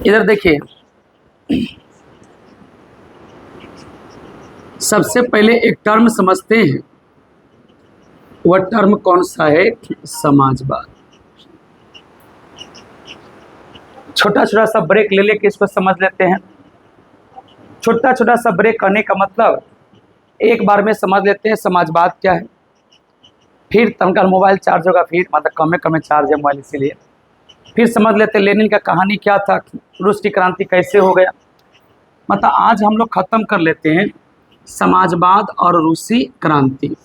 इधर देखिए, सबसे पहले एक टर्म समझते हैं। वह टर्म कौन सा है? समाजवाद। छोटा छोटा सा ब्रेक ले लेके इसको समझ लेते हैं। छोटा छोटा सा ब्रेक करने का मतलब एक बार में समझ लेते हैं समाजवाद क्या है। फिर तनका मोबाइल चार्ज होगा, फिर मतलब कम कम चार्ज है मोबाइल, इसीलिए फिर समझ लेते हैं लेनिन का कहानी क्या था, रूस की क्रांति कैसे हो गया। मतलब आज हम लोग ख़त्म कर लेते हैं समाजवाद और रूसी क्रांति।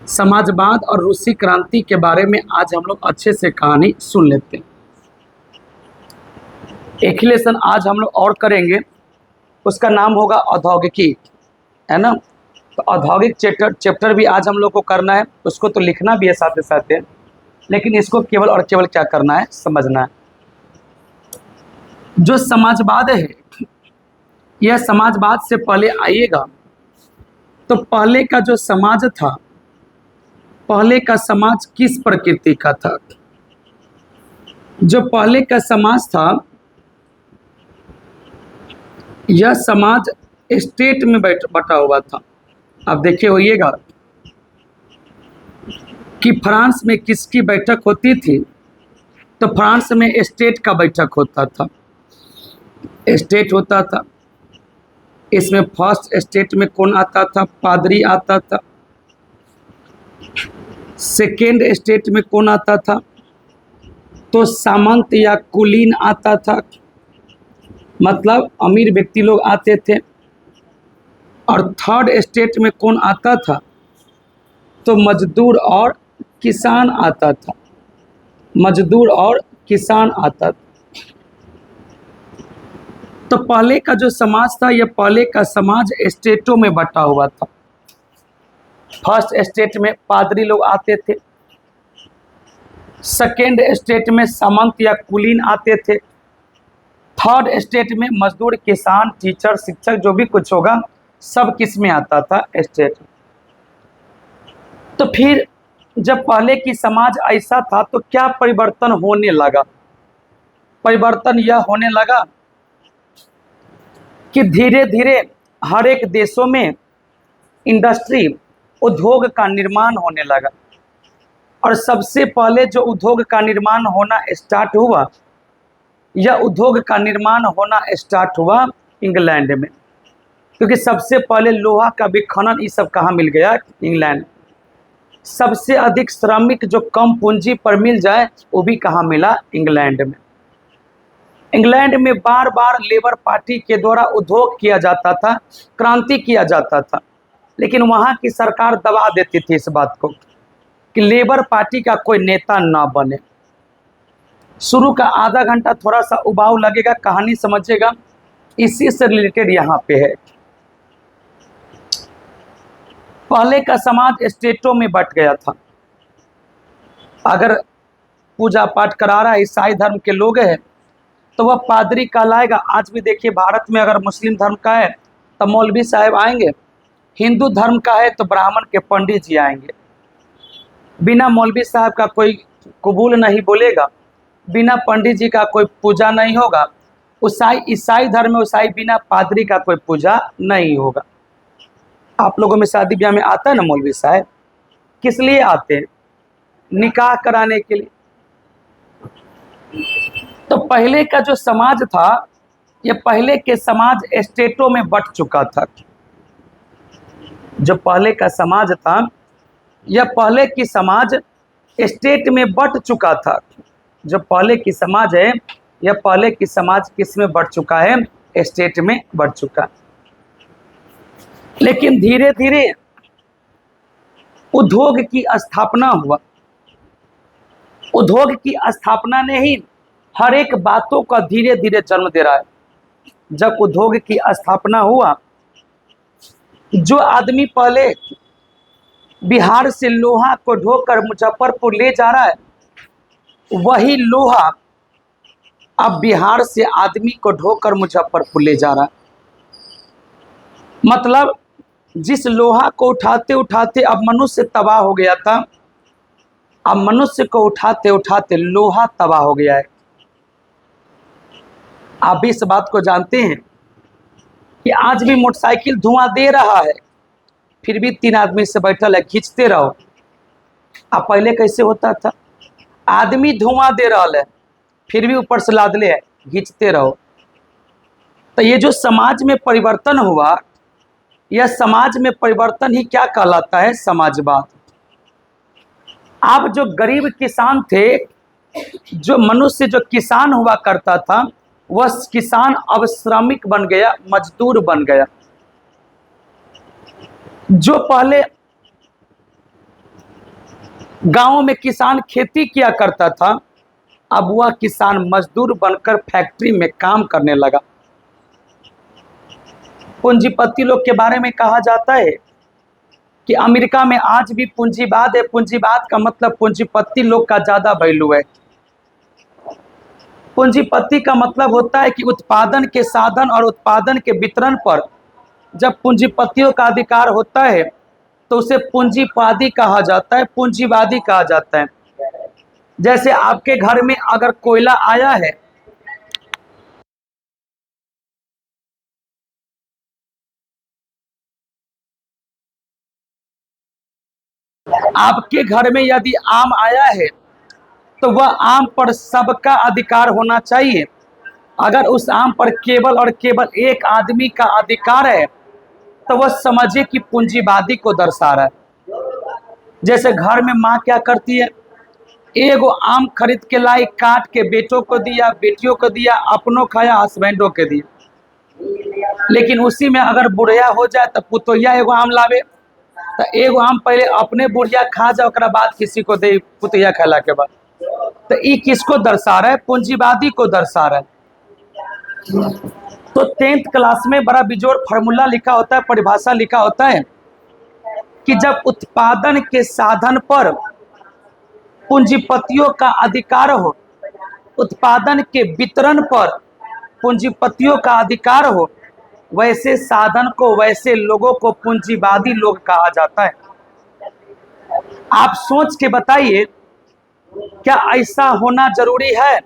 समाजवाद और रूसी क्रांति के बारे में आज हम लोग अच्छे से कहानी सुन लेते हैं। एक ही लेसन आज हम लोग और करेंगे, उसका नाम होगा औद्योगिकी, है ना। तो औद्योगिक चैप्टर भी आज हम लोग को करना है। उसको तो लिखना भी है साथ ही साथ, लेकिन इसको केवल और केवल क्या करना है, समझना है। जो समाजवाद है, यह समाजवाद से पहले आइएगा तो पहले का जो समाज था, पहले का समाज किस प्रकृति का था? जो पहले का समाज था, यह समाज स्टेट में बटा हुआ था। अब देखिए होइएगा कि फ्रांस में किसकी बैठक होती थी, तो फ्रांस में स्टेट का बैठक होता था, स्टेट होता था। इसमें फर्स्ट स्टेट में कौन आता था? पादरी आता था। सेकेंड स्टेट में कौन आता था? तो सामंत या कुलीन आता था, मतलब अमीर व्यक्ति लोग आते थे। और थर्ड स्टेट में कौन आता था? तो मजदूर और किसान आता था, मजदूर और किसान आता था। तो पहले का जो समाज था, यह पहले का समाज स्टेटों में बटा हुआ था। फर्स्ट स्टेट में पादरी लोग आते थे, सेकेंड स्टेट में सामंत या कुलीन आते थे, थर्ड स्टेट में मजदूर, किसान, टीचर, शिक्षक, जो भी कुछ होगा सब किस में आता था? स्टेट। तो फिर जब पहले की समाज ऐसा था तो क्या परिवर्तन होने लगा? परिवर्तन यह होने लगा कि धीरे धीरे हर एक देशों में इंडस्ट्री, उद्योग का निर्माण होने लगा। और सबसे पहले जो उद्योग का निर्माण होना स्टार्ट हुआ, यह उद्योग का निर्माण होना स्टार्ट हुआ इंग्लैंड में। क्योंकि सबसे पहले लोहा का भी खनन ये सब कहाँ मिल गया? इंग्लैंड। सबसे अधिक श्रमिक जो कम पूंजी पर मिल जाए वो भी कहाँ मिला? इंग्लैंड में। इंग्लैंड में बार बार लेबर पार्टी के द्वारा उद्योग किया जाता था, क्रांति किया जाता था, लेकिन वहाँ की सरकार दबा देती थी इस बात को कि लेबर पार्टी का कोई नेता ना बने। शुरू का आधा घंटा थोड़ा सा उबाऊ लगेगा, कहानी समझिएगा, इसी से रिलेटेड यहाँ पे है। पहले का समाज स्टेटों में बट गया था। अगर पूजा पाठ करा रहा है ईसाई धर्म के लोग हैं तो वह पादरी कहलाएगा। आज भी देखिए भारत में अगर मुस्लिम धर्म का है तो मौलवी साहब आएंगे, हिंदू धर्म का है तो ब्राह्मण के पंडित जी आएंगे। बिना मौलवी साहब का कोई कबूल नहीं बोलेगा, बिना पंडित जी का कोई पूजा नहीं होगा। ईसाई धर्म में ईसाई बिना पादरी का कोई पूजा नहीं होगा। आप लोगों में शादी ब्याह में आता है ना मौलवी साहब, किस लिए आते हैं? निकाह कराने के लिए। तो पहले का जो समाज था, ये पहले के समाज स्टेटों में बट चुका था। जो पहले का समाज था, यह पहले की समाज स्टेट में बट चुका था। जो पहले की समाज है, यह पहले की समाज किस में बढ़ चुका है? स्टेट में बढ़ चुका। लेकिन धीरे धीरे उद्योग की स्थापना हुआ। उद्योग की स्थापना ने ही हर एक बातों का धीरे धीरे जन्म दे रहा है। जब उद्योग की स्थापना हुआ, जो आदमी पहले बिहार से लोहा को ढोकर मुजफ्फरपुर ले जा रहा है, वही लोहा अब बिहार से आदमी को ढोकर मुजफ्फरपुर ले जा रहा है। मतलब जिस लोहा को उठाते उठाते अब मनुष्य तबाह हो गया था, अब मनुष्य को उठाते उठाते लोहा तबाह हो गया है। आप भी इस बात को जानते हैं कि आज भी मोटरसाइकिल धुआं दे रहा है, फिर भी 3 आदमी से बैठल है, खींचते रहो। अब पहले कैसे होता था, आदमी धुआं दे रहा है, फिर भी ऊपर से लादले है, खींचते रहो। तो ये जो समाज में परिवर्तन हुआ, यह समाज में परिवर्तन ही क्या कहलाता है, समाजवाद। आप जो गरीब किसान थे, जो मनुष्य जो किसान हुआ करता था, वह किसान अब श्रमिक बन गया, मजदूर बन गया। जो पहले गांव में किसान खेती किया करता था, अब वह किसान मजदूर बनकर फैक्ट्री में काम करने लगा। पूंजीपति लोग के बारे में कहा जाता है कि अमेरिका में आज भी पूंजीवाद है। पूंजीवाद का मतलब पूंजीपति लोग का ज्यादा वैल्यू है। पूंजीपति का मतलब होता है कि उत्पादन के साधन और उत्पादन के वितरण पर जब पूंजीपतियों का अधिकार होता है तो उसे पूंजीवादी कहा जाता है, पूंजीवादी कहा जाता है। जैसे आपके घर में अगर कोयला आया है, आपके घर में यदि आम आया है तो वह आम पर सबका अधिकार होना चाहिए। अगर उस आम पर केवल और केवल एक आदमी का अधिकार है तो वह समझिए कि पूंजीवादी को दर्शा रहा है। जैसे घर में माँ क्या करती है, एगो आम खरीद के लाई, काट के बेटों को दिया, बेटियों को दिया, अपनों खाया, हस्बैंडों के दिया। लेकिन उसी में अगर बुढ़िया हो जाए तो पुतोहिया एगो आम लावे, तो एगो आम पहले अपने बुढ़िया खा जाए, ओकरा बाद किसी को दे, पुतोहिया खैला के बाद। तो ये किसको दर्शा रहा है, पूंजीवादी को दर्शा रहा है। तो 10th क्लास में बड़ा बिजोड़ फार्मूला लिखा होता है, परिभाषा लिखा होता है कि जब उत्पादन के साधन पर पूंजीपतियों का अधिकार हो, उत्पादन के वितरण पर पूंजीपतियों का अधिकार हो, वैसे साधन को, वैसे लोगों को पूंजीवादी लोग कहा जाता है। आप सोच के बताइए, क्या ऐसा होना जरूरी है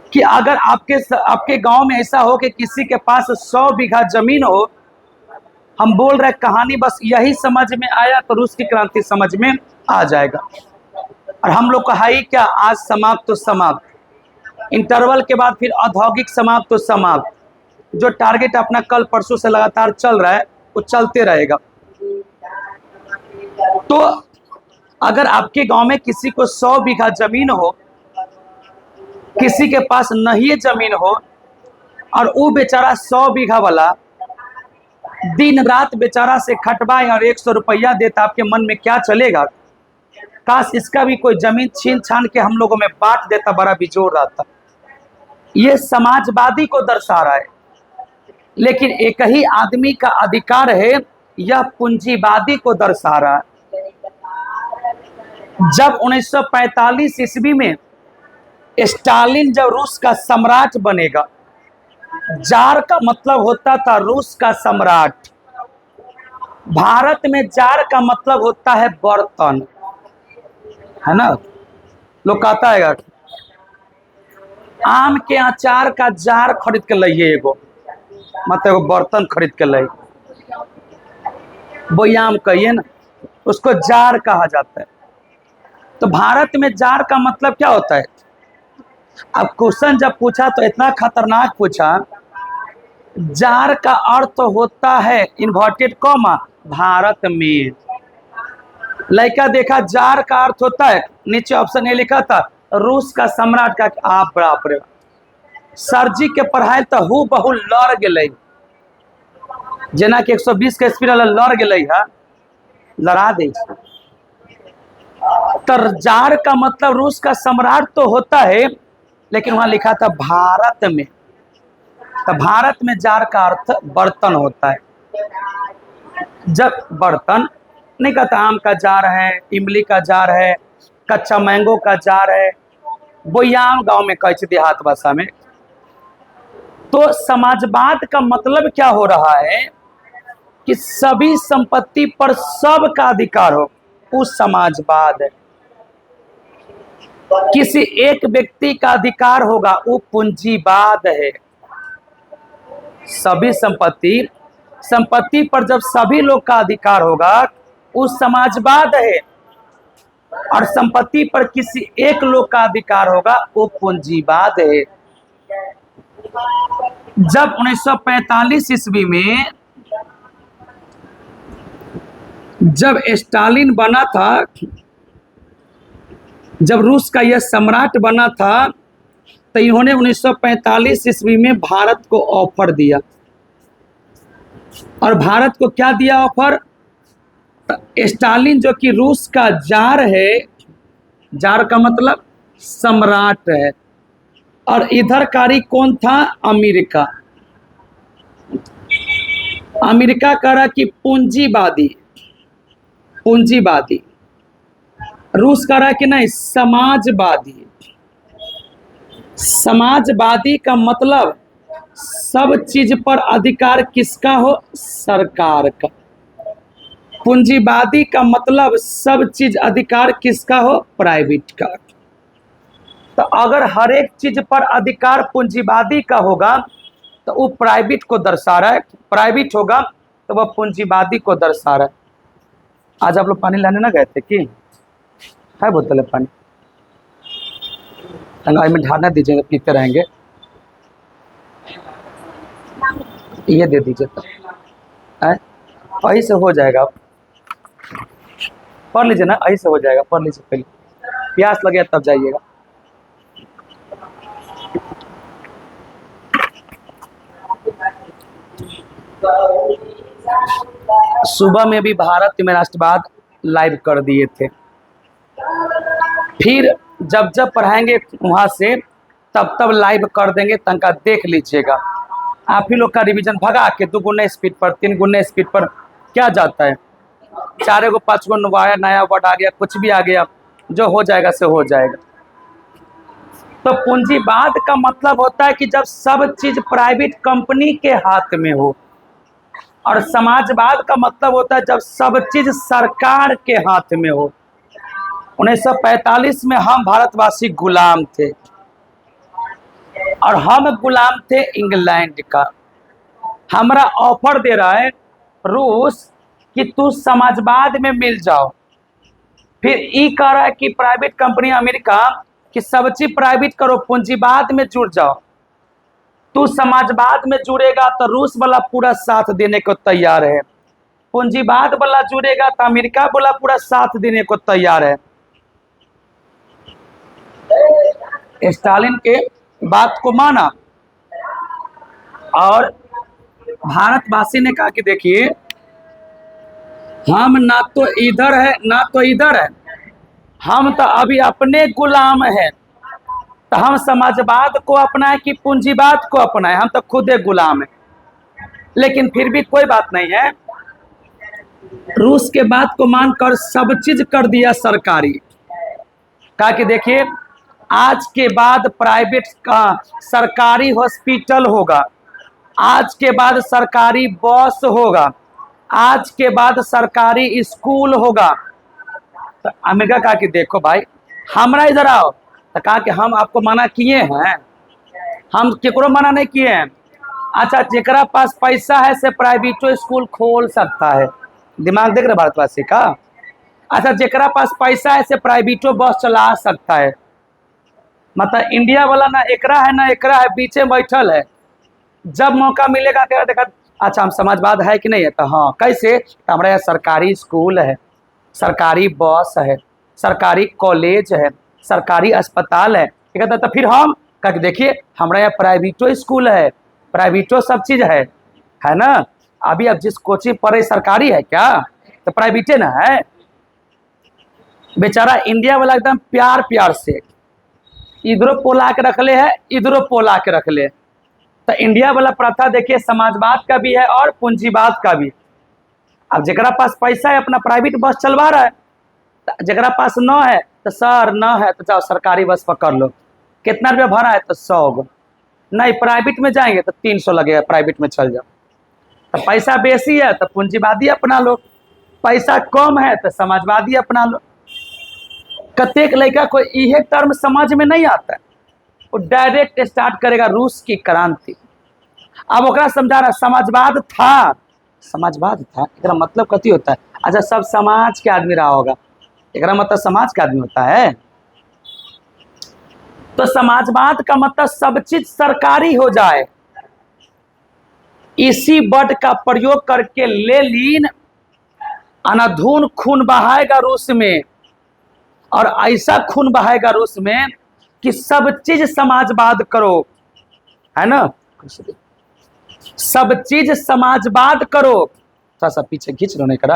कि अगर आपके गांव में ऐसा हो कि किसी के पास 100 बीघा जमीन हो, हम बोल रहे कहानी बस यही समझ में आया तो रूस की क्रांति समझ में आ जाएगा। और हम लोग का है क्या, आज समाप्त तो समाप्त, इंटरवल के बाद फिर औद्योगिक समाप्त तो समाप्त। जो टारगेट अपना कल परसों से लगातार चल रहा है वो चलते रहेगा। तो अगर आपके गांव में किसी को 100 बीघा जमीन हो, किसी के पास नहीं जमीन हो, और वो बेचारा 100 बीघा वाला दिन रात बेचारा से खटवाए और 100 रुपया देता, आपके मन में क्या चलेगा? काश इसका भी कोई जमीन छीन छान के हम लोगों में बांट देता, बड़ा बिजोड़ रहता। ये समाजवादी को दर्शा रहा है। लेकिन एक ही आदमी का अधिकार है, यह पूंजीवादी को दर्शा रहा है। जब 1945 ईस्वी में स्टालिन जब रूस का सम्राट बनेगा, जार का मतलब होता था रूस का सम्राट। भारत में जार का मतलब होता है बर्तन, है ना। लोग कहता है आम के अचार का जार खरीद के लाइए, एगो मतलब एगो बर्तन खरीद के लाइए, वो आम कहिए ना, उसको जार कहा जाता है। तो भारत में जार का मतलब क्या होता है? अब क्वेश्चन जब पूछा तो इतना खतरनाक पूछा, जार का अर्थ होता है इन्वर्टेड कॉमा भारत में। लड़का देखा जार का अर्थ होता है, नीचे ऑप्शन ए लिखा था रूस का सम्राट का। आप बराबर सर जी के पढ़ाई तो हु बहु लड़ गए, जना कि 120 के स्पीड लड़ गए है, लड़ा दे। तो जार का मतलब रूस का सम्राट तो होता है, लेकिन वहां लिखा था भारत में। तो भारत में जार का अर्थ बर्तन होता है। जब बर्तन नहीं कहता आम का जार है, इमली का जार है, कच्चा मैंगो का जार है, वो आम गांव में कहे देहात भाषा में। तो समाजवाद का मतलब क्या हो रहा है कि सभी संपत्ति पर सबका अधिकार हो, वो समाजवाद है। किसी एक व्यक्ति का अधिकार होगा वो पूंजीवाद है। सभी संपत्ति पर जब सभी लोग का अधिकार होगा वो समाजवाद है, और संपत्ति पर किसी एक लोग का अधिकार होगा वो पूंजीवाद है। जब 1945 ईस्वी में जब स्टालिन बना था, जब रूस का यह सम्राट बना था, तो इन्होंने 1945 ईस्वी में भारत को ऑफर दिया। और भारत को क्या दिया ऑफर? स्टालिन जो कि रूस का जार है, जार का मतलब सम्राट है, और इधर कारी कौन था? अमेरिका। अमेरिका कह रहा कि पूंजीवादी, पूंजीवादी। रूस कह रहा कि नहीं, समाजवादी। समाजवादी का मतलब सब चीज पर अधिकार किसका हो? सरकार का। पूंजीवादी का मतलब सब चीज अधिकार किसका हो? प्राइवेट का। तो अगर हर एक चीज पर अधिकार पूंजीवादी का होगा तो वो प्राइवेट को दर्शा रहा है, प्राइवेट होगा तो वह पूंजीवादी को दर्शा रहा है। आज आप लोग पानी लाने ना गए थे कि है? बोतल है पानी, टंगाई में ढालना दीजिएगा, पीते रहेंगे। ये दे दीजिए तो वही से हो जाएगा। पढ़ लीजिए ना, ऐसे हो जाएगा, पढ़ लीजिए पहले, प्यास लगे तब जाइएगा। सुबह में भी भारत में राष्ट्रवाद लाइव कर दिए थे। फिर जब जब पढ़ाएंगे वहां से तब तब लाइव कर देंगे, तनका देख लीजिएगा। आप ही लोग का रिवीजन भगा के 2 गुने स्पीड पर 3 गुने स्पीड पर क्या जाता है? 4 गो 5 गो नया वर्ड आ गया, कुछ भी आ गया, जो हो जाएगा से हो जाएगा। तो पूंजीवाद का मतलब होता है कि जब सब चीज प्राइवेट कंपनी के हाथ में हो, और समाजवाद का मतलब होता है जब सब चीज सरकार के हाथ में हो। 1945 में हम भारतवासी गुलाम थे, और हम गुलाम थे इंग्लैंड का। हमारा ऑफर दे रहा है रूस कि तू समाजवाद में मिल जाओ। फिर ई कह रहा है कि प्राइवेट कंपनी अमेरिका कि सब चीज प्राइवेट करो, पूंजीवाद में जुड़ जाओ। तू समाजवाद में जुड़ेगा तो रूस वाला पूरा साथ देने को तैयार है, पूंजीवाद वाला जुड़ेगा तो अमेरिका वाला पूरा साथ देने को तैयार है। स्टालिन के बात को माना, और भारतवासी ने कहा कि देखिए हम ना तो इधर है ना तो इधर है, हम तो अभी अपने गुलाम हैं। तो हम समाजवाद को अपनाए कि पूंजीवाद को अपनाए? हम तो खुद एक गुलाम है। लेकिन फिर भी कोई बात नहीं है, रूस के बात को मानकर सब चीज कर दिया सरकारी। कहा कि देखिए आज के बाद प्राइवेट का सरकारी हॉस्पिटल होगा, आज के बाद सरकारी बस होगा, आज के बाद सरकारी स्कूल होगा। तो अमेरिका कहा कि देखो भाई हमारा इधर आओ। तो कहा कि हम आपको मना किए हैं? हम केकरो मना नहीं किए हैं। अच्छा, जेकरा पास पैसा है से प्राइवेटो स्कूल खोल सकता है। दिमाग देख रहे भारतवासी का? अच्छा, जेकरा पास पैसा है से प्राइवेटो बस चला सकता है। मतलब इंडिया वाला ना एकरा है ना एकरा है, बीचे बैठल है। जब मौका मिलेगा तेरा देखा, अच्छा हम समाजवाद है कि नहीं है? तो हाँ, कैसे? तो हमारे यहाँ सरकारी स्कूल है, सरकारी बस है, सरकारी कॉलेज है, सरकारी अस्पताल है। ठीक है, तो फिर हम कह देखिए हमारे यहाँ प्राइवेटो स्कूल है, प्राइवेटो सब चीज़ है ना। अभी अब जिस कोचिंग पढ़े सरकारी है क्या? तो प्राइवेटे ना है। बेचारा इंडिया वाला एकदम प्यार प्यार से इधरो पोला के रख ले है, इधरो पोला के रख ले। तो इंडिया वाला प्रथा देखिए समाजवाद का भी है और पूंजीवाद का भी। अब जरा पास पैसा है अपना प्राइवेट बस चलवा रहा है, तो जरा पास न है तो सर न है तो जाओ सरकारी बस पकड़ लो। कितना रुपया भाड़ा है? तो 100। नहीं प्राइवेट में जाएंगे तो 300 लगेगा, प्राइवेट में चल जाओ। तो पैसा बेसी है तो पूंजीवादी अपना लो, पैसा कम है तो समाजवादी अपना लो। कतेक लड़का को यह टर्म समझ में नहीं आता है, वो डायरेक्ट स्टार्ट करेगा रूस की क्रांति। अब ओकरा समझा रहा समाजवाद था, समाजवाद था एकरा मतलब कथी होता है? अच्छा, सब समाज के आदमी रहा होगा, एकरा मतलब समाज का आदमी होता है। तो समाजवाद का मतलब सब चीज सरकारी हो जाए। इसी वर्ड का प्रयोग करके लेनिन अनाधून खून बहाएगा रूस में, और ऐसा खून बहाएगा रूस में कि सब चीज समाजवाद करो, है ना, सब चीज समाजवाद करो। थोड़ा सा पीछे खींच लो, नहीं करा।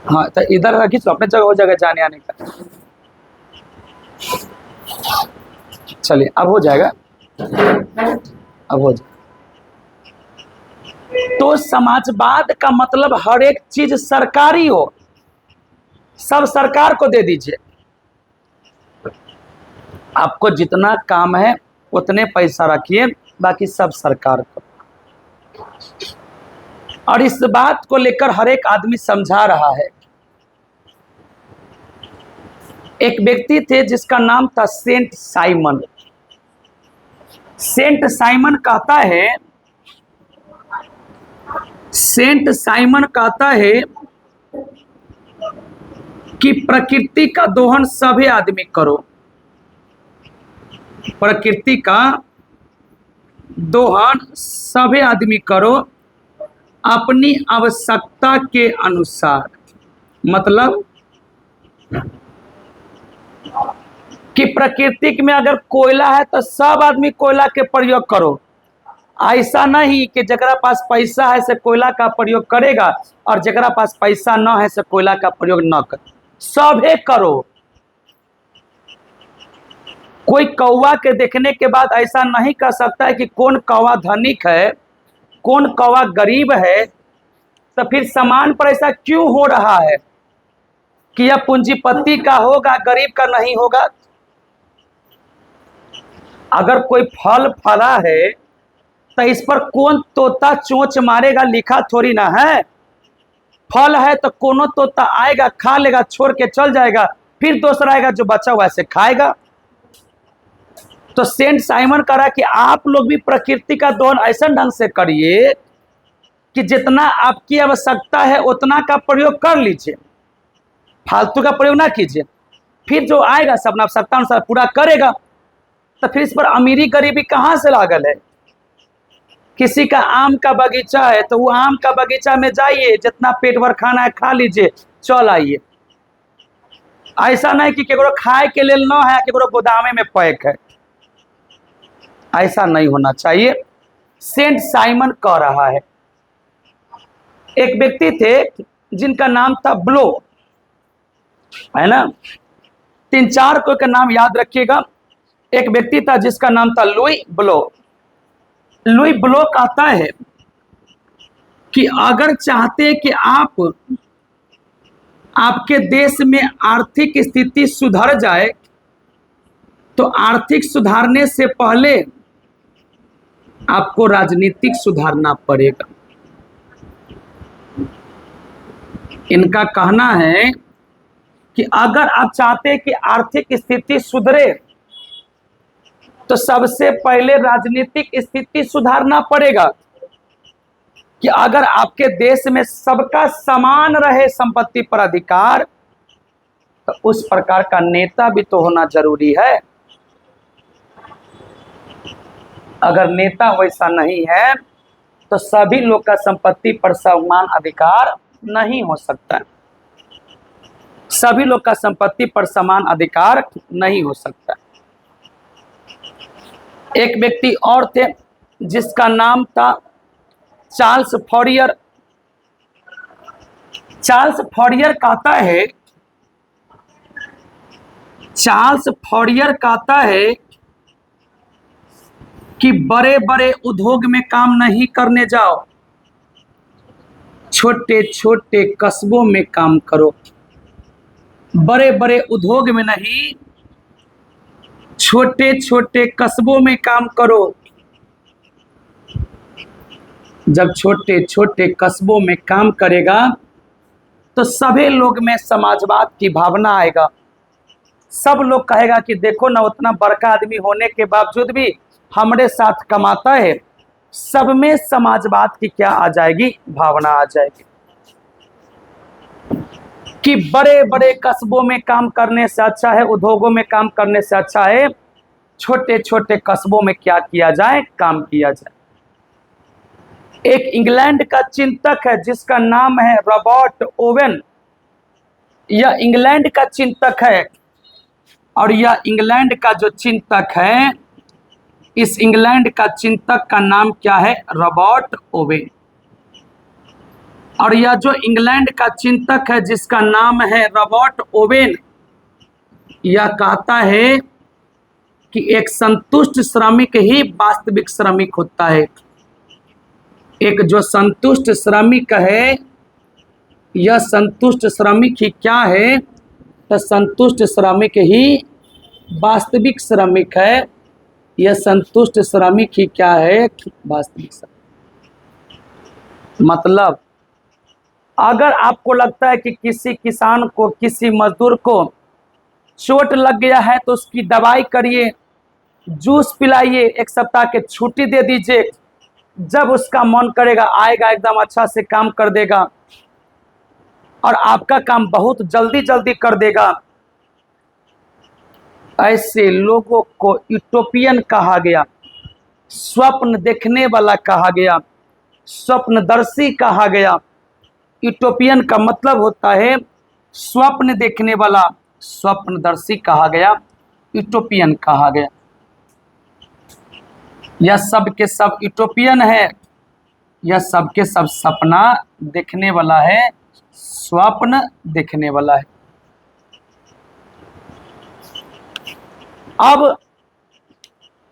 हाँ, तो इधर खींच लो, अपने जगह हो जाएगा जाने आने का। चलिए अब हो जाएगा, अब हो जाएगा। तो समाजवाद का मतलब हर एक चीज सरकारी हो, सब सरकार को दे दीजिए। आपको जितना काम है उतने पैसा रखिए, बाकी सब सरकार को। और इस बात को लेकर हर एक आदमी समझा रहा है। एक व्यक्ति थे जिसका नाम था सेंट साइमन। सेंट साइमन कहता है, सेंट साइमन कहता है कि प्रकृति का दोहन सभी आदमी करो, प्रकृति का दोहन सभी आदमी करो अपनी आवश्यकता के अनुसार। मतलब कि प्रकृति में अगर कोयला है तो सब आदमी कोयला के प्रयोग करो। ऐसा नहीं कि जगरा पास पैसा है से कोयला का प्रयोग करेगा और जगरा पास पैसा न है से कोयला का प्रयोग न कर, सभे करो। कोई कौवा के देखने के बाद ऐसा नहीं कह सकता है कि कौन कौवा धनिक है, कौन कौवा गरीब है। तो फिर समान पर ऐसा क्यों हो रहा है कि यह पूंजीपति का होगा, गरीब का नहीं होगा? अगर कोई फल फला है तो इस पर कौन तोता चोंच मारेगा, लिखा थोड़ी ना है। फल है तो कोनो तोता आएगा, खा लेगा, छोड़ के चल जाएगा, फिर दूसरा आएगा जो बचा हुआ से खाएगा। तो सेंट साइमन कह रहा कि आप लोग भी प्रकृति का दोहन ऐसा ढंग से करिए कि जितना आपकी आवश्यकता है उतना का प्रयोग कर लीजिए, फालतू का प्रयोग ना कीजिए। फिर जो आएगा सब अपना आवश्यकता अनुसार पूरा करेगा। तो फिर इस पर अमीरी गरीबी कहाँ से लागल है? किसी का आम का बगीचा है तो वो आम का बगीचा में जाइए, जितना पेट भर खाना है खा लीजिए, चल आइए। ऐसा नहीं कि केकरो खाए के लिए न है, केकरो गोदामे में पैक है, ऐसा नहीं होना चाहिए। सेंट साइमन कह रहा है। एक व्यक्ति थे जिनका नाम था ब्लो, है ना, 3-4 को का नाम याद रखिएगा। एक व्यक्ति था जिसका नाम था लुई ब्लो। लुई ब्लो कहता है कि अगर चाहते कि आपके देश में आर्थिक स्थिति सुधर जाए तो आर्थिक सुधारने से पहले आपको राजनीतिक सुधारना पड़ेगा। इनका कहना है कि अगर आप चाहते हैं कि आर्थिक स्थिति सुधरे तो सबसे पहले राजनीतिक स्थिति सुधारना पड़ेगा, कि अगर आपके देश में सबका समान रहे संपत्ति पर अधिकार तो उस प्रकार का नेता भी तो होना जरूरी है। अगर नेता वैसा नहीं है तो सभी लोग का संपत्ति पर समान अधिकार नहीं हो सकता, सभी लोग का संपत्ति पर समान अधिकार नहीं हो सकता। एक व्यक्ति और थे जिसका नाम था चार्ल्स फॉरियर। चार्ल्स फॉरियर कहता है, चार्ल्स फॉरियर कहता है कि बड़े बड़े उद्योग में काम नहीं करने जाओ, छोटे छोटे कस्बों में काम करो। बड़े बड़े उद्योग में नहीं, छोटे छोटे कस्बों में काम करो। जब छोटे छोटे कस्बों में काम करेगा तो सभी लोग में समाजवाद की भावना आएगा। सब लोग कहेगा कि देखो ना, उतना बड़का आदमी होने के बावजूद भी हमारे साथ कमाता है। सब में समाजवाद की क्या आ जाएगी, भावना आ जाएगी कि बड़े बड़े कस्बों में काम करने से अच्छा है, उद्योगों में काम करने से अच्छा है छोटे छोटे कस्बों में क्या किया जाए, काम किया जाए। एक इंग्लैंड का चिंतक है जिसका नाम है रॉबर्ट ओवेन। यह इंग्लैंड का चिंतक है और यह इंग्लैंड का जो चिंतक है, इस इंग्लैंड का चिंतक का नाम क्या है, रॉबर्ट ओवेन। और यह जो इंग्लैंड का चिंतक है जिसका नाम है रॉबर्ट ओवेन, यह कहता है कि एक संतुष्ट श्रमिक ही वास्तविक श्रमिक होता है। एक जो संतुष्ट श्रमिक है, यह संतुष्ट श्रमिक ही क्या है, तो संतुष्ट श्रमिक ही वास्तविक श्रमिक है। यह संतुष्ट श्रमिक ही क्या है, वास्तविक श्रमिक। मतलब अगर आपको लगता है कि किसी किसान को, किसी मजदूर को चोट लग गया है तो उसकी दवाई करिए, जूस पिलाइए, एक सप्ताह के छुट्टी दे दीजिए, जब उसका मन करेगा आएगा, एकदम अच्छा से काम कर देगा और आपका काम बहुत जल्दी जल्दी कर देगा। ऐसे लोगों को यूटोपियन कहा गया, स्वप्न देखने वाला कहा गया, स्वप्नदर्शी कहा गया। यूटोपियन का मतलब होता है स्वप्न देखने वाला, स्वप्नदर्शी कहा गया, यूटोपियन कहा गया। यह सब के सब यूटोपियन है, यह सब के सब सपना देखने वाला है, स्वप्न देखने वाला है। अब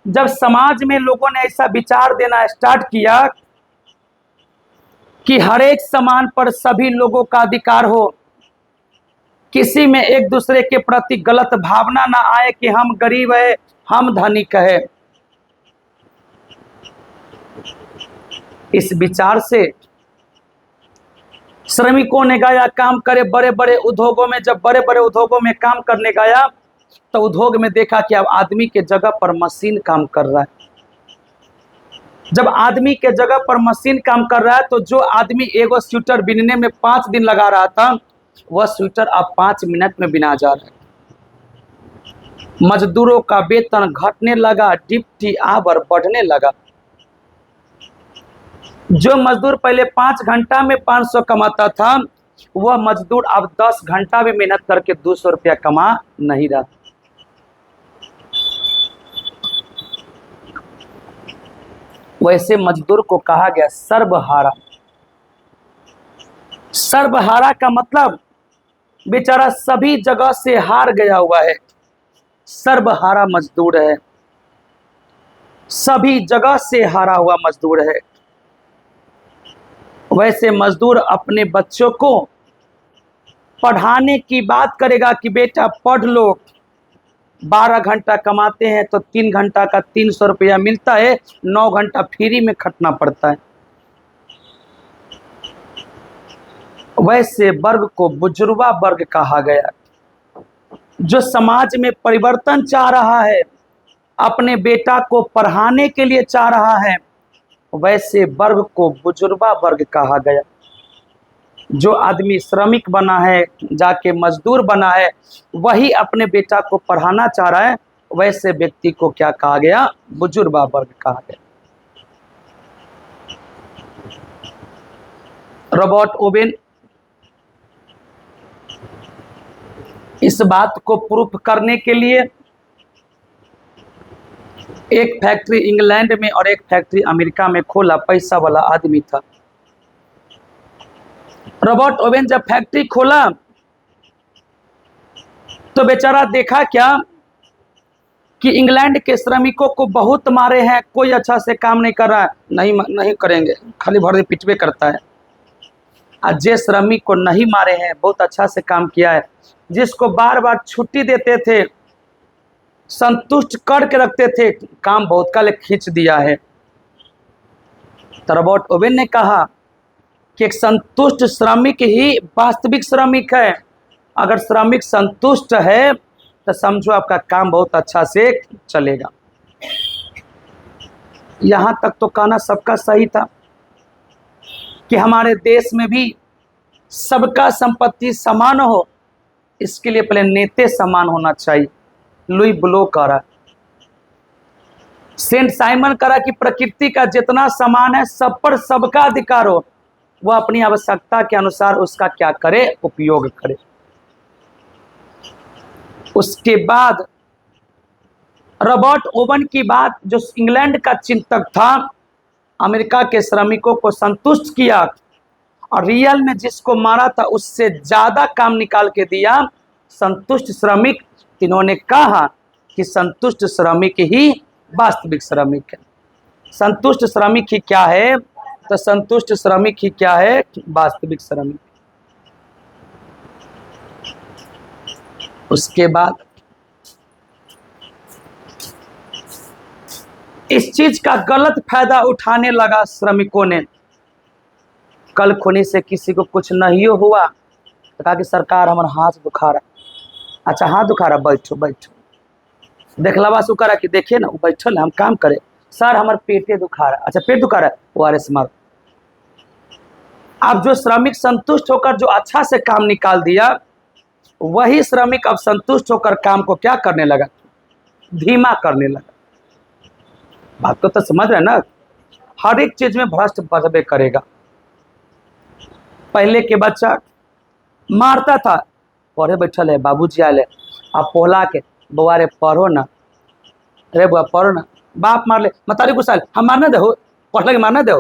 जब समाज में लोगों ने ऐसा विचार देना स्टार्ट किया कि हर एक सामान पर सभी लोगों का अधिकार हो, किसी में एक दूसरे के प्रति गलत भावना ना आए कि हम गरीब है, हम धनिक है, इस विचार से श्रमिकों ने गया काम करे बड़े बड़े उद्योगों में। जब बड़े बड़े उद्योगों में काम करने गया तो उद्योग में देखा कि अब आदमी के जगह पर मशीन काम कर रहा है। जब आदमी के जगह पर मशीन काम कर रहा है तो जो आदमी एगो स्वेटर बिनने में 5 दिन लगा रहा था, वह स्वेटर अब 5 मिनट में बिना जा रहा है। मजदूरों का वेतन घटने लगा, ड्यूटी आवर बढ़ने लगा। जो मजदूर पहले 5 घंटा में 500 कमाता था, वह मजदूर अब 10 घंटा भी मेहनत करके 200 रुपया कमा नहीं रहा। वैसे मजदूर को कहा गया सर्वहारा। सर्वहारा का मतलब बेचारा सभी जगह से हार गया हुआ है, सर्वहारा मजदूर है, सभी जगह से हारा हुआ मजदूर है। वैसे मजदूर अपने बच्चों को पढ़ाने की बात करेगा कि बेटा पढ़ लो, 12 घंटा कमाते हैं तो 3 घंटा का 300 रुपया मिलता है, 9 घंटा फ्री में खटना पड़ता है। वैसे वर्ग को बुजुर्गा वर्ग कहा गया, जो समाज में परिवर्तन चाह रहा है, अपने बेटा को पढ़ाने के लिए चाह रहा है, वैसे वर्ग को बुजुर्गा वर्ग कहा गया। जो आदमी श्रमिक बना है, जाके मजदूर बना है, वही अपने बेटा को पढ़ाना चाह रहा है, वैसे व्यक्ति को क्या कहा गया, बुजुर्गा वर्ग कहा गया। रॉबर्ट ओवेन इस बात को प्रूफ करने के लिए एक फैक्ट्री इंग्लैंड में और एक फैक्ट्री अमेरिका में खोला। पैसा वाला आदमी था। रॉबर्ट ओवेन जब फैक्ट्री खोला तो बेचारा देखा क्या कि इंग्लैंड के श्रमिकों को बहुत मारे हैं, कोई अच्छा से काम नहीं कर रहा है। नहीं करेंगे, खाली भर पिटवे करता है। आज जे श्रमिक को नहीं मारे हैं, बहुत अच्छा से काम किया है, जिसको बार बार छुट्टी देते थे, संतुष्ट करके रखते थे, काम बहुत काले खींच दिया है। तो रॉबर्ट ओवेन ने कहा कि एक संतुष्ट श्रमिक ही वास्तविक श्रमिक है। अगर श्रमिक संतुष्ट है तो समझो आपका काम बहुत अच्छा से चलेगा। यहाँ तक तो कहना सबका सही था कि हमारे देश में भी सबका संपत्ति समान हो, इसके लिए पहले नेता समान होना चाहिए। लुई ब्लो कह रहा, सेंट साइमन कह रहा कि प्रकृति का जितना समान है सब पर सबका अधिकार हो, वह अपनी आवश्यकता के अनुसार उसका क्या करे, उपयोग करे। उसके बाद रॉबर्ट ओवन की बात, जो इंग्लैंड का चिंतक था, अमेरिका के श्रमिकों को संतुष्ट किया और रियल में जिसको मारा था उससे ज्यादा काम निकाल के दिया। संतुष्ट श्रमिक, इन्होंने कहा कि संतुष्ट श्रमिक ही वास्तविक श्रमिक है। संतुष्ट श्रमिक ही क्या है? तो संतुष्ट श्रमिक ही क्या है? वास्तविक श्रमिक। उसके बाद इस चीज का गलत फायदा उठाने लगा श्रमिकों ने। कल खुनी से किसी को कुछ नहीं हुआ तो कहा कि सरकार हमारा हाथ दुखा रहा। अच्छा हाथ दुखा रहा, बैठो बैठो। देखला सु करा कि देखिए ना वो बैठल हम काम करे। सर हमारे पेटे दुखा रहा। अच्छा पेट दुखा रहा है, ORS मारो। अब जो श्रमिक संतुष्ट होकर जो अच्छा से काम निकाल दिया, वही श्रमिक अब संतुष्ट होकर काम को क्या करने लगा? धीमा करने लगा। बात को तो समझ रहे ना? हर एक चीज में भ्रष्ट बजबे करेगा। पहले के बच्चा मारता था, पढ़े बैठल है, बाबूजी आले, अब पोहला के बउआ रे पढ़ो ना, अरे बुआ पढ़ो ना, बाप मार ले, मतारी गुस्सा हम मारना दे, पढ़ के मारना दे,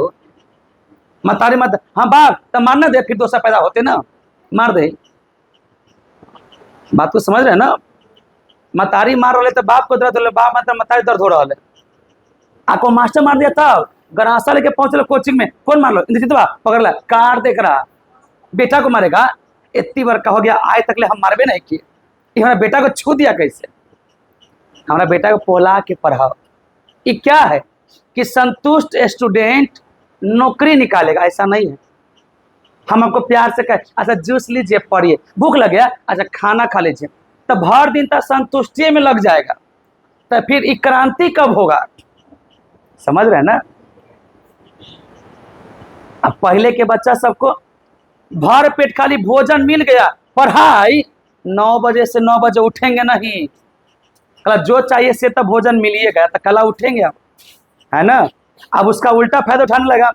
मतारी मत, हाँ बाप तब मारना दे, फिर दोस्त पैदा होते ना, मार दे। बात को समझ रहे ना? मतारी मार रहे तो बाप को दर्द हो रहा, बाप मतलब मतारी दर्द हो रहा है। आपको मास्टर मार दिया था, गरासा लेके पहुंच लो कोचिंग में, कौन मार लो? इंद्रजीत पकड़ ला, कार देख रहा, बेटा को मारेगा। इतनी बार का हो गया, आज तक ले हम मारबे नहीं किए, हमारा बेटा को छू दिया कैसे? हमारा बेटा को पोला के पढ़ाओ। ये क्या है कि संतुष्ट स्टूडेंट नौकरी निकालेगा? ऐसा नहीं है। हम आपको प्यार से कहें अच्छा जूस लीजिए, पढ़िए, भूख लग गया, अच्छा खाना खा लीजिए, तो भर दिन तक संतुष्टि में लग जाएगा, तो फिर ये क्रांति कब होगा? समझ रहे हैं ना? अब पहले के बच्चा सबको भर पेट खाली भोजन मिल गया, पढ़ाई 9 बजे से 9 बजे उठेंगे नहीं, कल जो चाहिए से तो भोजन मिलिएगा, तो कल उठेंगे अब, है ना? अब उसका उल्टा फायदा उठाने लगा।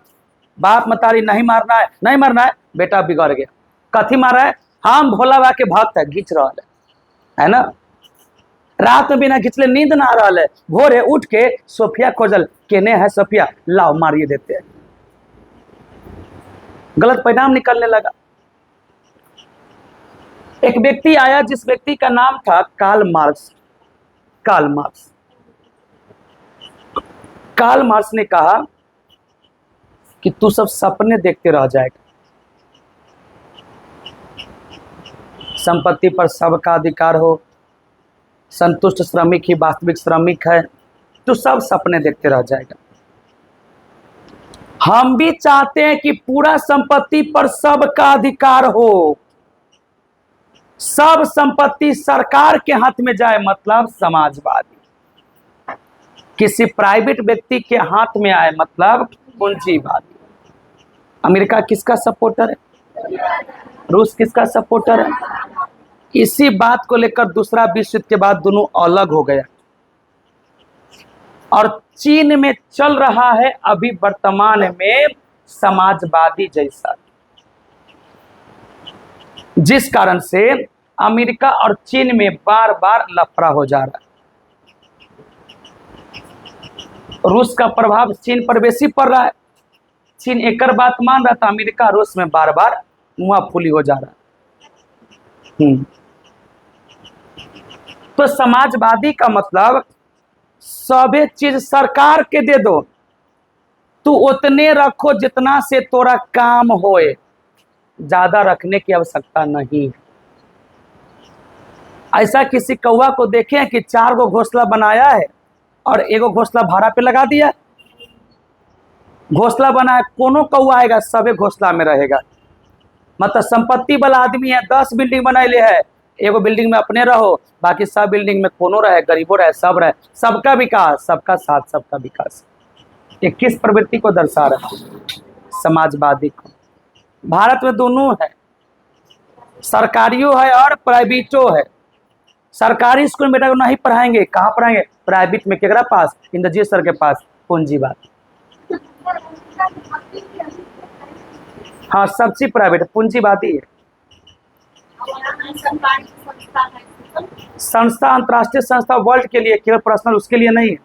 बाप मतारी नहीं मारना है, नहीं मारना है, बेटा बिगड़ गया। कथी मार रहा है? हम भोला बा के भक्त है, घिंच रहा है ना? रात में बिना घिंचले नींद ना आ रहा है, भोरे उठ के सोफिया खोजल, केने है सोफिया, लाओ मारिए देते हैं। गलत परिणाम निकलने लगा। एक व्यक्ति आया जिस व्यक्ति का नाम था Karl Marx. Karl Marx, Karl Marx ने कहा कि तू सब सपने देखते रह जाएगा, संपत्ति पर सबका अधिकार हो, संतुष्ट श्रमिक ही वास्तविक श्रमिक है, तू सब सपने देखते रह जाएगा। हम भी चाहते हैं कि पूरा संपत्ति पर सबका अधिकार हो, सब संपत्ति सरकार के हाथ में जाए, मतलब समाजवादी। किसी प्राइवेट व्यक्ति के हाथ में आए, मतलब पूंजीवादी। अमेरिका किसका सपोर्टर है? रूस किसका सपोर्टर है? इसी बात को लेकर दूसरा विश्व युद्ध के बाद दोनों अलग हो गया। और चीन में चल रहा है अभी वर्तमान में समाजवादी जैसा, जिस कारण से अमेरिका और चीन में बार बार लफड़ा हो जा रहा है। रूस का प्रभाव चीन पर बेसी पड़ रहा है। चीन एक बात मान रहा था, अमेरिका रूस में बार बार मुंहफुली हो जा रहा है। तो समाजवादी का मतलब सभी चीज सरकार के दे दो, तू उतने रखो जितना से तोरा काम होए, ज्यादा रखने की आवश्यकता नहीं। ऐसा किसी कौवा को देखे कि 4 गो घोंसला बनाया है और 1 घोंसला भाड़ा पे लगा दिया? घोंसला बना है, कोनो कौआ आएगा सबे घोंसला में रहेगा। मतलब संपत्ति वाला आदमी है, 10 बिल्डिंग बनैले है, एगो बिल्डिंग में अपने रहो, बाकी सब बिल्डिंग में कोनो रहे, गरीबो रहे, सब रहे, सबका विकास, सबका साथ, सबका विकास। ये किस प्रवृत्ति को दर्शा रहा है? समाजवादी को। भारत में दोनों है, सरकारियों है और प्राइवेटो है। सरकारी स्कूल में बेटा को नहीं पढ़ाएंगे, कहाँ पढ़ाएंगे? प्राइवेट में। केकरा पास? इंद्रजीत सर के पास, पूंजीवाद। हाँ, सब चीज प्राइवेट, पूंजीवादी है। संस्था अंतर्राष्ट्रीय संस्था वर्ल्ड के लिए, केवल पर्सनल उसके लिए नहीं है।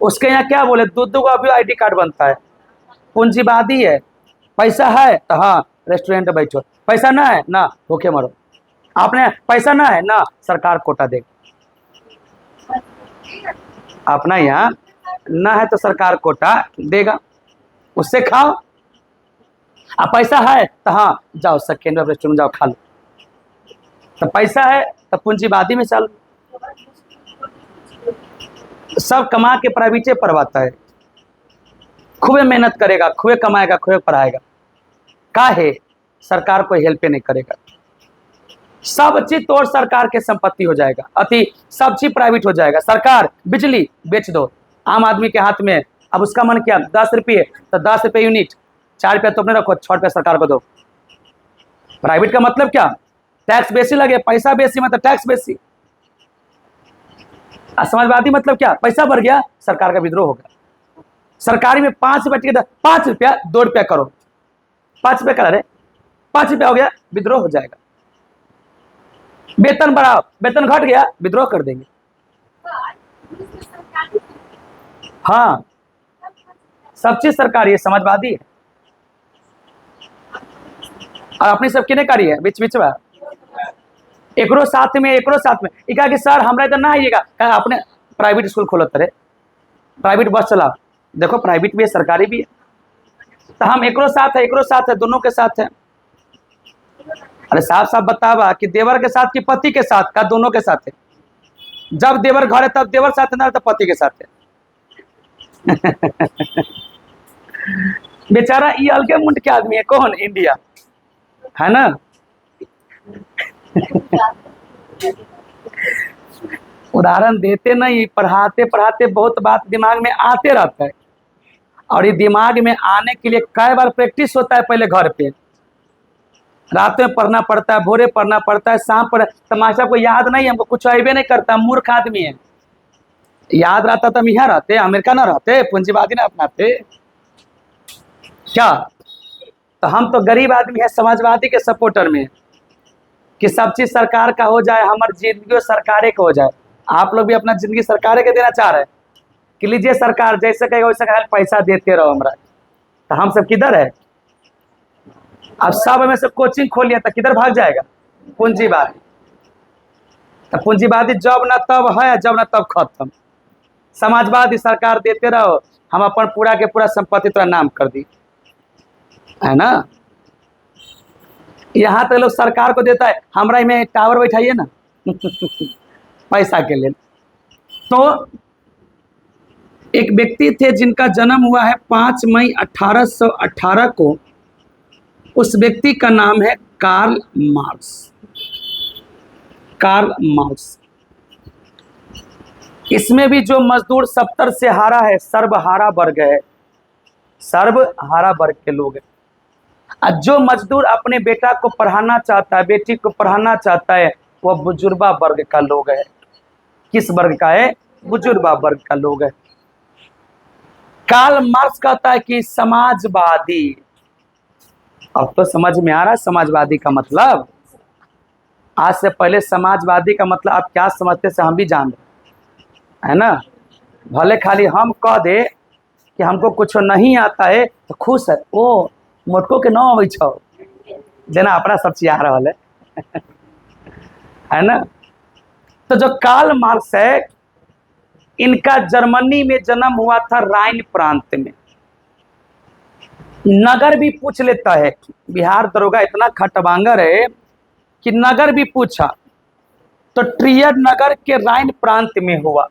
उसके यहाँ क्या बोले, दो अभी आईडी कार्ड बनता है। पूंजीवादी है, पैसा है तो हाँ रेस्टोरेंट में बैठो, पैसा ना है ना भूखे मरो। आपने पैसा ना है ना सरकार कोटा देगा। अपना यहाँ ना है तो सरकार कोटा देगा, उससे खाओ। अब पैसा है तो हाँ जाओ सेकेंड रेस्टोरेंट जाओ खा लो। तो पैसा है तो पूंजीवादी में चलो, सब कमा के प्राइवेटे पढ़वाता है। खूबे मेहनत करेगा, खूबे कमाएगा, खूबे पढ़ाएगा, काहे? सरकार को हेल्प नहीं करेगा। सब चीज तो सरकार के संपत्ति हो जाएगा, सब चीज प्राइवेट हो जाएगा। सरकार बिजली बेच दो आम आदमी के हाथ में। अब उसका मन क्या, 10 रुपये तो 10 रुपये यूनिट, 4 रुपया तो अपने रखो, 6 रुपया सरकार को दो। प्राइवेट का मतलब क्या? टैक्स बेसी लगे, पैसा बेसी मतलब टैक्स बेसी। समाजवादी मतलब क्या? पैसा बढ़ गया सरकार का विद्रोह होगा। सरकारी में 5 रुपया टिकट, 5 रुपया 2 रुपया करो, 5 रुपया करा रहे, 5 रुपया हो गया, विद्रोह हो जाएगा। वेतन बढ़ाओ, वेतन घट गया, विद्रोह कर देंगे। हाँ, सब चीज सरकारी है, समाजवादी है। और अपनी सब किने कारी है, बीच बीच में एकरो साथ में, एकरो साथ में। कहा कि सर हमरा इधर ना आइएगा, कहा अपने प्राइवेट स्कूल खोलत रहे, प्राइवेट बस चलाओ। देखो प्राइवेट भी है, सरकारी भी है, तो हम एकरो साथ है, एकरो साथ है, दोनों के साथ है। अरे साफ साफ बतावा कि देवर के साथ कि पति के साथ? का दोनों के साथ है। जब देवर घर है तब देवर साथ है, ना तो पति के साथ है। बेचारा ये अलगे मुंड के आदमी है, कौन? इंडिया है ना। उदाहरण देते नहीं, पढ़ाते पढ़ाते बहुत बात दिमाग में आते रहता है, और ये दिमाग में आने के लिए कई बार प्रैक्टिस होता है। पहले घर पे रात में पढ़ना पड़ता है, भोरे पढ़ना पड़ता है, शाम पर। तमाशा को याद नहीं, हमको कुछ अबे नहीं करता, मूर्ख आदमी है। याद रहता तो हम यहाँ रहते, अमेरिका ना रहते, पूंजीवादी ना अपनाते क्या? तो हम तो गरीब आदमी है, समाजवादी के सपोर्टर में, कि सब चीज सरकार का हो जाए, हमारी जिंदगी सरकारे का हो जाए। आप लोग भी अपना जिंदगी सरकारे के देना चाह रहे हैं कि लीजिए सरकार जैसे कहेगा वैसे कहेगा, पैसा देते रहो हमरा। तो हम सब किधर है? अब सब में से कोचिंग खोल लिया तो किधर भाग जाएगा? पूंजीवादी। तो पूंजीवादी जब ना तब है, जब ना तब खत्म। समाजवादी सरकार देते रहो, हम अपन पूरा के पूरा संपत्ति तोरा नाम कर दी, है ना। यहाँ तक लोग सरकार को देता है, हमरा में टावर बैठाइए ना पैसा के लिए। तो एक व्यक्ति थे जिनका जन्म हुआ है 5 मई 1818 को। उस व्यक्ति का नाम है कार्ल मार्क्स। Karl marks. इसमें भी जो मजदूर 70 से हारा है, सर्वहारा वर्ग है, सर्वहारा वर्ग के लोग हैं। जो मजदूर अपने बेटा को पढ़ाना चाहता है, बेटी को पढ़ाना चाहता है, वह बुजुर्गा वर्ग का लोग है। किस वर्ग का है? बुजुर्गा वर्ग का लोग है। कार्ल मार्क्स कहता है कि समाजवादी, अब तो समझ में आ रहा है समाजवादी का मतलब। आज से पहले समाजवादी का मतलब आप क्या समझते से हम भी जान रहे है ना। भले खाली हम कह दे कि हमको कुछ नहीं आता है तो खुश है, ओ मोटको के नाम अबै छौ, जना अपना सब चीज आ रहा है ना। तो जो कार्ल मार्क्स है, इनका जर्मनी में जन्म हुआ था, राइन प्रांत में। नगर भी पूछ लेता है, बिहार दरोगा इतना खटवांगर है कि नगर भी पूछा तो ट्रियर नगर के राइन प्रांत में हुआ।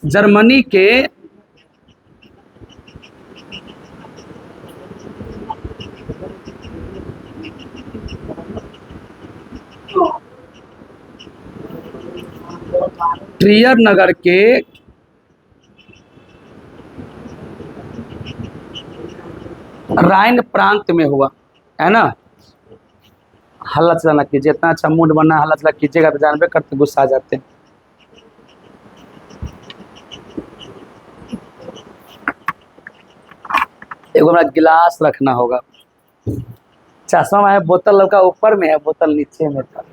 जर्मनी के ट्रियर नगर के राइन प्रांत में हुआ, है ना। हल्ला चला ना कीजिए, इतना अच्छा मूड बना, हल्ला चला कीजिएगा तो जानबे करते गुस्सा आ जाते हैं। एगो हमारा गिलास रखना होगा, चश्मा है, बोतल लड़का ऊपर में है, बोतल नीचे में था।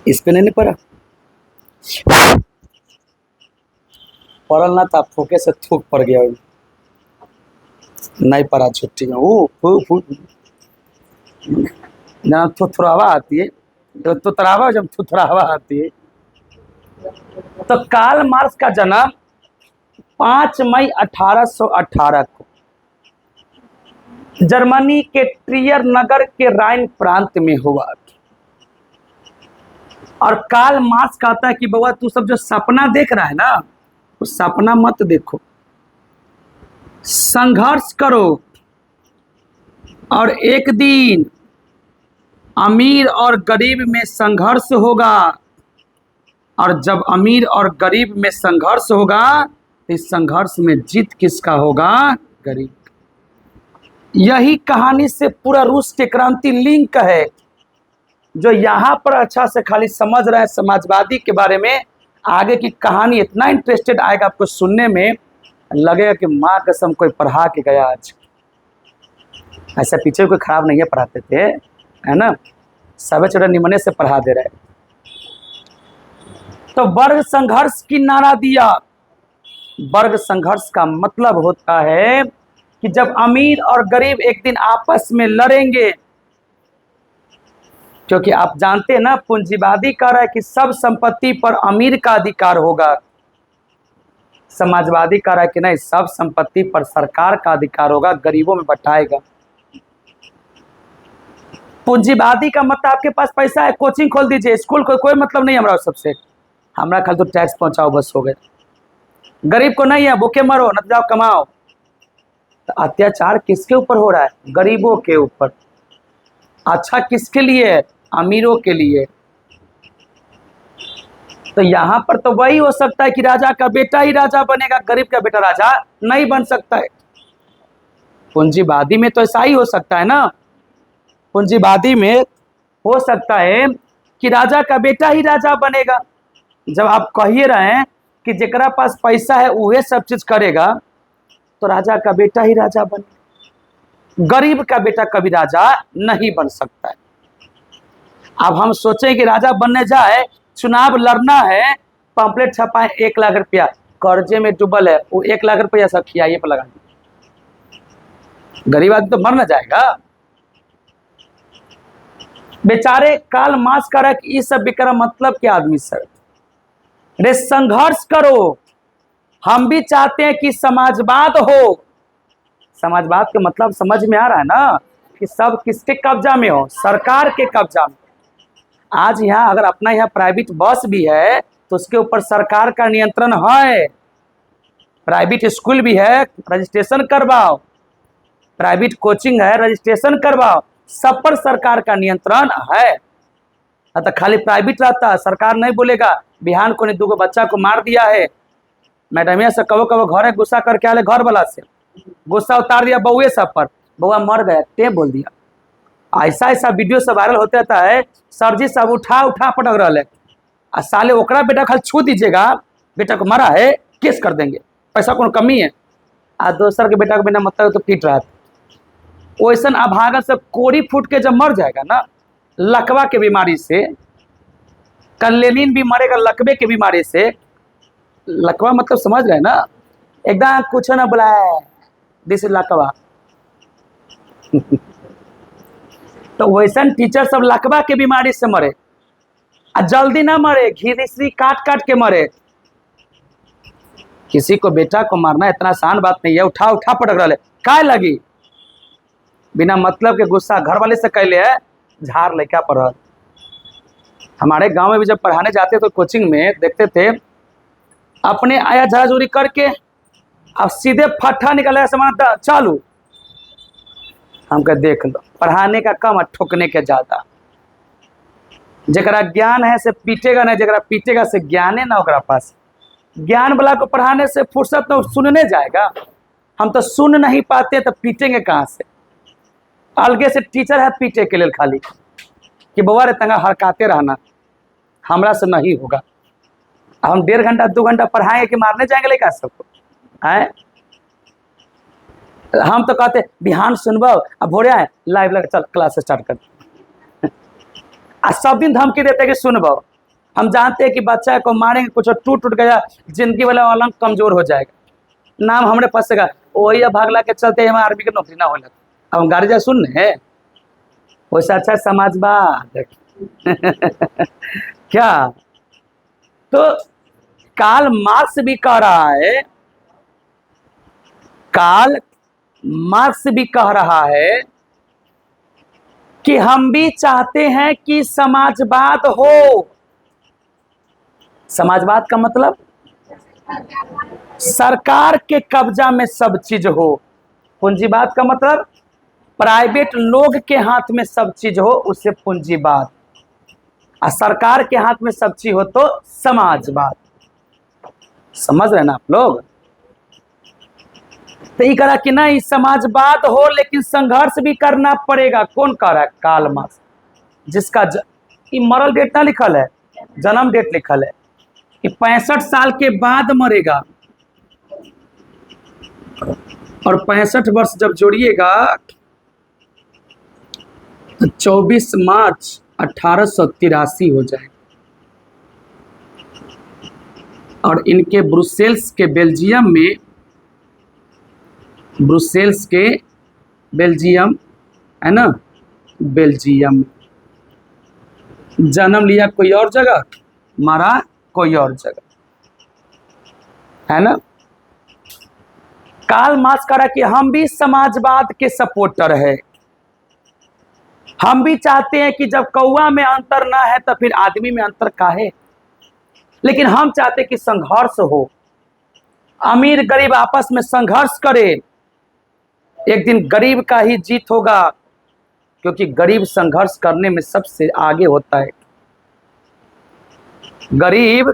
इस पे नहीं पड़ा, पड़ल ना था, फूके से थूक पड़ गया, नहीं पड़ा छुट्टी में। जब थुथरावा आती है तो तुतरावा, जब थुथरावा आती है। तो कार्ल मार्क्स का जन्म 5 मई 1818 को जर्मनी के ट्रियर नगर के राइन प्रांत में हुआ। और कार्ल मार्क्स कहता है कि बउआ तू सब जो सपना देख रहा है ना, तो सपना मत देखो, संघर्ष करो, और एक दिन अमीर और गरीब में संघर्ष होगा, और जब अमीर और गरीब में संघर्ष होगा तो इस संघर्ष में जीत किसका होगा? गरीब। यही कहानी से पूरा रूस के क्रांति लिंक है। जो यहाँ पर अच्छा से खाली समझ रहे हैं समाजवादी के बारे में, आगे की कहानी इतना इंटरेस्टेड आएगा आपको सुनने में, लगेगा कि माँ कसम कोई पढ़ा के गया आज। ऐसा पीछे कोई खराब नहीं है पढ़ाते थे, है ना, सब छोटा निमने से पढ़ा दे रहे। तो वर्ग संघर्ष की नारा दिया। वर्ग संघर्ष का मतलब होता है कि जब अमीर और गरीब एक दिन आपस में लड़ेंगे, क्योंकि आप जानते हैं ना पूंजीवादी कह रहा है कि सब संपत्ति पर अमीर का अधिकार होगा, समाजवादी कह रहा है कि नहीं, सब संपत्ति पर सरकार का अधिकार होगा, गरीबों में बंटाएगा। पूंजीवादी का मतलब आपके पास पैसा है, कोचिंग खोल दीजिए, स्कूल कोई मतलब नहीं हमारा सबसे, हमारा खाली तो टैक्स पहुंचाओ बस हो गए। गरीब को नहीं है, भूखे मरो न जाओ कमाओ। तो अत्याचार किसके ऊपर हो रहा है? गरीबों के ऊपर। अच्छा किसके लिए? अमीरों के लिए। तो यहाँ पर तो वही हो सकता है कि राजा का बेटा ही राजा बनेगा, गरीब का बेटा राजा नहीं बन सकता है। पूंजीवादी में तो ऐसा ही हो सकता है ना, पूंजीवादी में हो सकता है कि राजा का बेटा ही राजा बनेगा। जब आप कहिए रहे हैं कि जेकरा पास पैसा है वह सब चीज करेगा, तो राजा का बेटा ही राजा बने, गरीब का बेटा कभी राजा नहीं बन सकता है। अब हम सोचें कि राजा बनने जाए, चुनाव लड़ना है, पंपलेट छपाए 1 लाख रुपया, कर्जे में डूबल है, वो 1 लाख रुपया सब खियाइए पर लगा, गरीब आदमी तो मर ना जाएगा। बेचारे कार्ल मार्क्स का रहा कि सब बिकरा मतलब क्या आदमी सर, रे संघर्ष करो। हम भी चाहते हैं कि समाजवाद हो। समाजवाद का मतलब समझ में आ रहा है ना, कि सब किसके कब्जा में हो? सरकार के कब्जा में। आज यहाँ अगर अपना यहाँ प्राइवेट बस भी है तो उसके ऊपर सरकार का नियंत्रण है। प्राइवेट स्कूल भी है, रजिस्ट्रेशन करवाओ, प्राइवेट कोचिंग है, रजिस्ट्रेशन करवाओ, सब पर सरकार का नियंत्रण है। तो खाली प्राइवेट रहता है, सरकार नहीं बोलेगा बिहान को ने 2 बच्चा को मार दिया है, मैडमिया से कबो घरे गुस्सा करके आले, घर वाला से गुस्सा उतार दिया बउए सब पर, बउआ मर गया ते बोल दिया। ऐसा वीडियो सब वायरल होते रहता है। सरजी सब उठा पटक रहा है, आ साले ओकरा बेटा खाली छू दीजिएगा, बेटा को मरा है केस कर देंगे, पैसा कौन कमी है। आ दोसर के बेटा को बिना मतलब तो पीट रहा था। वैसा अभागा से कोड़ी फूट के जब मर जाएगा ना, लकवा के बीमारी से, कलेनिन भी मरेगा लकवे के बीमारी से। लकवा मतलब समझ रहे हैं ना, एकदम कुछ ना बुलाए, दिस लकवा। तो वैसा टीचर सब लकवा के बीमारी से मरे, आ जल्दी ना मरे, घिरिश्री काट के मरे। किसी को बेटा को मारना इतना आसान बात नहीं है, उठा पटक रहा है, काय लगी बिना मतलब के गुस्सा घर वाले से कैले है, झाड़ लेके पढ़। हमारे गांव में भी जब पढ़ाने जाते तो कोचिंग में देखते थे, अपने आया झाजूरी करके अब सीधे फट्टा निकलेगा सामान चालू, हम कह देख लो, पढ़ाने का कम और ठोकने के ज्यादा। जरा ज्ञान है से पीटेगा नहीं, जरा पीटेगा से ज्ञान है ना ओकरा पास। ज्ञान वाला को पढ़ाने से फुर्सत तो सुनने जाएगा। हम तो सुन नहीं पाते तो पीटेंगे कहाँ से। अलगे से टीचर है पीटे के लिए खाली कि बउआ रे तंगा हरकाते रहना, हमरा से नहीं होगा। हम 1.5 घंटा 2 घंटा पढ़ाएंगे कि मारने जाएंगे लड़का सबको आए। हम तो कहते बिहान सुनबो अब भोरे आए लाइव लगा चल क्लास स्टार्ट कर। आ सब दिन धमकी देते कि सुनबो। हम जानते हैं कि बच्चा को मारेंगे कुछ टूट गया जिंदगी वाला अलग कमजोर हो जाएगा, नाम हमरे फंसेगा। वही भागला के चलते हमें आर्मी की नौकरी ना हो लगा। अब हम गाड़ी जा सुनने है वैसे अच्छा समाजवाद क्या। तो कार्ल मार्क्स भी कह रहा है, कार्ल मार्क्स भी कह रहा है कि हम भी चाहते हैं कि समाजवाद हो। समाजवाद का मतलब सरकार के कब्जा में सब चीज हो। पूंजीवाद का मतलब प्राइवेट लोग के हाथ में सब चीज हो, उससे पूंजीवाद। और सरकार के हाथ में सब चीज हो तो समाजवाद। समझ रहे ना आप लोग। तो ये करा कि नहीं समाजवाद हो लेकिन संघर्ष भी करना पड़ेगा। कौन कह रहा है? कार्ल मार्क्स, जिसका मरल डेट ना लिखल है, जन्म डेट लिखल है कि 65 साल के बाद मरेगा। और 65 वर्ष जब जोड़िएगा तो 24 मार्च 1883 हो जाएगा। और इनके ब्रुसेल्स के बेल्जियम में, ब्रुसेल्स के बेल्जियम है ना, बेल्जियम में जन्म लिया कोई और जगह, मरा कोई और जगह, है ना। कार्ल मार्क्स कह रहा कि हम भी समाजवाद के सपोर्टर है। हम भी चाहते हैं कि जब कौआ में अंतर ना है तो फिर आदमी में अंतर काहे। लेकिन हम चाहते कि संघर्ष हो, अमीर गरीब आपस में संघर्ष करे। एक दिन गरीब का ही जीत होगा, क्योंकि गरीब संघर्ष करने में सबसे आगे होता है। गरीब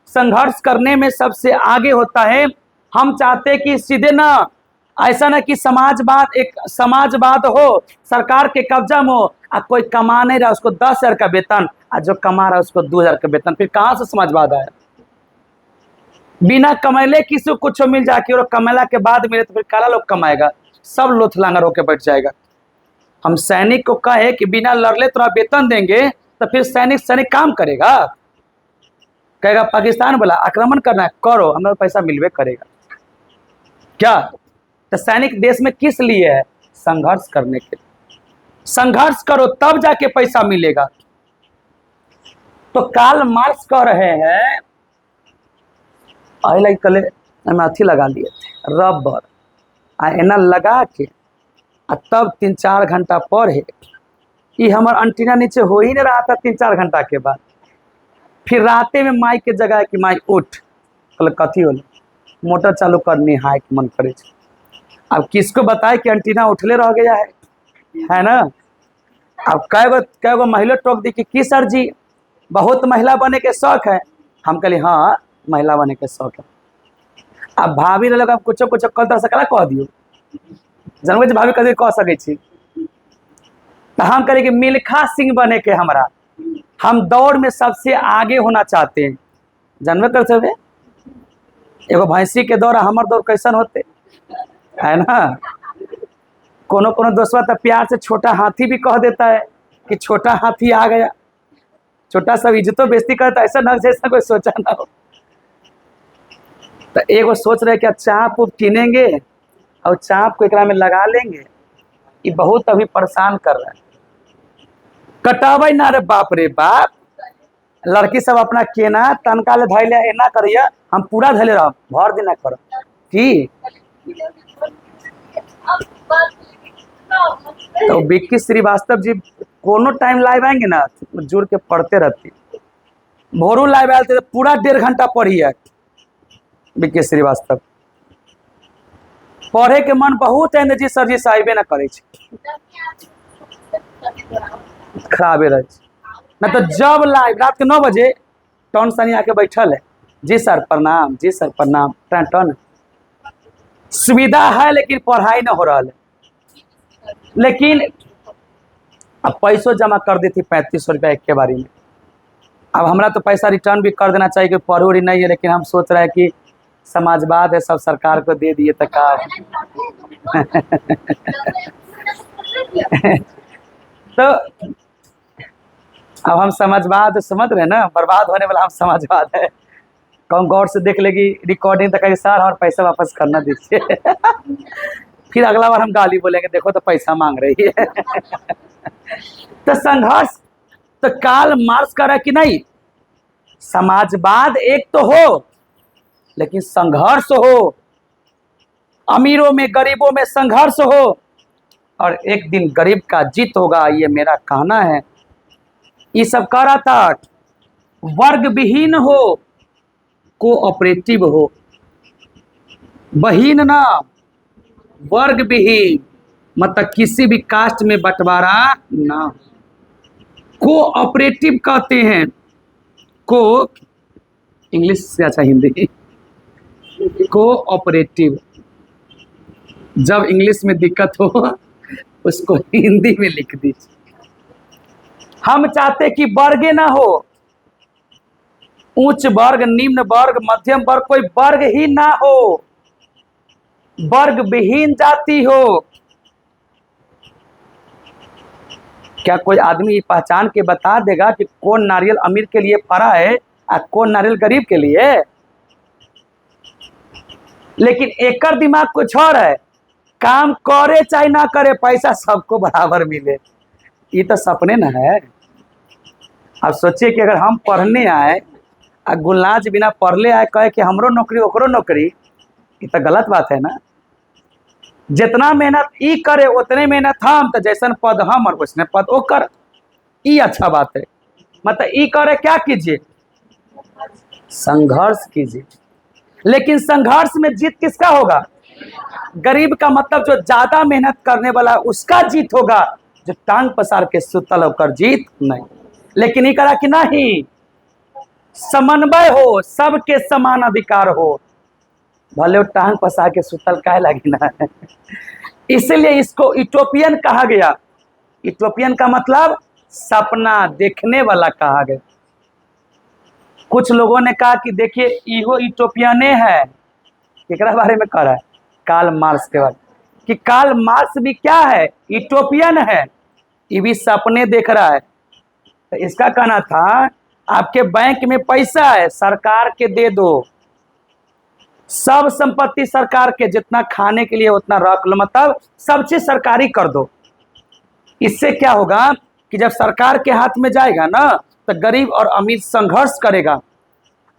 संघर्ष करने में सबसे आगे होता है। हम चाहते कि सीधे ना, ऐसा ना कि समाजवाद, एक समाजवाद हो सरकार के कब्जा में हो, आ कोई कमा नहीं रहा उसको 10,000 का वेतन, और जो कमा रहा है उसको 2,000 का वेतन। फिर कहां से समाजवाद आया? बिना कमैले किसी को कुछ मिल जाए और कमैला के बाद मिले तो फिर काला लोग कमाएगा, सब लोथलांगर होकर बैठ जाएगा। हम सैनिक को कहे कि बिना लड़ले थोड़ा वेतन देंगे तो फिर सैनिक काम करेगा। कहेगा पाकिस्तान बोला आक्रमण करना है, करो, हमें पैसा मिलवे करेगा क्या? तो सैनिक देश में किस लिए है? संघर्ष करने के लिए। संघर्ष करो तब जाके पैसा मिलेगा। तो कार्ल मार्क्स कह रहे हैं, अरे कल मैं अथी लगा लिए थे रबर, एना लगा के तब 3-4 घंटा पढ़े। ये हमार एंटीना नीचे हो ही नहीं रहा था 3-4 घंटा के बाद। फिर राते में माई के जगह कि माई उठ, कल कथी होल, मोटर चालू करनी है कि मन करे। अब किसको बताए कि एंटीना उठले रह गया है ना। अब कै गो महिला टोक दी कि सर जी बहुत महिला बने के शौक है। हम कहली हाँ महिला बने के शौक है। अब भाभी लगा कुछ कुछ कल सकला कह दियो, जनवे भाभी कभी कह सके छी। तो हम कहे कि मिल्खा सिंह बने के हमरा, हम दौड़ में सबसे आगे होना चाहते हैं। जानवे करते हुए एगो भैंसी के दौड़ हमार दौड़ कैसन होते है ना। कोनो कोनो दोस्तवा तो प्यार से छोटा हाथी भी कह देता है कि छोटा हाथी आ गया। छोटा सब इज्जतों बेइज्जती करता, ऐसा न जैसा कोई सोचा ना हो। तो एगो सोच रहे कि चाप उप कीनेंगे और चाप को एकरा में लगा लेंगे। ये बहुत अभी परेशान कर रहा है। कटावे ना रे बाप रे बाप। लड़की सब अपना केना तनका ले धैले एना करिए, हम पूरा धैले रह भर दिन कर की। तो विक्की श्रीवास्तव जी कोनो टाइम लाइव आएंगे ना जुड़ के पढ़ते रहती। भोरू लाइव आए थे पूरा 1.5 घंटा पढ़ी है विक्की श्रीवास्तव। पढ़े के मन बहुत है जी सर जी साहिबे ना करे खराबे रहे ना। तो जब लाइव रात के 9 बजे टन सनी आके बैठल है, जी सर प्रणाम, जी सर प्रणाम, टन टन सुविधा है लेकिन पढ़ाई ना हो रहा है। लेकिन अब पैसों जमा कर दी थी 3500 रुपया एक के बारी में। अब हमरा तो पैसा रिटर्न भी कर देना चाहिए कि पढ़ी उड़ी नहीं है, लेकिन हम सोच रहे हैं कि समाजवाद है, सब सरकार को दे दिए तो का तो अब हम समाजवाद समझ रहे हैं ना, बर्बाद होने वाला हम समाजवाद है। कौन गौर से देख लेगी रिकॉर्डिंग, तो कहेगी सर और पैसा वापस करना दीजिए फिर अगला बार हम गाली बोलेंगे, देखो तो पैसा मांग रही है तो संघर्ष तो कार्ल मार्क्स का रहा कि नहीं, समाजवाद एक तो हो लेकिन संघर्ष हो, अमीरों में गरीबों में संघर्ष हो, और एक दिन गरीब का जीत होगा, ये मेरा कहना है। ये सब कह रहा था वर्ग विहीन हो, कोऑपरेटिव हो, बहीन ना वर्ग विहीन, मतलब किसी भी कास्ट में बंटवारा ना। कोऑपरेटिव कहते हैं, को इंग्लिश से अच्छा हिंदी, कोऑपरेटिव। जब इंग्लिश में दिक्कत हो उसको हिंदी में लिख दीजिए। हम चाहते कि वर्गे ना हो, उच्च वर्ग, निम्न वर्ग, मध्यम वर्ग, कोई वर्ग ही ना हो, वर्ग विहीन जाति हो। क्या कोई आदमी ये पहचान के बता देगा कि कौन नारियल अमीर के लिए फरा है और कौन नारियल गरीब के लिए? लेकिन एक दिमाग कुछ और है, काम करे चाहे ना करे पैसा सबको बराबर मिले, ये तो सपने ना है। अब सोचिए कि अगर हम पढ़ने आए और गुलनाज बिना पढ़ले आए कहे कि हमरो नौकरी ओकरो नौकरी, ये तो गलत बात है ना। जितना मेहनत ई करे उतने मेहनत हम, तो जैसन पद हम और वैसने पद ओ कर, ये अच्छा बात है। मतलब ई करे क्या कीजिए, संघर्ष कीजिए। लेकिन संघर्ष में जीत किसका होगा? गरीब का, मतलब जो ज्यादा मेहनत करने वाला उसका जीत होगा, जो टांग पसार के सुतल होकर जीत नहीं। लेकिन ये करा कि नहीं, समन्वय हो, सबके समान अधिकार हो, भले वो टांग पसार के सुतल काहे लगी ना इसलिए इसको यूटोपियन कहा गया। यूटोपियन का मतलब सपना देखने वाला कहा गया। कुछ लोगों ने कहा कि देखिए इहो यूटोपियने है, केकरा बारे में कह रहा है? कार्ल मार्क्स के बारे में, कि कार्ल मार्क्स भी क्या है, यूटोपियन है, ये भी सपने देख रहा है। तो इसका कहना था आपके बैंक में पैसा है, सरकार के दे दो, सब संपत्ति सरकार के, जितना खाने के लिए उतना रख लो, मतलब सब चीज सरकारी कर दो। इससे क्या होगा कि जब सरकार के हाथ में जाएगा ना, तो गरीब और अमीर संघर्ष करेगा।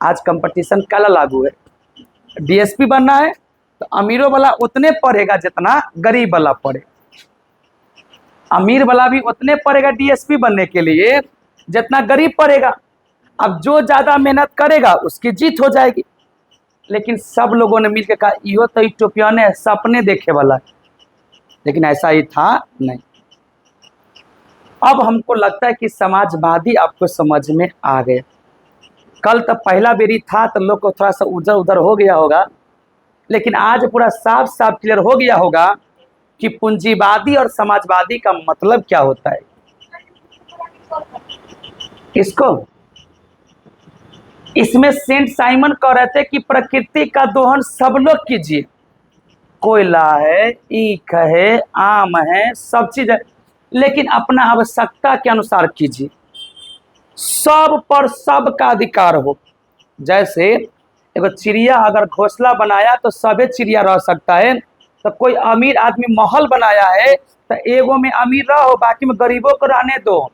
आज कंपटीशन काला लागू है, डीएसपी बनना है तो अमीरों वाला उतने पढ़ेगा जितना गरीब वाला पढ़े, अमीर वाला भी उतने पढ़ेगा डीएसपी बनने के लिए जितना गरीब पढ़ेगा। अब जो ज्यादा मेहनत करेगा उसकी जीत हो जाएगी। लेकिन सब लोगों ने मिलकर कहा यो तो यूटोपियन है, सपने देखे वाला है, लेकिन ऐसा ही था नहीं। अब हमको लगता है कि समाजवादी आपको समझ में आ गए। कल तो पहला बेरी था तो लोग को थोड़ा सा उधर उधर हो गया होगा, लेकिन आज पूरा साफ साफ क्लियर हो गया होगा कि पूंजीवादी और समाजवादी का मतलब क्या होता है। इसमें सेंट साइमन कह रहे थे कि प्रकृति का दोहन सब लोग कीजिए, कोयला है, ईख है, आम है, सब चीज है, लेकिन अपना आवश्यकता के अनुसार कीजिए, सब पर सबका अधिकार हो। जैसे एगो चिड़िया अगर घोंसला बनाया तो सभी चिड़िया रह सकता है, तो कोई अमीर आदमी महल बनाया है तो एगो में अमीर रहो, बाकी में गरीबों को रहने दो।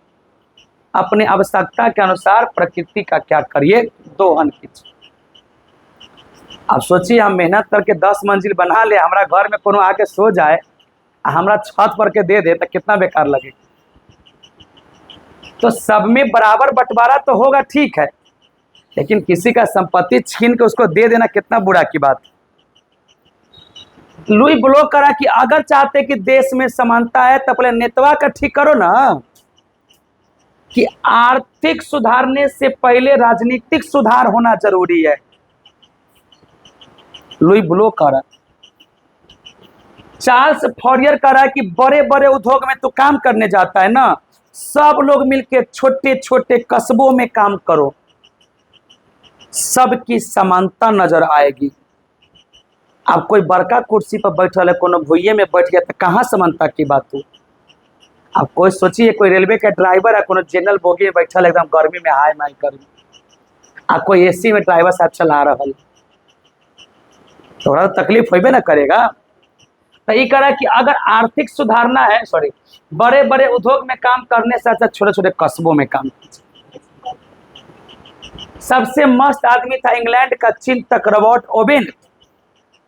अपने आवश्यकता के अनुसार प्रकृति का क्या करिए, दोहन कीजिए। अब सोचिए हम मेहनत करके 10 मंजिल बना ले, हमारा घर में कोनो आके सो जाए, हमरा छत पर के दे दे तो कितना बेकार लगे। तो सब में बराबर बंटवारा तो होगा, ठीक है, लेकिन किसी का संपत्ति छीन के उसको दे देना कितना बुरा की बात। लुई ब्लॉक करा कि अगर चाहते कि देश में समानता है तो पहले नेतवा का ठीक करो ना, कि आर्थिक सुधारने से पहले राजनीतिक सुधार होना जरूरी है। लुई ब्लॉक करा, चार्ल्स फॉरियर करा कि बड़े बड़े उद्योग में तो काम करने जाता है ना, सब लोग मिलकर छोटे छोटे कस्बों में काम करो, सबकी समानता नजर आएगी। अब कोई बड़का कुर्सी पर बैठल है, कोनो भुइये में बैठ गया तो कहाँ समानता की बात हो। अब कोई सोचिए कोई रेलवे का ड्राइवर है, कोनो जनरल बोगी में बैठल एकदम गर्मी में हाय माई कर, आ कोई एसी में ड्राइवर साहब चला रहा है, थोड़ा तो तकलीफ होबे ना करेगा। तो ये करा कि अगर आर्थिक सुधारना है, सॉरी, बड़े बड़े उद्योग में काम करने से अच्छा छोटे छोटे कस्बों में काम। सबसे मस्त आदमी था इंग्लैंड का चिंतक रॉबर्ट ओवेन,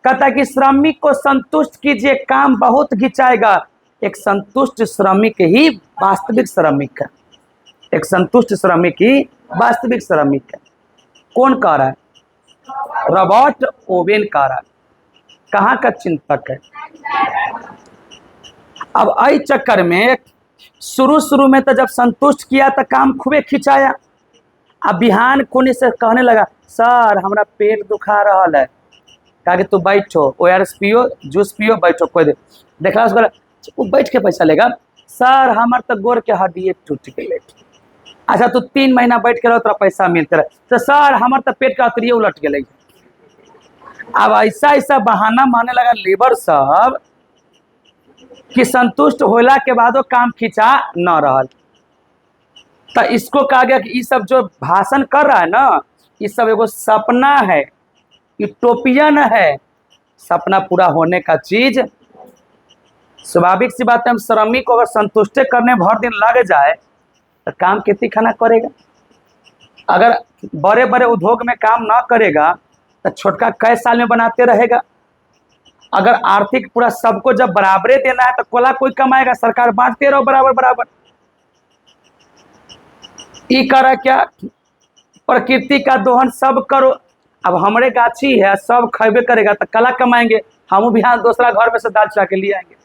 कहता कि श्रमिक को संतुष्ट कीजिए, काम बहुत घिंचाएगा। एक संतुष्ट श्रमिक ही वास्तविक श्रमिक है, एक संतुष्ट श्रमिक ही वास्तविक श्रमिक है। कौन कह रहा है? रॉबर्ट ओवेन कह रहा है। कहाँ का चिंतक है? अब आई चक्कर में शुरू में तो जब संतुष्ट किया तो काम खूबे खिंचाया। अब बिहान कोने से कहने लगा, सर हमारा पेट दुखा रहा है, कहा कि तू बैठो, ORS पियो, जूस पियो, बैठो। कोई देखा उसको, वो बैठ के पैसा लेगा। सर हमार तो गोर के हड्डी टूट गई। अच्छा तू 3 महीना बैठ के रहो, तेरा पैसा मिलते रहे। तो सर हमार तो पेट का अतरिये उलट गई। अब ऐसा ऐसा बहाना माने लगा लेबर सब कि संतुष्ट होला के बाद वो काम खिंचा न रहा। तो इसको कहा गया कि ये सब जो भाषण कर रहा है ना, ये सब एगो सपना है, यूटोपियन है। सपना पूरा होने का चीज स्वाभाविक सी बात है। हम श्रमिक को अगर संतुष्ट करने भर दिन लग जाए तो काम कितनी खाना करेगा। अगर बड़े बड़े उद्योग में काम ना करेगा तो छोटका कई साल में बनाते रहेगा। अगर आर्थिक पूरा सबको जब बराबरे देना है तो कोला कोई कमाएगा, सरकार बांटते रहो बराबर बराबर। ये करा क्या? प्रकृति का दोहन सब करो। अब हमारे गाछी है, सब खेबे करेगा तो कला कमाएंगे। हम भी यहाँ दूसरा घर में से दाल चुरा के लिए आएंगे,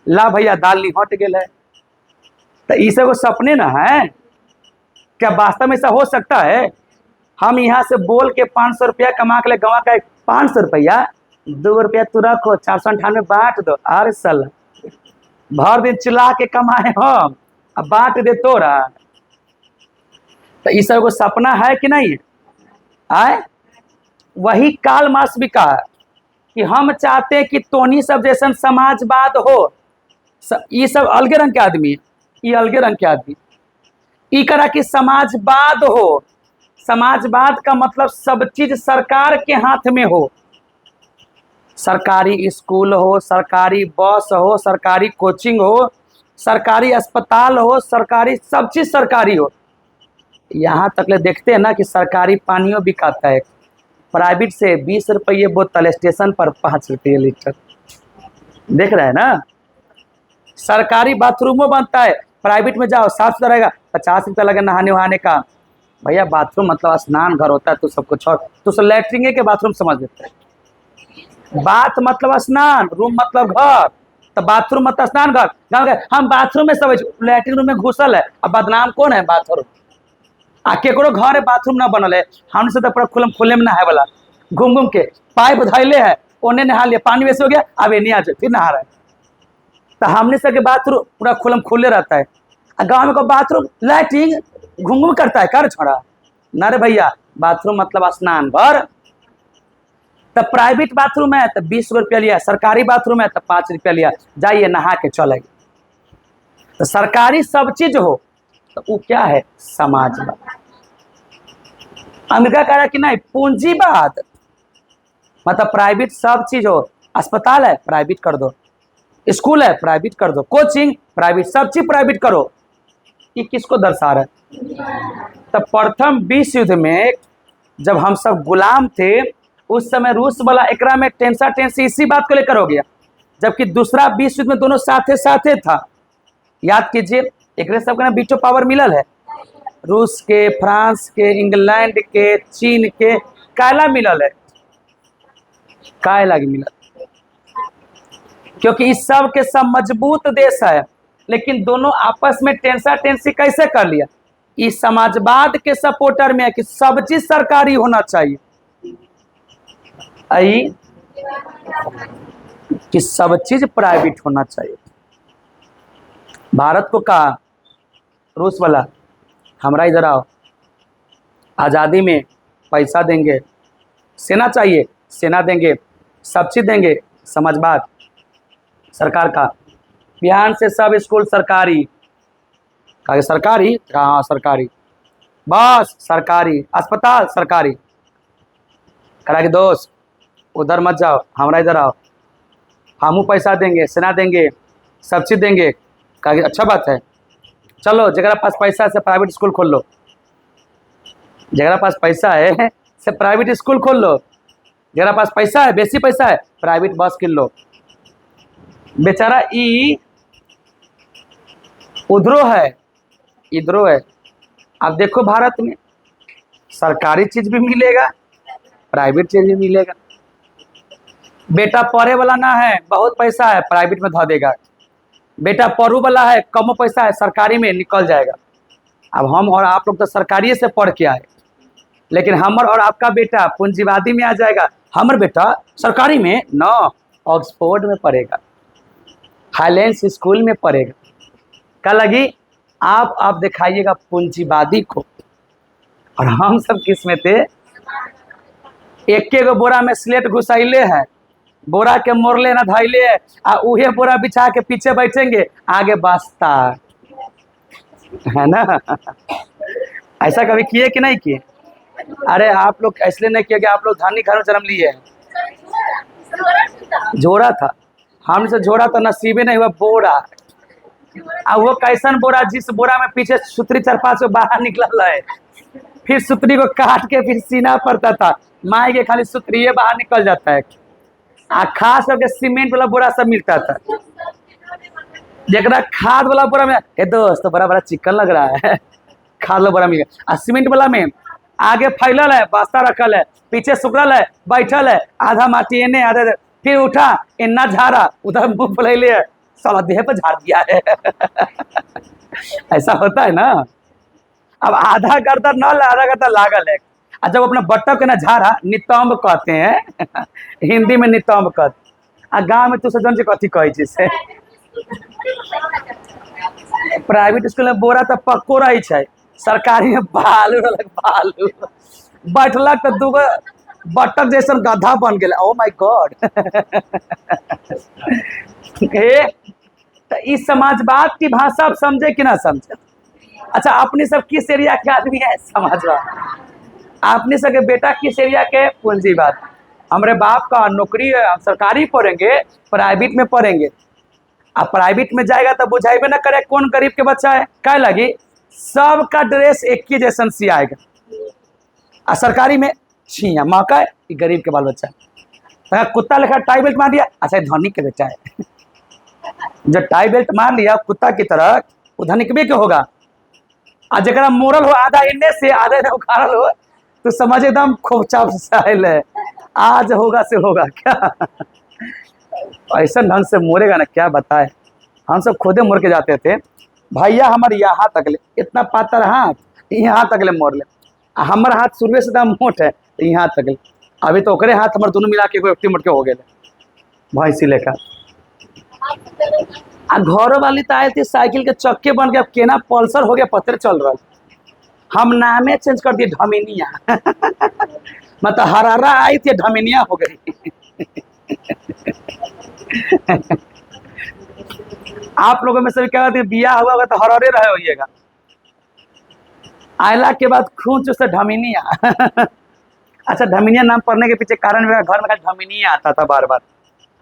ला भैया दाल नहीं हट गया है। तो ये सब सपने ना है क्या? वास्तव में ऐसा हो सकता है? हम यहाँ से बोल के 500 रुपया कमा के ले, गवा का 500 रुपया 2 रुपया तू रखो, 498 बांट दो। अरे साला भर दिन चिल्ला के कमाए हम, अब बांट दे तोरा। तो ये सब सपना है कि नहीं आए? वही काल मार्क्स भी कहा कि हम चाहते हैं कि तोनी सब जैसा समाजवाद हो। ये सब अलगे रंग के आदमी, ये अलगे रंग के आदमी। ये करा कि समाजवाद हो। समाजवाद का मतलब सब चीज सरकार के हाथ में हो। सरकारी स्कूल हो, सरकारी बस हो, सरकारी कोचिंग हो, सरकारी अस्पताल हो, सरकारी सब चीज सरकारी हो। यहाँ तक ले देखते हैं ना कि सरकारी पानियों बिकाता है, प्राइवेट से 20 रुपये बोतल, स्टेशन पर 5 रुपये लीटर। देख रहे हैं ना? सरकारी बाथरूमों बनता है, प्राइवेट में जाओ साफ सुथरा रहेगा, 50 रुपया लगे नहाने वहाने का। भैया बाथरूम मतलब स्नान घर होता है, तो सब कुछ और तो सब लैट्रिन के बाथरूम समझ लेते हैं। बात मतलब स्नान, रूम मतलब घर, तो बाथरूम मतलब स्नान घर। गाँव के हम बाथरूम में सब लैट्रिन रूम में घुसल है, अब बदनाम कौन है? बाथरूम आ केकरो घर है बाथरूम ना बनल है, हमसे तो पूरा खुले में नहाए वाला, घूम घूम के पाइप धैले है, ओने नहा लिया, पानी वैसे हो गया, अब ये नहीं आ जाए फिर नहा रहा है। तो हमने सबके बाथरूम पूरा खुले रहता है। गाँव में को बाथरूम लैट्रिन घूम घूम करता है, कर छोड़ा ना रे भैया। बाथरूम मतलब स्नान घर। तो प्राइवेट बाथरूम है तो 20 रुपया लिया, सरकारी बाथरूम है तो 5 रुपया लिया, जाइए नहा के चलेगी। तो सरकारी सब चीज हो तो वो क्या है? समाजवाद। अमेरिका कह रहा है कि नहीं, पूंजीवाद मतलब प्राइवेट सब चीज हो। अस्पताल है प्राइवेट कर दो, स्कूल है प्राइवेट कर दो, कोचिंग प्राइवेट, सब चीज प्राइवेट करो। ये किसको दर्शा रहा है? तो प्रथम विश्व युद्ध में जब हम सब गुलाम थे उस समय रूस वाला एकरा में टेंसा इसी बात को लेकर हो गया, जबकि दूसरा विश्व युद्ध में दोनों साथे साथे था। याद कीजिए, एक सबका ना बीटो पावर मिलल है, रूस के, फ्रांस के, इंग्लैंड के, चीन के, कायला मिलल है, कायला मिलल। क्योंकि इस सब के सब मजबूत देश है, लेकिन दोनों आपस में टेंसा टेंसी कैसे कर लिया। इस समाजवाद के सपोर्टर में है कि सब चीज सरकारी होना चाहिए, आई कि सब चीज प्राइवेट होना चाहिए। भारत को कहा रूस वाला, हमारा इधर आओ, आज़ादी में पैसा देंगे, सेना चाहिए सेना देंगे, सब चीज देंगे, समाजवाद सरकार का। बिहार से सब स्कूल सरकारी, कहा सरकारी, हाँ सरकारी, बस सरकारी, अस्पताल सरकारी। कहा कि दोस्त उधर मत जाओ, हमारा इधर आओ, हमू पैसा देंगे, सेना देंगे, सब चीज देंगे। कहा कि अच्छा बात है, चलो जगह पास पैसा है से प्राइवेट स्कूल खोल लो, जगह पास पैसा है से प्राइवेट स्कूल खोल लो, जगह पास पैसा है, बेसी पैसा है, प्राइवेट बस किन लो। बेचारा ई उधरो है इधरो है। अब देखो भारत में सरकारी चीज भी मिलेगा, प्राइवेट चीज भी मिलेगा। बेटा पढ़े वाला ना है, बहुत पैसा है, प्राइवेट में धो देगा। बेटा पढ़ू वाला है, कम पैसा है, सरकारी में निकल जाएगा। अब हम और आप लोग तो सरकारी से पढ़ के आए, लेकिन हमर और आपका बेटा पूंजीवादी में आ जाएगा। हमर बेटा सरकारी में न, ऑक्सफोर्ड में पढ़ेगा, हाईलैंड्स स्कूल में पढ़ेगा। क्या लगी आप दिखाइएगा पूंजीवादी को। और हम सब किस में थे, एक गो बोरा में स्लेट घुसाइले है, बोरा के मोरले ना धैले है, आ उहे बोरा बिछा के पीछे बैठेंगे, आगे बसता है ना। ऐसा कभी किए कि नहीं किए? अरे आप लोग इसलिए नहीं किए कि आप लोग धनी घर में जन्म लिए हैं। झोरा था, हमसे झोरा तो नसीबे नहीं हुआ, बोरा। अब वो कैसन बोरा, जिस बोरा में पीछे सुतरी 4-5 बाहर निकल है, फिर सुतरी को काट के फिर सीना पड़ता था, माई के खाली सुतरी बाहर निकल जाता है। आ खास करके सीमेंट वाला बोरा सब मिलता था, जरा खाद वाला बोरा में ए दोस्त बड़ा बड़ा चिकन लग रहा है, खाद वाला बोरा मिल गया। आ सीमेंट वाला में आगे फैलल है, बस्ता रखल है, पीछे सुखल है, बैठल है, आधा माटी एने आधा, फिर उठा इन्ना झाड़ा, उधर मुंह फैले है, साला देह पर झाड़ दिया है। ऐसा होता है ना। अब आधा गर्दन न, आधा गर्दन लागल है। और जब अपना बट्टा के ना झाड़ा, नितंब कहते हैं हिंदी में, नितंब कहते। आ गाँव में तू सजन से कथी कहे से, प्राइवेट स्कूल में बोरा तो पक्को रही है, सरकारी में बालू बालू बैठलक तो दूगो बटक जैसा गधा बन गया। Oh my God. इस समाजवाद की भाषा आप समझे कि ना समझे? अच्छा, अपने सब किस एरिया के आदमी है? समाजवाद। अपने सबके बेटा किस एरिया के? पूंजीवाद। हमारे बाप का नौकरी है, हम सरकारी पढ़ेंगे, प्राइवेट में पढ़ेंगे। अब प्राइवेट में जाएगा तो बुझाइबे ना करे कौन गरीब के बच्चा है, क्या लगी सबका ड्रेस एक ही जैसन सी आएगा। आ सरकारी में छिया मौका है, गरीब के बाल बच्चा है। कुत्ता लेखा टाई बेल्ट मार दिया, अच्छा धनी के बेटा है। जब टाई बेल्ट मार लिया कुत्ता की तरह, वो धनिकबे के होगा। आ जरा मोरल हो आधा इन्ने से आधे उखाड़ल हो, तो समझ एकदम खोपचा फसाइल है, आज होगा से होगा क्या। ऐसा ढंग से मोरेगा ना, क्या बताए। हम सब खुदे मोर के जाते थे, भैया हमारे यहाँ तक ले, इतना पातर हाथ यहाँ तक ले मोर ले। हमारा हाथ शुरू से मोट है, तो यहाँ तक ले। अभी तो ओकरे हाथ हमारे दोनों मिला के कोई मोट के हो गए भैंसी लेकर। आ घर वाली तो आए थे साइकिल के चक्के बन गया, केना पल्सर हो गया पत्थर चल रहा। हम नामे चेंज कर दिए ढमिनिया। मतलब हरारा आई थी, ढमिनिया हो गई। आप लोगों में से क्या कहते हैं, बिया हुआ होगा तो हरारे रहे होइएगा, आयला के बाद खून चूस ढमिनिया। अच्छा, ढमिनिया नाम पढ़ने के पीछे कारण मेरा घर में ढमिनिया आता था बार बार।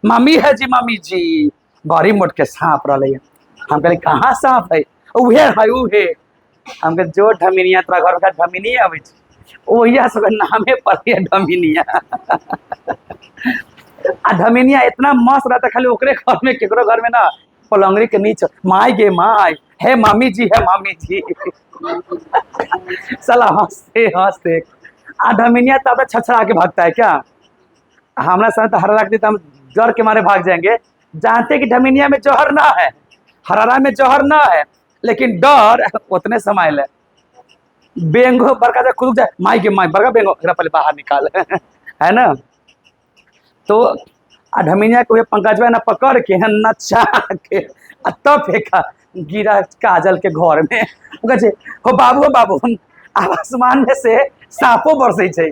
मम्मी है जी, मम्मी जी बड़ी मोट के सांप रही है। हम कहले कहाँ सांप है? उहे है उहे। हम कहे जो ढमिनिया तोरा घर में ढमिनिया अबै ओहिया सब नामे पड़े ढमिनिया। आ ढमिनिया इतना मस्त रहता, खाली ओकरे घर में, केकरो घर में ना पलंगरी के नीचे माई गे माई है मामी जी, है मामी जी। साला हंसते हंसते। आ ढमिनिया तब छछड़ा के भागता है क्या? हमारा समय तो हरा रख दी तो हम डर के मारे भाग जाएंगे, जानते कि ढमिनिया में जौहर ना है, हरारा में जौहर ना है, लेकिन डर उतने समाइल है। बेंगो बड़का जा खुद जाए माई के माई बड़का बेंगो एकरा पहले बाहर निकाल है ना। तो ढमिनिया को पंकजवा ना पकड़ के नचा के तब फेंका, गिरा काजल के घर में। कहे हो बाबू आसमान में से सांपो बरसे छे।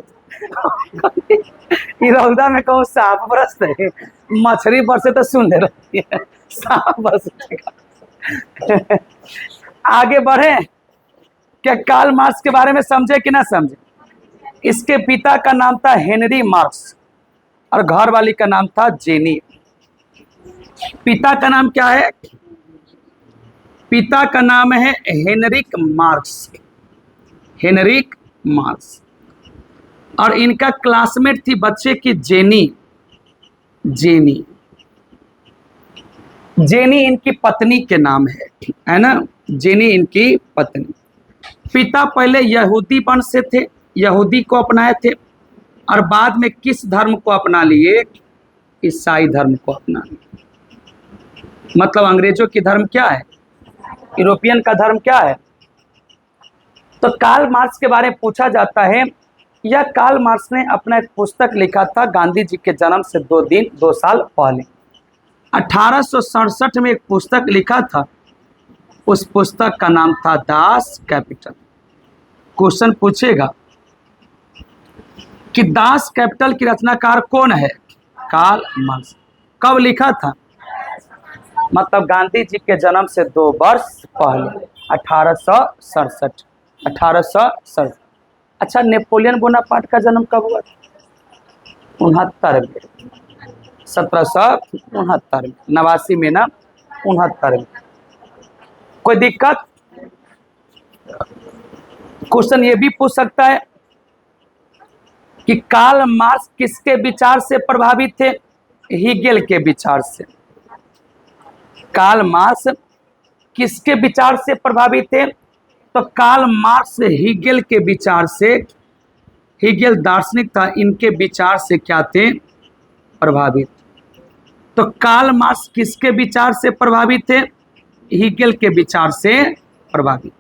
ई रौदा में कहूँ सांप बरसते, मछली बरसे तो सुन ले रही है, सांप बरसे। आगे बढ़े, क्या कार्ल मार्क्स के बारे में समझे कि ना समझे। इसके पिता का नाम था हेनरी मार्क्स और घर वाली का नाम था जेनी। पिता का नाम क्या है, पिता का नाम है हेनरिक मार्क्स, हेनरिक मार्क्स। और इनका क्लासमेट थी बच्चे की जेनी, जेनी, जेनी इनकी पत्नी के नाम है ना, जेनी इनकी पत्नी। पिता पहले यहूदी वंश से थे, यहूदी को अपनाए थे, और बाद में किस धर्म को अपना लिए, ईसाई धर्म को अपना लिए। मतलब अंग्रेजों की धर्म क्या है, यूरोपियन का धर्म क्या है। तो कार्ल मार्क्स के बारे में पूछा जाता है, यह कार्ल मार्क्स ने अपना एक पुस्तक लिखा था गांधी जी के जन्म से 2 साल पहले। 1867 में एक पुस्तक लिखा था, उस पुस्तक का नाम था दास कैपिटल। क्वेश्चन पूछेगा कि दास कैपिटल की रचनाकार कौन है, कार्ल मार्क्स। कब लिखा था, मतलब गांधी जी के जन्म से 2 वर्ष पहले, 1867, 1867। अच्छा, नेपोलियन बोनापार्ट का जन्म कब हुआ, 69 में, 1769 में, 89 में ना, 69 में। कोई दिक्कत। क्वेश्चन ये भी पूछ सकता है कि कार्ल मार्क्स किसके विचार से प्रभावित थे, हीगेल के विचार से। कार्ल मार्क्स किसके विचार से प्रभावित थे, तो कार्ल मार्क्स हीगेल के विचार से, हीगेल दार्शनिक था, इनके विचार से क्या थे, प्रभावित। तो कार्ल मार्क्स किसके विचार से प्रभावित थे, हीगेल के विचार से प्रभावित।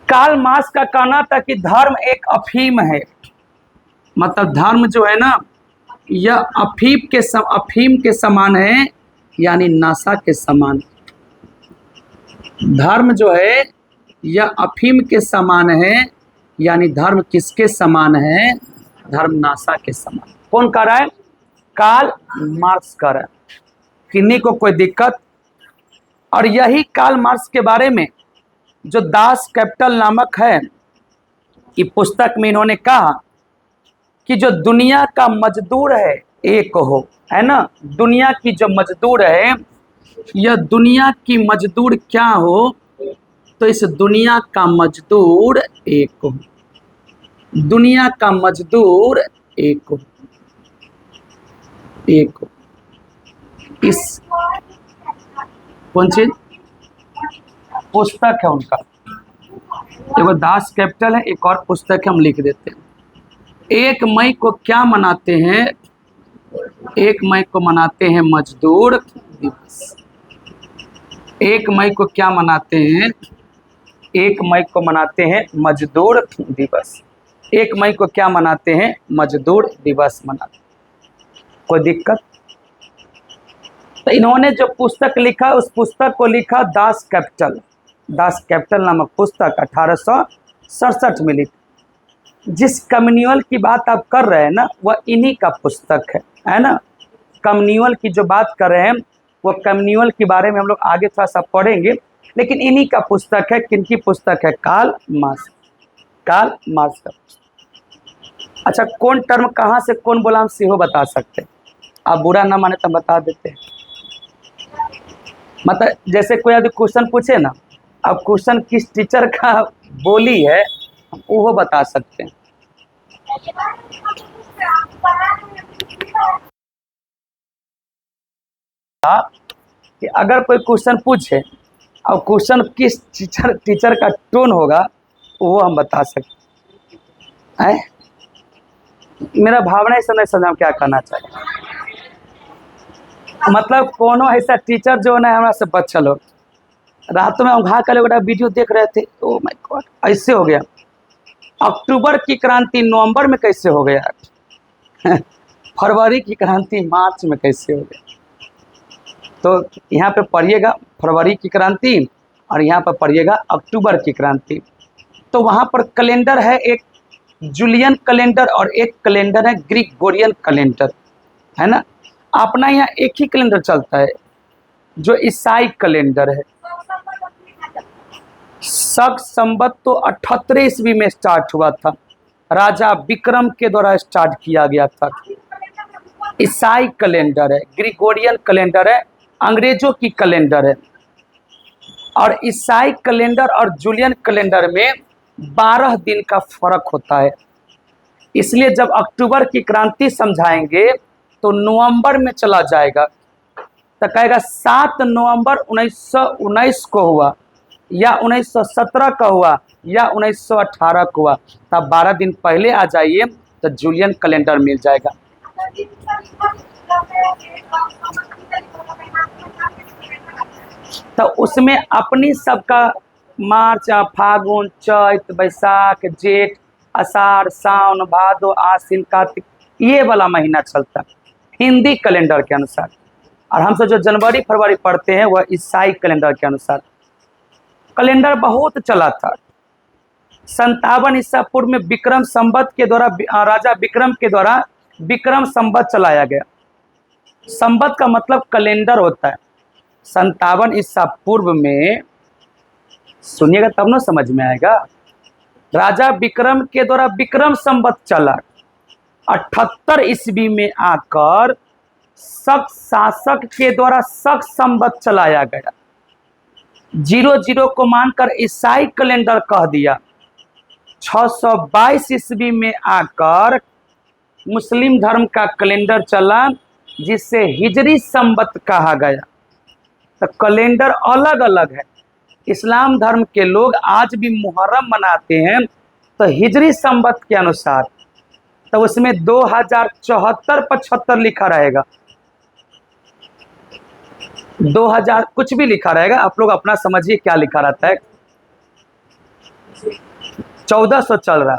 कार्ल मार्क्स का कहना था कि धर्म एक अफीम है, मतलब धर्म जो है ना, यह अफीम के समान है, यानी नशा के समान। धर्म जो है यह अफीम के समान है, यानी धर्म किसके समान है, धर्म नशा के समान। कौन कह रहा है, कार्ल मार्क्स कह रहा है। किन्हीं को कोई दिक्कत। और यही कार्ल मार्क्स के बारे में जो दास कैपिटल नामक है, कि पुस्तक में इन्होंने कहा कि जो दुनिया का मजदूर है एक हो, है ना, दुनिया की जो मजदूर है, यह दुनिया की मजदूर क्या हो, तो इस दुनिया का मजदूर एक हो, दुनिया का मजदूर एक हो, एक हो। इस कौन चीज, पुस्तक है उनका, एगो दास कैपिटल है, एक और पुस्तक है, हम लिख देते हैं। 1 मई को क्या मनाते हैं, 1 मई को मनाते हैं मजदूर दिवस। 1 मई को क्या मनाते हैं, 1 मई को मनाते हैं मजदूर दिवस। 1 मई को क्या मनाते हैं, मजदूर दिवस मनाते। कोई दिक्कत। तो इन्होंने जो पुस्तक लिखा, उस पुस्तक को लिखा दास कैपिटल, दास कैपिटल नामक पुस्तक 1867 में लिखी। जिस कम्युनियल की बात आप कर रहे हैं ना, वह इन्हीं का पुस्तक है ना। कम्युनियल की जो बात कर रहे हैं, वो कम्युनियल के बारे में हम लोग आगे थोड़ा सा पढ़ेंगे, लेकिन इन्हीं का पुस्तक है। किनकी पुस्तक है, कार्ल मार्क्स, कार्ल मार्क्स का पुस्तक। अच्छा, कौन टर्म कहाँ से कौन बोला, हम सीहो बता सकते हैं। आप बुरा ना माने तो बता देते हैं। मतलब जैसे कोई यदि क्वेश्चन पूछे ना, अब क्वेश्चन किस टीचर का बोली है, वो बता सकते हैं। कि अगर कोई क्वेश्चन पूछे और क्वेश्चन किस टीचर का टोन होगा, वो हम बता सकते हैं। मेरा भावना इस समय समझा क्या कहना चाहिए। मतलब कोनो ऐसा टीचर जो ना हमरा से बचल हो। रात में उघा कर एगोटा वीडियो देख रहे थे, ओ माय गॉड, ऐसे हो गया। अक्टूबर की क्रांति नवंबर में कैसे हो गया? फरवरी की क्रांति मार्च में कैसे हो गया? तो यहाँ पे पढ़िएगा फरवरी की क्रांति और यहाँ पर पढ़िएगा अक्टूबर की क्रांति। तो वहाँ पर कैलेंडर है, एक जूलियन कैलेंडर और एक कैलेंडर है ग्रिगोरियन कैलेंडर, है ना। अपना यहाँ एक ही कैलेंडर चलता है जो ईसाई कैलेंडर है। शक संवत तो 78 ईस्वी में स्टार्ट हुआ था, राजा विक्रम के द्वारा स्टार्ट किया गया था। ईसाई कैलेंडर है, ग्रिगोरियन कैलेंडर है, अंग्रेजों की कैलेंडर है। और ईसाई कैलेंडर और जूलियन कैलेंडर में 12 दिन का फर्क होता है। इसलिए जब अक्टूबर की क्रांति समझाएंगे तो नवंबर में चला जाएगा, तो कहेगा 7 नवंबर 1919 को हुआ या 1917 का हुआ या 1918 को हुआ, तब 12 दिन पहले आ जाइए तो जूलियन कैलेंडर मिल जाएगा। तो उसमें अपनी सबका मार्च, फागुन, चैत, बैसाख, जेठ, आषाढ़, सावन, भादो, आश्विन, कार्तिक, ये वाला महीना चलता हिंदी कैलेंडर के अनुसार। और हम सब जो जनवरी फरवरी पढ़ते हैं वह ईसाई कैलेंडर के अनुसार। कैलेंडर बहुत चला था। 57 ईसा पूर्व में विक्रम संवत के द्वारा, राजा विक्रम के द्वारा विक्रम संवत चलाया गया। संवत का मतलब कैलेंडर होता है। 57 ईसा पूर्व में, सुनिएगा तब ना समझ में आएगा। राजा विक्रम के द्वारा विक्रम संवत चला। 78 ईस्वी में आकर शक शासक के द्वारा शक संवत चलाया गया। 00 को मानकर ईसाई कैलेंडर कह दिया। 622 ईस्वी में आकर मुस्लिम धर्म का कैलेंडर चला, जिसे हिजरी संवत कहा गया। तो कैलेंडर अलग अलग है। इस्लाम धर्म के लोग आज भी मुहर्रम मनाते हैं तो हिजरी संवत के अनुसार, तो उसमें 2074-75 लिखा रहेगा, 2000 कुछ भी लिखा रहेगा। आप लोग अपना समझिए क्या लिखा रहता है। 1400 चल रहा,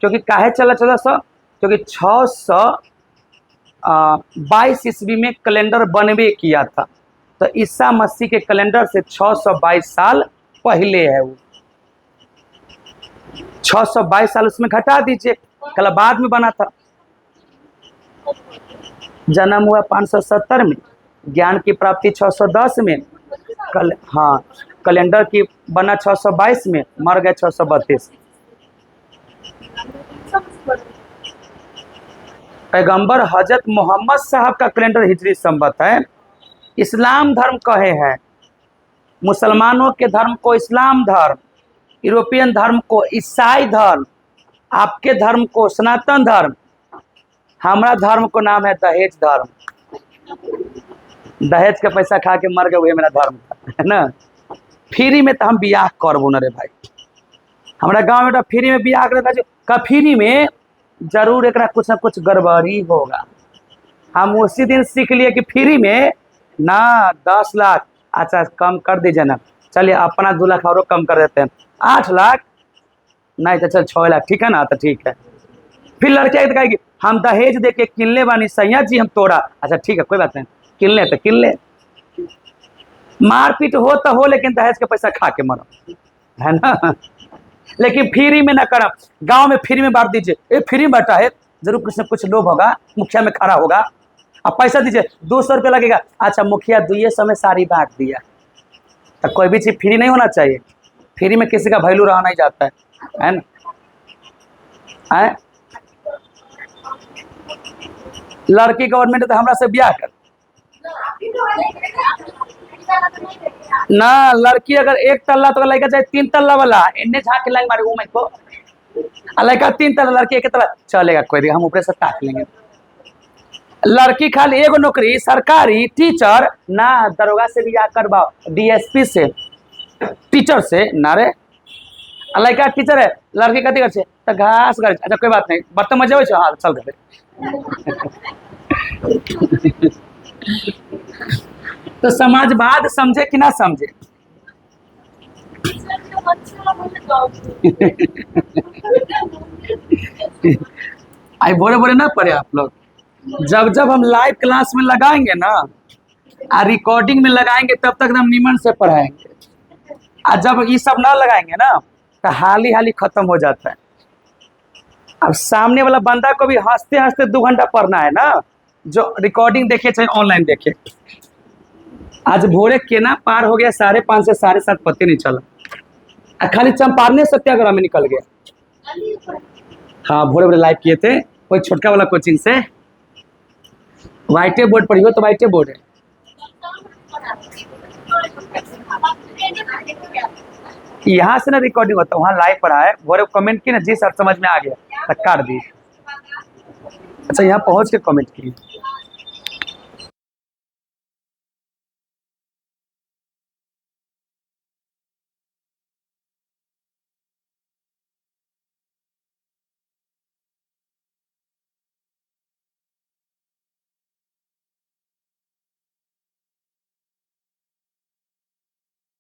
क्योंकि काहे चला 1400? क्योंकि 622 ईस्वी में कैलेंडर बनवे किया था। तो ईसा मसीह के कैलेंडर से 622 साल पहले है वो। 622 साल उसमें घटा दीजिए, कल बाद में बना था। जन्म हुआ 570 में, ज्ञान की प्राप्ति 610 में, कैलेंडर की बना 622 में, मर गए 632। पैगंबर हजरत मोहम्मद साहब का कैलेंडर हिजरी संवत है। इस्लाम धर्म कहे हैं, मुसलमानों के धर्म को इस्लाम धर्म, यूरोपियन धर्म को ईसाई धर्म, आपके धर्म को सनातन धर्म, हमारा धर्म को नाम है दहेज धर्म। दहेज का पैसा खा के मर गए, वही मेरा धर्म था, है ना। फ्री में तो हम बियाह करबो न रे भाई। हमारा गांव में फ्री में बियाह कर का फ्री में जरूर एक कुछ ना कुछ गड़बड़ी होगा। हम उसी दिन सीख लिए कि फ्री में ना 10 लाख, अच्छा कम कर दीजिए ना, चलिए अपना 2 लाख और कम कर देते हैं, 8 लाख नहीं तो चल 6 लाख, ठीक है ना, तो ठीक है। फिर लड़कियाँ कहेगी हम दहेज दे के किनले बानी सैया जी हम तोड़ा, अच्छा ठीक है कोई बात नहीं, किनले तो किनले, मारपीट हो तो हो, लेकिन दहेज का पैसा खा के मरो, है ना। लेकिन फ्री में ना करम, गांव में फ्री में बांट दीजिए, ये फ्री में बांटा है, जरूर कुछ न कुछ लोभ होगा, मुखिया में खड़ा होगा, अब पैसा दीजिए 200 रुपये लगेगा, अच्छा मुखिया 200 में सारी बांट दिया। तो कोई भी चीज फ्री नहीं होना चाहिए, फ्री में किसी का वैल्यू रहा नहीं जाता है ना। लड़की गवर्नमेंट तो हमरा से ब्याह कर ना, लड़की अगर 1 तल्ला तो लड़का चाहे 3 तल्ला वाला, इन्ने झाँक लाइन मारे वो मैं को, लड़का 3 तल्ला, लड़की 1 तल्ला चलेगा, कोई हम ऊपर से ताक लेंगे। लड़की खाली एगो नौकरी सरकारी टीचर ना, दरोगा से बियाह करवाओ, डीएसपी से, टीचर से ना रे। लड़का टीचर है, लड़की कथी कर तो घास कर, अच्छा कोई बात नहीं, बर्तन मजे हो, हाँ चल गए। तो समाजवाद समझे कि ना समझे? आई बोरे बोरे ना पढ़े आप लोग। जब जब हम लाइव क्लास में लगाएंगे ना और रिकॉर्डिंग में लगाएंगे तब तक हम निमन से पढ़ाएंगे, और जब ये सब ना लगाएंगे ना तो हाल ही खत्म हो जाता है। अब सामने वाला बंदा को भी हंसते हंसते 2 घंटा पढ़ना है ना, जो रिकॉर्डिंग देखे चाहे ऑनलाइन देखे। आज भोरे केना पार हो गया 5:30 से 7:30 पता नहीं चला, खाली चंपारने सत्याग्रह में निकल गया। हाँ भोरे भोरे लाइव किए थे कोई छोटका वाला कोचिंग से। व्हाइटे बोर्ड पढ़ियो तो व्हाइटे बोर्ड है। यहाँ से ना रिकॉर्डिंग होता है, वहाँ लाइव पढ़ा है। भोरे कमेंट की ना, जी सर समझ में आ गया, काट दी। अच्छा यहाँ पहुँच के कमेंट की।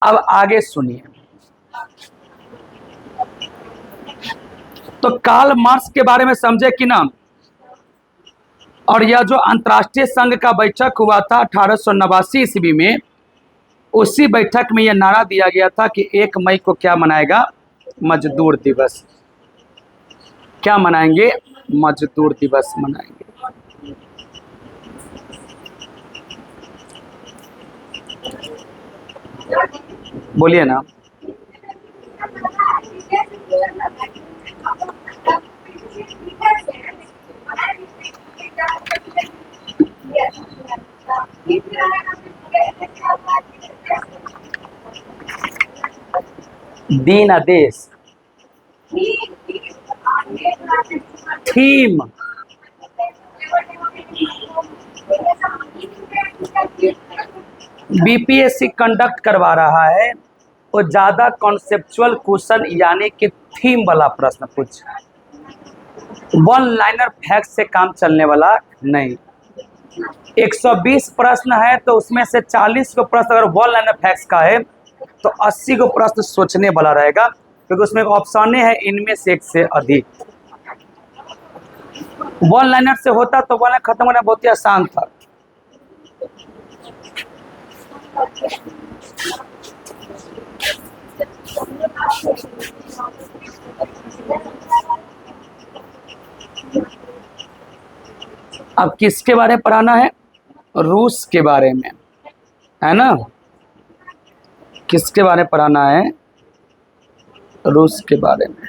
अब आगे सुनिए। तो कार्ल मार्क्स के बारे में समझे कि ना? और यह जो अंतर्राष्ट्रीय संघ का बैठक हुआ था 1889 ईस्वी में, उसी बैठक में यह नारा दिया गया था कि 1 मई को क्या मनाएगा? मजदूर दिवस। क्या मनाएंगे? मजदूर दिवस मनाएंगे। बोलिए ना। दिन आदेश, थीम, बीपीएससी कंडक्ट करवा रहा है वो ज्यादा कॉन्सेप्चुअल क्वेश्चन यानी कि थीम वाला प्रश्न पूछ, 1 लाइनर फैक्ट से काम चलने वाला नहीं। 120 प्रश्न है तो उसमें से 40 को प्रश्न अगर 1 लाइनर फैक्ट्स का है तो 80 को प्रश्न सोचने वाला रहेगा, क्योंकि उसमें ऑप्शन है इनमें से एक से अधिक। 1 लाइनर से होता तो 1 लाइनर खत्म होना बहुत ही आसान था। अब किसके बारे में पढ़ाना है? रूस के बारे में, है ना? किसके बारे में पढ़ाना है? रूस के बारे में।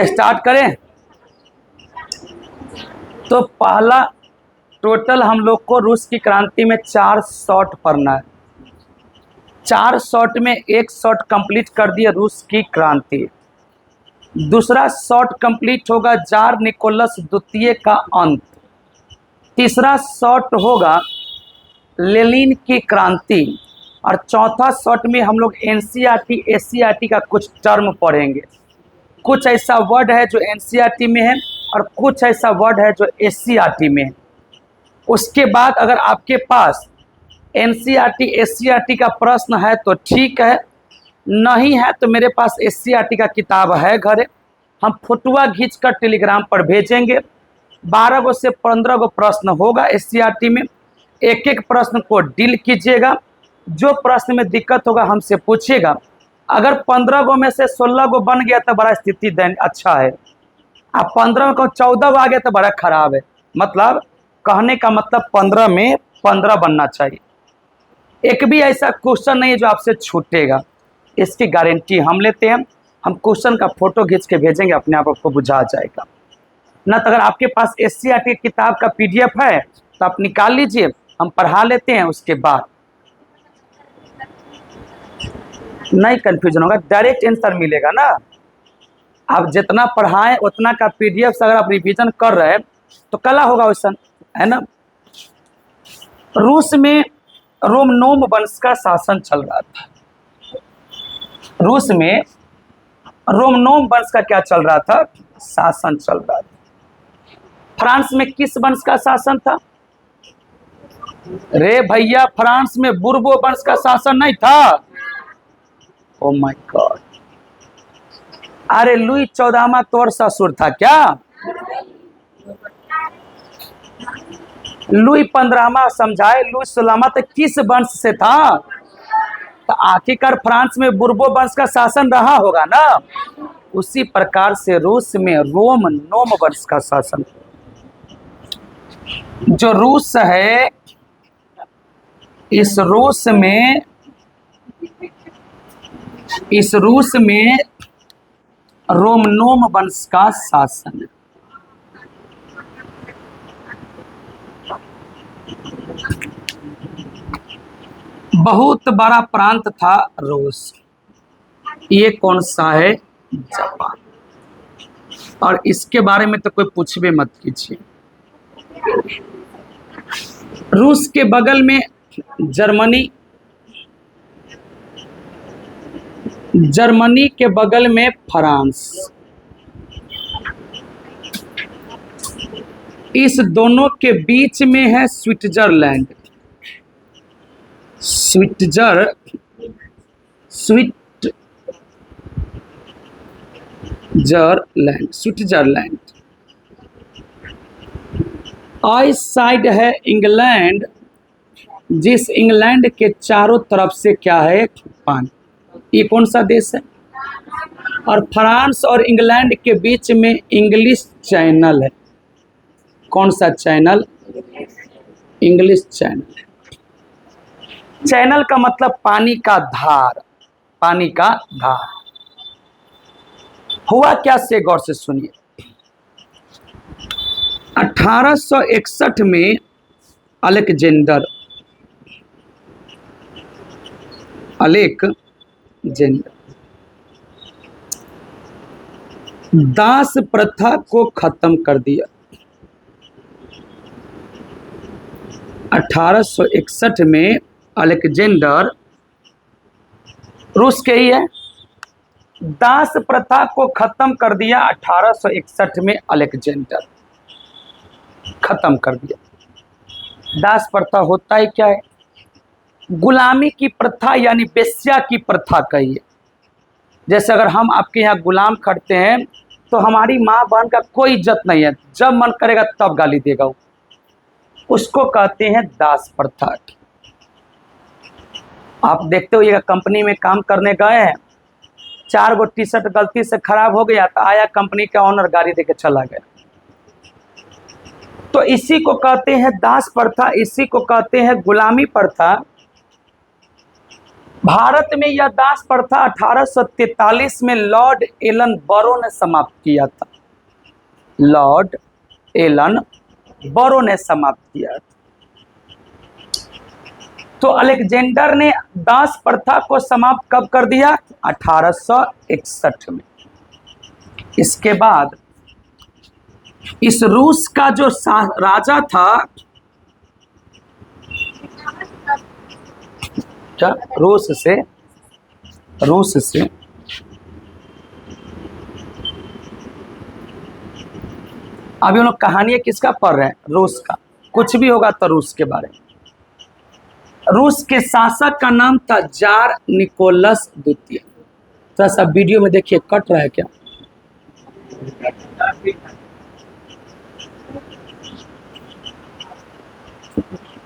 स्टार्ट करें। तो पहला टोटल हम लोग को रूस की क्रांति में 4 शॉट पढ़ना है। 4 शॉट में एक शॉट कंप्लीट कर दिया रूस की क्रांति। दूसरा शॉट कंप्लीट होगा जार निकोलस द्वितीय का अंत। तीसरा शॉट होगा लेनिन की क्रांति। और चौथा शॉट में हम लोग एनसीईआरटी एससीईआरटी का कुछ टर्म पढ़ेंगे। कुछ ऐसा वर्ड है जो एनसीईआरटी में है और कुछ ऐसा वर्ड है जो एससीईआरटी में है। उसके बाद अगर आपके पास एनसीईआरटी एससीईआरटी का प्रश्न है तो ठीक है, नहीं है तो मेरे पास एससीईआरटी का किताब है घरे, हम फोटुआ खींच कर टेलीग्राम पर भेजेंगे। 12 गो से 15 गो प्रश्न होगा एससीईआरटी में। एक एक प्रश्न को डील कीजिएगा। जो प्रश्न में दिक्कत होगा हमसे पूछिएगा। अगर 15 गो में से 16 गो बन गया तो बड़ा स्थिति अच्छा है। अब 15 को 14 आ गया तो बड़ा खराब है। मतलब कहने का मतलब 15 में 15 बनना चाहिए। एक भी ऐसा क्वेश्चन नहीं है जो आपसे छूटेगा, इसकी गारंटी हम लेते हैं। हम क्वेश्चन का फोटो खींच के भेजेंगे, अपने आप आपको बुझा जाएगा ना। तो अगर आपके पास एससीईआरटी किताब का पीडीएफ है तो आप निकाल लीजिए, हम पढ़ा लेते हैं। उसके बाद नहीं कंफ्यूजन होगा, डायरेक्ट आंसर मिलेगा ना। आप जितना पढ़ाएं उतना का पीडीएफ से अगर आप रिवीजन कर रहे हैं तो कला होगा वैसा, है ना। रूस में रोमनोम वंश का शासन चल रहा था। रूस में रोमनोम वंश का क्या चल रहा था? शासन चल रहा था। फ्रांस में किस वंश का शासन था? रे भैया, फ्रांस में बुर्बो वंश का शासन नहीं था। ओ माय गॉड, अरे लुई 14वां तौर ससुर था क्या? लुई 15वां समझाए, लुई 16वां तो किस वंश से था? तो आखिरकार फ्रांस में बुर्बो वंश का शासन रहा होगा ना। उसी प्रकार से रूस में रोम नोम वंश का शासन। जो रूस है, इस रूस में रोमनोम वंश का शासन है। बहुत बड़ा प्रांत था रूस। ये कौन सा है? जापान। और इसके बारे में तो कोई पूछ भी मत कीजिए। रूस के बगल में जर्मनी, जर्मनी के बगल में फ्रांस। इस दोनों के बीच में है स्विट्जरलैंड। स्विट्जरलैंड। इस साइड है इंग्लैंड, जिस इंग्लैंड के चारों तरफ से क्या है? पानी। ये कौन सा देश है? और फ्रांस और इंग्लैंड के बीच में इंग्लिश चैनल है। कौन सा चैनल? English channel. चैनल का मतलब पानी का धार, पानी का धार। हुआ क्या से गौर से सुनिए। 1861 में अलेक्जेंडर दास प्रथा को खत्म कर दिया। 1861 में अलेक्जेंडर, रूस के ही है, दास प्रथा को खत्म कर दिया। 1861 में अलेक्जेंडर खत्म कर दिया। दास प्रथा होता ही क्या है? गुलामी की प्रथा, यानी वेश्या की प्रथा कहिए। जैसे अगर हम आपके यहाँ गुलाम खटते हैं तो हमारी माँ बहन का कोई इज्जत नहीं है, जब मन करेगा तब गाली देगा। उसको कहते हैं दास प्रथा। आप देखते हो, कंपनी में काम करने गए हैं, 4 गो टी शर्ट गलती से खराब हो गया तो आया कंपनी का ओनर गाड़ी देके चला गया। तो इसी को कहते हैं दास प्रथा, इसी को कहते हैं गुलामी प्रथा। भारत में यह दास प्रथा 1843 में लॉर्ड एलन बरो ने समाप्त किया था। लॉर्ड एलन बरो ने समाप्त किया था। तो अलेक्जेंडर ने दास प्रथा को समाप्त कब कर दिया? 1861 में। इसके बाद इस रूस का जो राजा था, क्या रूस से अभी हम लोग कहानी किसका पढ़ रहे हैं? रूस का। कुछ भी होगा तो रूस के बारे में। रूस के शासक का नाम था जार निकोलस द्वितीय। थोड़ा सा वीडियो में देखिए, कट रहा है क्या?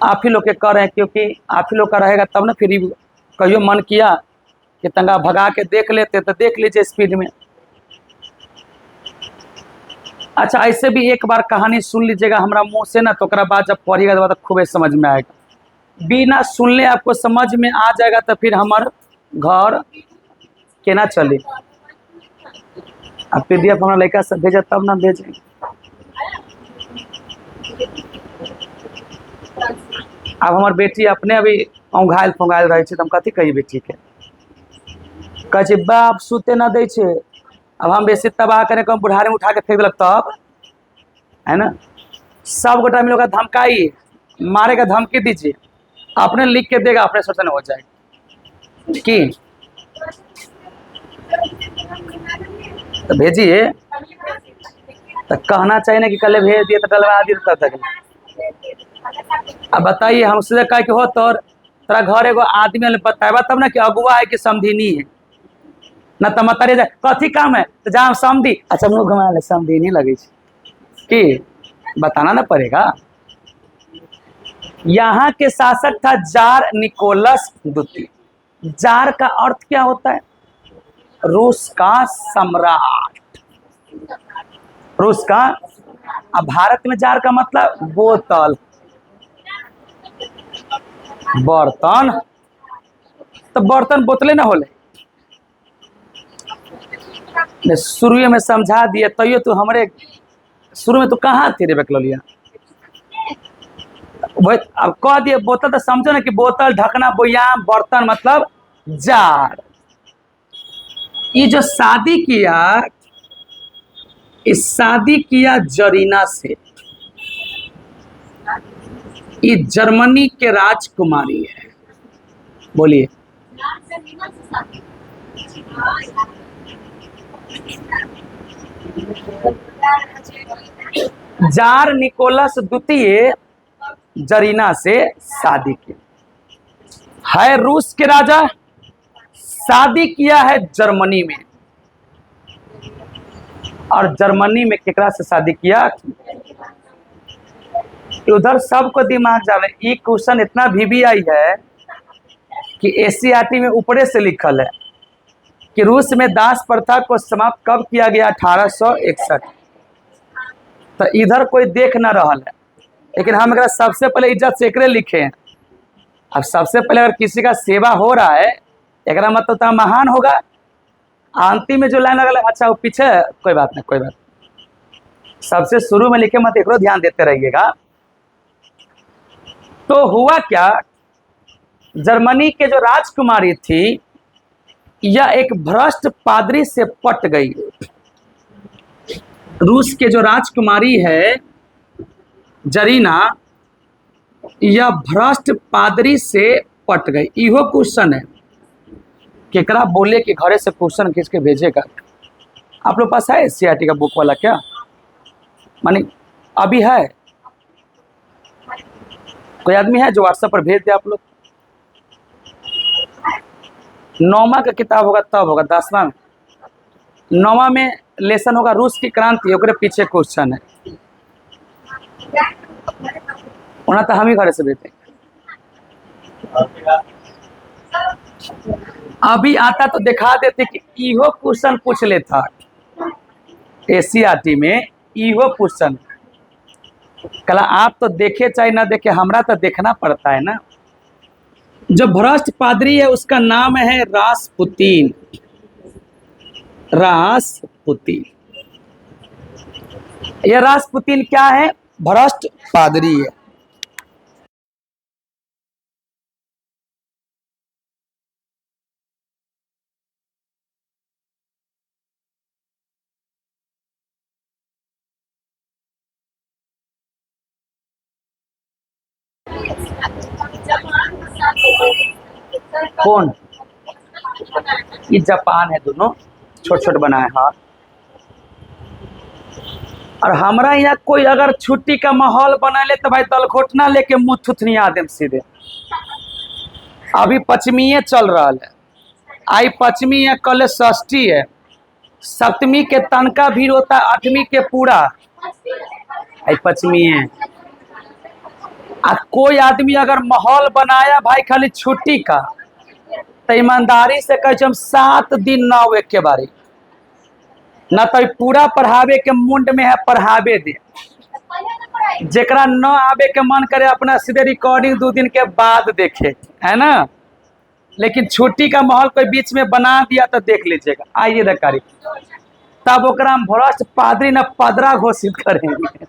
आप ही लोग के कर रहे हैं, क्योंकि आप ही लोग का रहेगा तब ना, फिर कहियो मन किया कि तंगा भगा के देख लेते तो देख लीजिए स्पीड में। अच्छा, ऐसे भी एक बार कहानी सुन लीजिएगा हमारा मुंह से ना, तो ओकरा बाद जब पढ़िएगा तो खूब समझ में आएगा। बिना सुनले आपको समझ में आ जाएगा तो फिर हमार घर केना चले। अब PDF हमारा लड़का सब भेजा तब ना भेजें। अब हमार बेटी अपने अभी औंघायल फोंघायल रहे तो हम कथी कही बेटी के, कहे बाप सुते ना दे छे। अब हम बेसी तबाह करे को बुढ़ारी में उठा के फेंक देलक तब, है ना। सब गोटा मिलोगा धमकाई, मारे का धमकी दीजिए, अपने लिख के देगा, अपने सोचने हो जाएगा कि तो भेजिए। तो कहना चाहिए ना कि कल भेज दिए तो डलवा दिए तब तक। अब बताइए हमसे कह के हो तो तोरा घर एगो आदमी बताएगा तब ना कि अगुआ है कि समधिनी है ना। तो मतारे जाए कथी काम है तो जहाँ समधी, अच्छा मुँह घुमा ले समधिनी लगे कि बताना ना पड़ेगा। यहाँ के शासक था जार निकोलस द्वितीय। जार का अर्थ क्या होता है? रूस का सम्राट, रूस का। अब भारत में जार का मतलब बोतल, बर्तन। तो बर्तन बोतले ना होले, शुरू में समझा दिए तो तू हमारे शुरू में तू कहाँ थे रे बेकलिया। अब कह दिए बोतल तो समझो ना कि बोतल, ढकना, बोयाम, बर्तन मतलब जार। ये जो शादी किया, इस शादी किया जरीना से। ये जर्मनी के राजकुमारी है। बोलिए। जार निकोलस द्वितीय जरीना से शादी की है। रूस के राजा, शादी किया है जर्मनी में। और जर्मनी में केकरा से शादी किया? उधर सबको दिमाग जा रहा है। ये क्वेश्चन इतना VVI है कि ACRT में ऊपरे से लिखल है कि रूस में दास प्रथा को समाप्त कब किया गया? 1861। तो इधर कोई देख ना रहा है, लेकिन हम अगर सबसे पहले इज्जत से एकरे लिखे हैं। अब सबसे पहले अगर किसी का सेवा हो रहा है, एक मतलब तो महान होगा। अंतिम में जो लाइन लगा, अच्छा वो पीछे, कोई बात नहीं, कोई बात नहीं। सबसे शुरू में लिखे मत, एक ध्यान देते रहिएगा। तो हुआ क्या, जर्मनी के जो राजकुमारी थी, यह एक भ्रष्ट पादरी से पट गई। रूस के जो राजकुमारी है जरीना, यह भ्रष्ट पादरी से पट गई। इहो क्वेश्चन है, केकरा बोले कि घरे से क्वेश्चन खींच के भेजेगा। आप लोग पास है SCRT का बुक वाला क्या? मानी अभी है कोई आदमी है जो व्हाट्सएप पर भेज दे आप लोग। 9वां का किताब होगा तब होगा, 10वां में। 9वां में लेसन होगा रूस की क्रांति, ओकरे पीछे क्वेश्चन है। उन्हें तो हम ही घर से भेजते। अभी आता तो दिखा देते कि इहो क्वेश्चन पूछ लेता ACRT में। इहो क्वेश्चन कला आप तो देखे चाहे ना देखे, हमरा तो देखना पड़ता है ना। जो भ्रष्ट पादरी है उसका नाम है रासपुतीन। रासपुतीन, ये रासपुतीन क्या है? भ्रष्ट पादरी है। कौन? ये जापान है, दोनों छोट छोट बना है हाथ। और हमारा यहाँ कोई अगर छुट्टी का माहौल बना ले तो भाई दलघोटना लेके मुँह थुथनिया देम सीधे। अभी पश्चिमीये चल रहा है, आई पश्चिमी है, कल षष्ठी है। सप्तमी के तनका भीड़ होता है, आठवीं के पूरा, पचमी है। कोई आदमी अगर माहौल बनाया भाई खाली छुट्टी का, तो ईमानदारी से कहे हम 7 दिन ना हो के बारी, ना तो पूरा पढ़ावे के मुंड में है, पढ़ावे दे। जेकरा न आवे के मन करे अपना सीधे रिकॉर्डिंग 2 दिन के बाद देखे, है ना। लेकिन छुट्टी का माहौल कोई बीच में बना दिया तो देख लीजिएगा, आइए दकारी, तब ओकरा हम भ्रष्ट पादरी न पदरा घोषित करेंगे।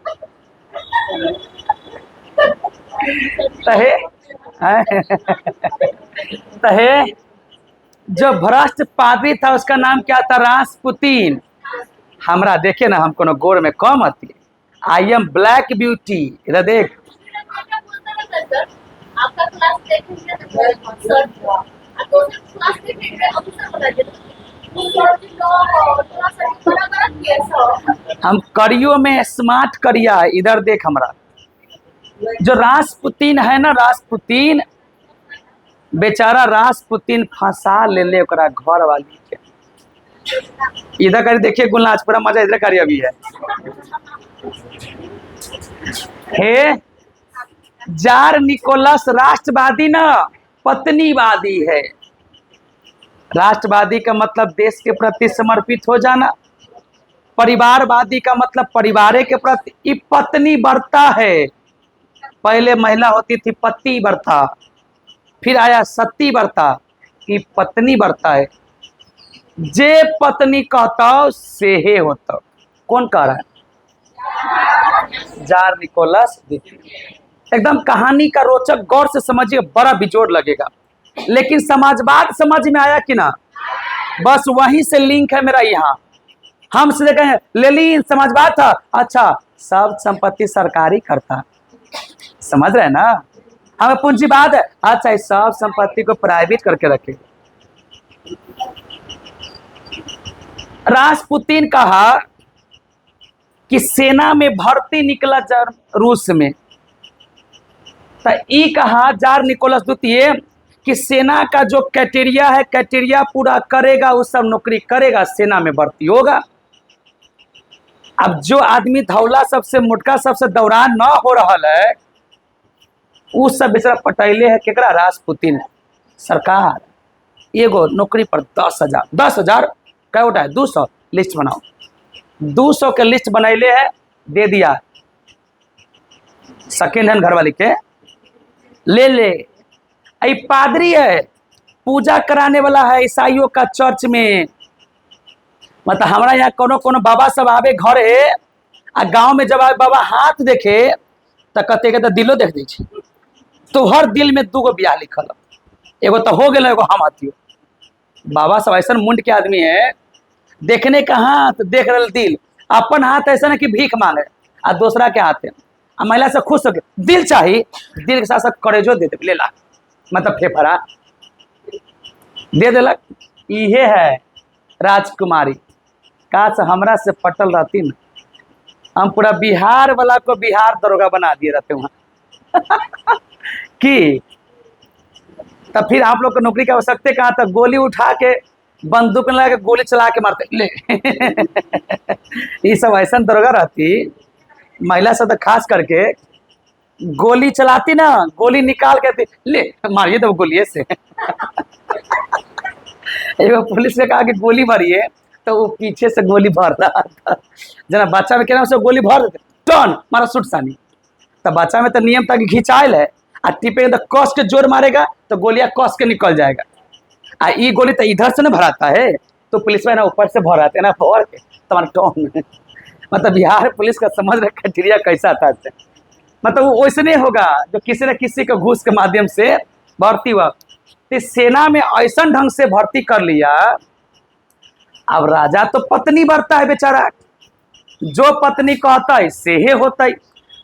तहे तहे जो भ्रष्ट पादरी था उसका नाम क्या था? रासपुतीन। हमरा देखे ना, हम कोनो गोर में कम आती, आई एम ब्लैक ब्यूटी। इधर देख, हम करियो में स्मार्ट करिया। इधर देख, हमरा जो रासपुतीन है ना, रासपुतीन बेचारा रासपुतीन फंसा ले ओकरा घर वाली के। इधर कर देखिए गुलनाज, पूरा मजा इधर करिए अभी है। हे जार निकोलस राष्ट्रवादी ना पत्नीवादी है। राष्ट्रवादी का मतलब देश के प्रति समर्पित हो जाना, परिवारवादी का मतलब परिवार के प्रति। ये पत्नी व्रता है। पहले महिला होती थी पति व्रता, फिर आया सती व्रता, कि पत्नी व्रता है। जे पत्नी कहता से हे होता। कौन कह रहा है? Tsar Nicholas. एकदम कहानी का रोचक, गौर से समझिए, बड़ा बिजोड़ लगेगा। लेकिन समाजवाद समझ में आया कि ना? बस वहीं से लिंक है मेरा। यहाँ हम सीधे कहें लेनिन समाजवाद था, अच्छा सब संपत्ति सरकारी करता, समझ रहे हैं ना। हमें पूंजीवाद है, अच्छा इस सब संपत्ति को प्राइवेट करके रखे। रासपुतीन कहा कि सेना में भर्ती निकला रूस में, तो ई कहा जार निकोलस द्वितीय कि सेना का जो क्राइटेरिया है, क्राइटेरिया पूरा करेगा वो सब नौकरी करेगा, सेना में भर्ती होगा। अब जो आदमी धौला सबसे मोटका सबसे दौरान न हो रहा है, उस सब बेचारा पटैले है केकरा? रासपुतीन सरकार। एगो नौकरी पर 10,000 10,000 क्या उठा है? 200 लिस्ट बनाओ। 200 के लिस्ट बनैले है, दे दिया सेकेंड हैंड घरवाली के, ले। आई पादरी है, पूजा कराने वाला है ईसाइयों का चर्च में। मतलब हमारा यहाँ कोनो बाबा सब आवे घरे, आ गांव में जब आवे बाबा हाथ देखे तो कहते तो दिलो देख दी, तो हर दिल में 2 गो ब्याह लिखल, एगो तो हो गए, एगो हम आती। बाबा सब ऐसा मुंड के आदमी है, देखने का हाथ देख रहे दिल, अपन हाथ ऐसा ना कि भीख मांगे, आ दूसरा के हाथ है। महिला से खुश हो गए, दिल चाहिए, दिल के साथ साथ करेजो दे दे, ले ला, मतलब फेफड़ा दे देलक। इहे है राजकुमारी। काश हमरा से पटल रहती न, हम पूरा बिहार वाला को बिहार दरोगा बना दिए रहते वहां। कि तब फिर आप लोग को नौकरी की आवश्यकता कहाँ तक? गोली उठा के बंदूक लगा के गोली चला के मारते ले। ये सब ऐसा दरोगा रहती, महिला सब तो खास करके गोली चलाती ना, गोली निकाल के ले मारिए तो गोलिये से। एगो पुलिस ने कहा कि गोली मारिए, तो वो पीछे से गोली भर रहा था। जना बच्चा में कहना गोली भर देते, टर्न मारा सुट सानी। तो बच्चा में तो नियम था कि खिंचाइल है, आ टिपे तो कस के जोर मारेगा तो गोलियां कस के निकल जाएगा। आ ये गोली तो इधर से ना भराता है, तो पुलिस में ना ऊपर से भराते हैं ना भर के तुम्हारे टर्न में। मतलब बिहार पुलिस का समझ रहे क्राइटेरिया कैसा था। मतलब वो वैसे नहीं होगा जो किसी न किसी को घूस के माध्यम से भर्ती हुआ। तो सेना में ऐसा ढंग से भर्ती कर लिया। अब राजा तो पत्नी बढ़ता है बेचारा, जो पत्नी कहता है से हे होता है।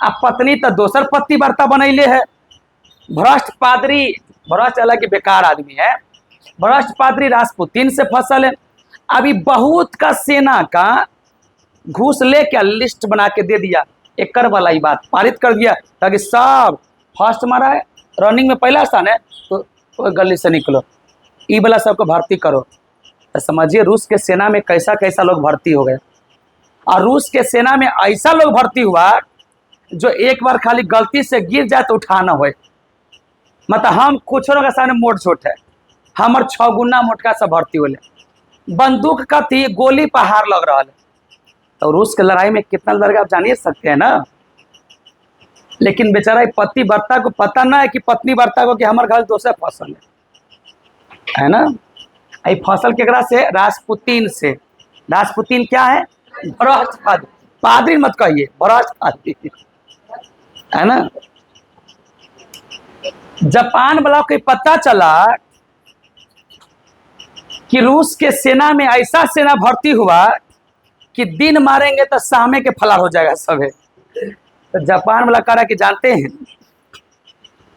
अब पत्नी तो दोसर पति बढ़ता बनैले है। भ्रष्ट पादरी, भ्रष्ट अलग की बेकार आदमी है, भ्रष्ट पादरी रासपुतीन से फसल है। अभी बहुत का सेना का घूस लेके लिस्ट बना के दे दिया, एकड़ वाला ही बात पारित कर दिया, ताकि सब फर्स्ट मारा है, रनिंग में पहला स्थान है, तो गली से निकलो, ई वाला सबको भर्ती करो। तो समझिए रूस के सेना में कैसा कैसा लोग भर्ती हो गए। और रूस के सेना में ऐसा लोग भर्ती हुआ जो एक बार खाली गलती से गिर जाए तो उठाना हो। मतलब हम कुछ के सामने मोट छोट है, हमार 6 गुना मोटका सब भर्ती होले। बंदूक का थी गोली पहाड़ लग रहा है। तो रूस के लड़ाई में कितना लड़का आप जानिए सकते हैं ना। लेकिन बेचारा पति वर्ता को पता ना है कि पत्नी वर्ता को कि हमारे घर दोसर फसल है ना। ये फसल केकरा से? राजपुतीन से। राजपुतीन क्या है? भ्रष्ट पादरी। पादरी मत कहिए, भ्रष्ट पादरी है ना। जापान वाला को पता चला कि रूस के सेना में ऐसा सेना भर्ती हुआ कि दिन मारेंगे तो सामे के फलार हो जाएगा सबे। तो जापान वाला कह रहा कि जानते हैं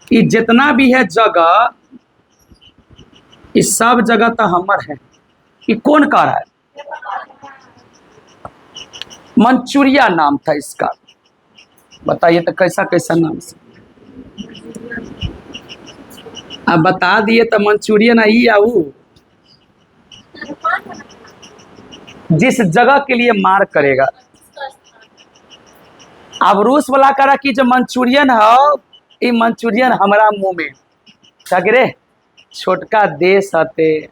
कि जितना भी है जगह, इस सब जगह तो हमर है। ये कौन कह रहा है? मंचूरिया नाम था इसका। बताइए तो कैसा कैसा नाम से अब बता दिए। तो मंचूरियन आई या वो जिस जगह के लिए मार करेगा। अब रूस वाला करा कि जो मंचूरियन है ये मंचूरियन हमारा मुंह में सगरे छोटका देश हते,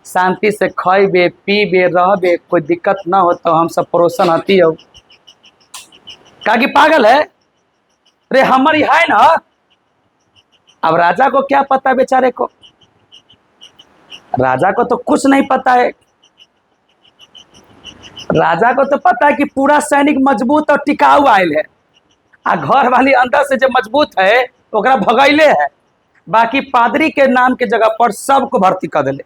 शांति से खइबे पीबे रहबे, कोई दिक्कत ना हो तो हम सब पड़ोसन हती हो। का कि पागल है रे हमारी है ना। अब राजा को क्या पता, बेचारे को, राजा को तो कुछ नहीं पता है। राजा को तो पता है कि पूरा सैनिक मजबूत और टिकाऊ आयल है, आ घर वाली अंदर से जो मजबूत है ओकरा भगैले है। बाकी पादरी के नाम के जगह पर सबको भर्ती कर दिले।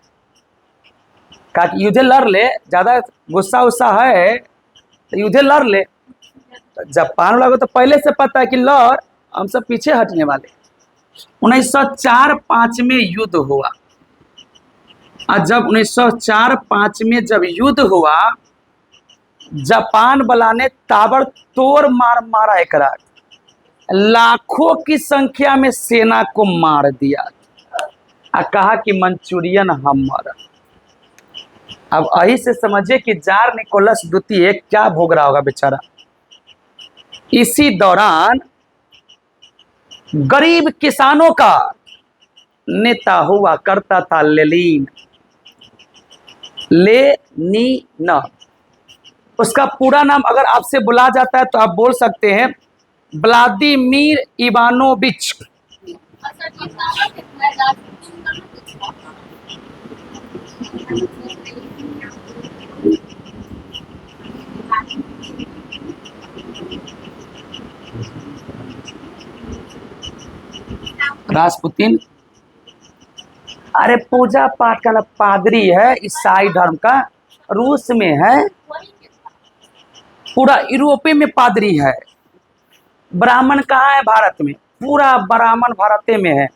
का कि युद्धे लड़ ले, ज्यादा गुस्सा उस्सा है तो युद्धे लड़ ले। तो जापान वाला को तो पहले से पता है कि लड़, हम सब पीछे हटने वाले। 1904-05 में युद्ध हुआ। और जब 1904-05 में जब युद्ध हुआ, जापान वाला ने ताबड़तोड़ मार मारा एकरा, लाखों की संख्या में सेना को मार दिया और कहा कि मंचूरियन हमर। अब यही से समझिए कि जार निकोलस द्वितीय क्या भोग रहा होगा बेचारा। इसी दौरान गरीब किसानों का नेता हुआ करता था लेनिन। लेनिन उसका पूरा नाम अगर आपसे बुला जाता है तो आप बोल सकते हैं व्लादिमीर इवानोविच। राजपुतीन अरे पूजा पाठ का पादरी है, ईसाई धर्म का, रूस में है, पूरा यूरोपीय में पादरी है। ब्राह्मण कहाँ है? भारत में। पूरा ब्राह्मण भारत में है।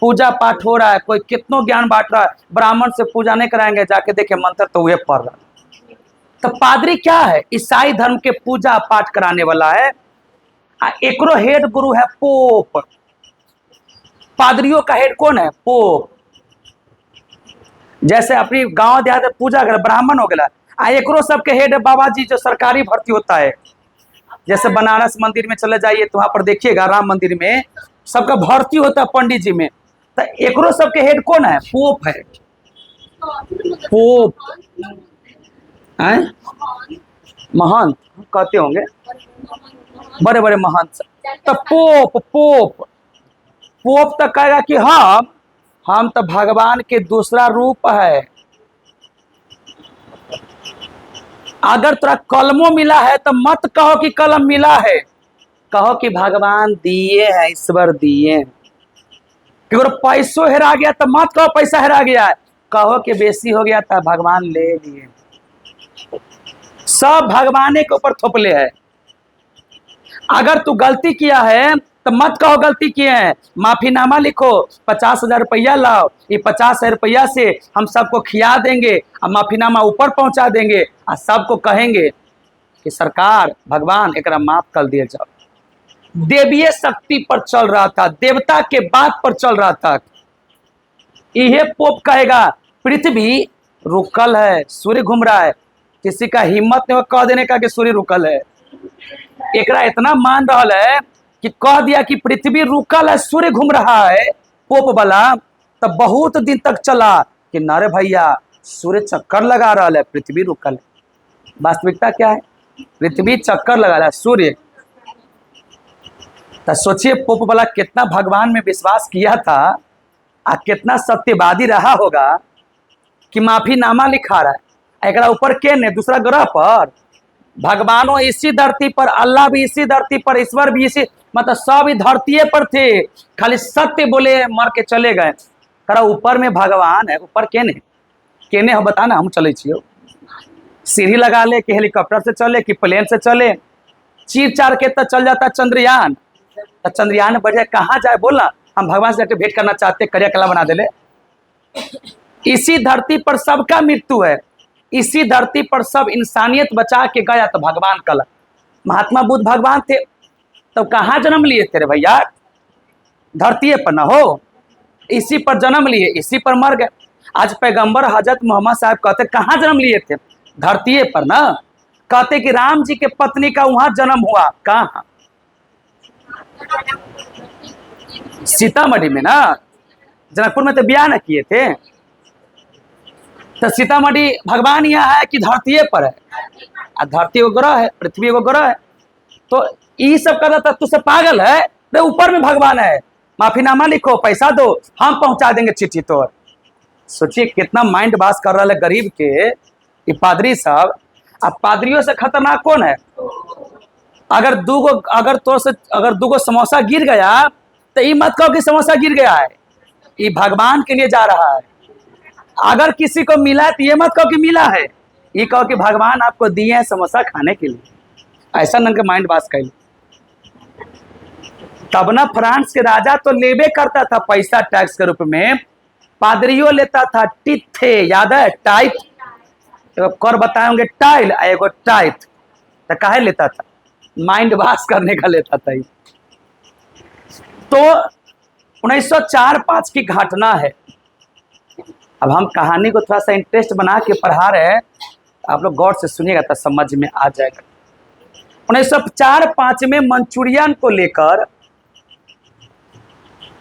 पूजा पाठ हो रहा है, कोई कितनों ज्ञान बांट रहा है, ब्राह्मण से पूजा नहीं कराएंगे, जाके देखे मंत्र तो वह पढ़ रहा। तो पादरी क्या है? ईसाई धर्म के पूजा पाठ कराने वाला है। एकरो हेड गुरु है पोप। पादरियों का हेड कौन है? पोप। जैसे अपनी गांव देहात पूजा कर ब्राह्मण हो गया, एकरो सबके हेड बाबा जी जो सरकारी भर्ती होता है। जैसे बनारस मंदिर में चले जाइए तो वहां पर देखिएगा राम मंदिर में सबका भर्ती होता है पंडित जी में। तो एकरो सबके हेड कौन है? पोप है। पोप है, महंत कहते होंगे, बड़े बड़े महंत। तो पोप पोप पोप तो कहेगा कि हम तो भगवान के दूसरा रूप है। अगर तुरा कलमों मिला है तो मत कहो कि कलम मिला है, कहो कि भगवान दिए हैं, ईश्वर दिए हैं। अगर पैसों हेरा गया तो मत कहो पैसा हेरा गया है, कहो कि बेसी हो गया था भगवान ले लिए। सब भगवान के ऊपर थोपले है। अगर तू गलती किया है तो मत कहो गलती किए हैं, माफीनामा लिखो, 50,000 रुपया लाओ, ये 50,000 रुपया से हम सबको खिया देंगे और माफीनामा ऊपर पहुंचा देंगे और सबको कहेंगे कि सरकार भगवान एकरा माफ कर दिए जाओ। देवीय शक्ति पर चल रहा था, देवता के बात पर चल रहा था। यह पोप कहेगा पृथ्वी रुकल है, सूर्य घूम रहा है। किसी का हिम्मत नहीं हो कह देने का कि सूर्य रुकल है। एकरा इतना मान रहा है कि कह दिया कि पृथ्वी रुकल है, सूर्य घूम रहा है पोप वाला। तब बहुत दिन तक चला कि नारे भैया सूर्य चक्कर लगा रहा है, पृथ्वी रुकल है। वास्तविकता क्या है? पृथ्वी चक्कर लगा रहा है, सूर्य। तो सोचिए पोप वाला कितना भगवान में विश्वास किया था और कितना सत्यवादी रहा होगा कि माफीनामा लिखा रहा है। एकरा ऊपर के ने दूसरा ग्रह पर भगवानों इसी धरती पर, अल्लाह भी इसी धरती पर, ईश्वर भी इसी, मतलब सब ही धरती पर थे, खाली सत्य बोले मर के चले गए। करा ऊपर में भगवान है, ऊपर केने हम बताना, हम चले छियो। सीढ़ी लगा ले कि हेलीकॉप्टर से चले कि प्लेन से चले, चीर चार के तो चल जाता चंद्रयान। तो चंद्रयान बढ़ जाए, कहाँ जाए बोलना। हम भगवान से जाके भेंट करना चाहते, करिया कला बना दे ले। इसी धरती पर सबका मृत्यु है, इसी धरती पर सब इंसानियत बचा के गया। तो भगवान कला, महात्मा बुद्ध भगवान थे, तो कहाँ जन्म लिए थे रे भैया? धरती पर ना हो, इसी पर जन्म लिए, इसी पर मर गए। आज पैगंबर हजरत मोहम्मद साहब कहते कहाँ जन्म लिए थे? धरती पर ना। कहते कि राम जी के पत्नी का वहां जन्म हुआ, कहाँ? सीतामढ़ी में ना। जनकपुर में तो ब्याह न किए थे। तो सीतामढ़ी भगवान यहाँ है कि धरती पर है? धरती को ग्रह है, पृथ्वी को ग्रह है। तो ये सब कर रहा था, तुझसे पागल है? तो ऊपर में भगवान है, माफीनामा लिखो, पैसा दो, हम पहुंचा देंगे चिट्ठी। तो सोचिए कितना माइंड वाश कर रहा है गरीब के ये पादरी साहब। अब पादरियों से खतरनाक कौन है? अगर दूगो समोसा गिर गया तो ये मत कहो कि समोसा गिर गया है, ये भगवान के लिए जा रहा है। अगर किसी को मिला है तो ये मत कहो कि मिला है, ये कहो कि भगवान आपको दिए हैं समोसा खाने के लिए। ऐसा नंगे माइंड वाश कर। तब ना फ्रांस के राजा तो लेबे करता था पैसा टैक्स के रूप में, पादरियों लेता था टिथे, याद है? टाइट, एगो कर बताएंगे टाइल, एगो टाइट। तो काहे लेता था? माइंड वाश करने का लेता था। तो 1904-5 की घटना है। अब हम कहानी को थोड़ा सा इंटरेस्ट बना के पढ़ा रहे हैं, आप लोग गौर से सुनिएगा तो समझ में आ जाएगा। 1904-5 में मंचूरियन को लेकर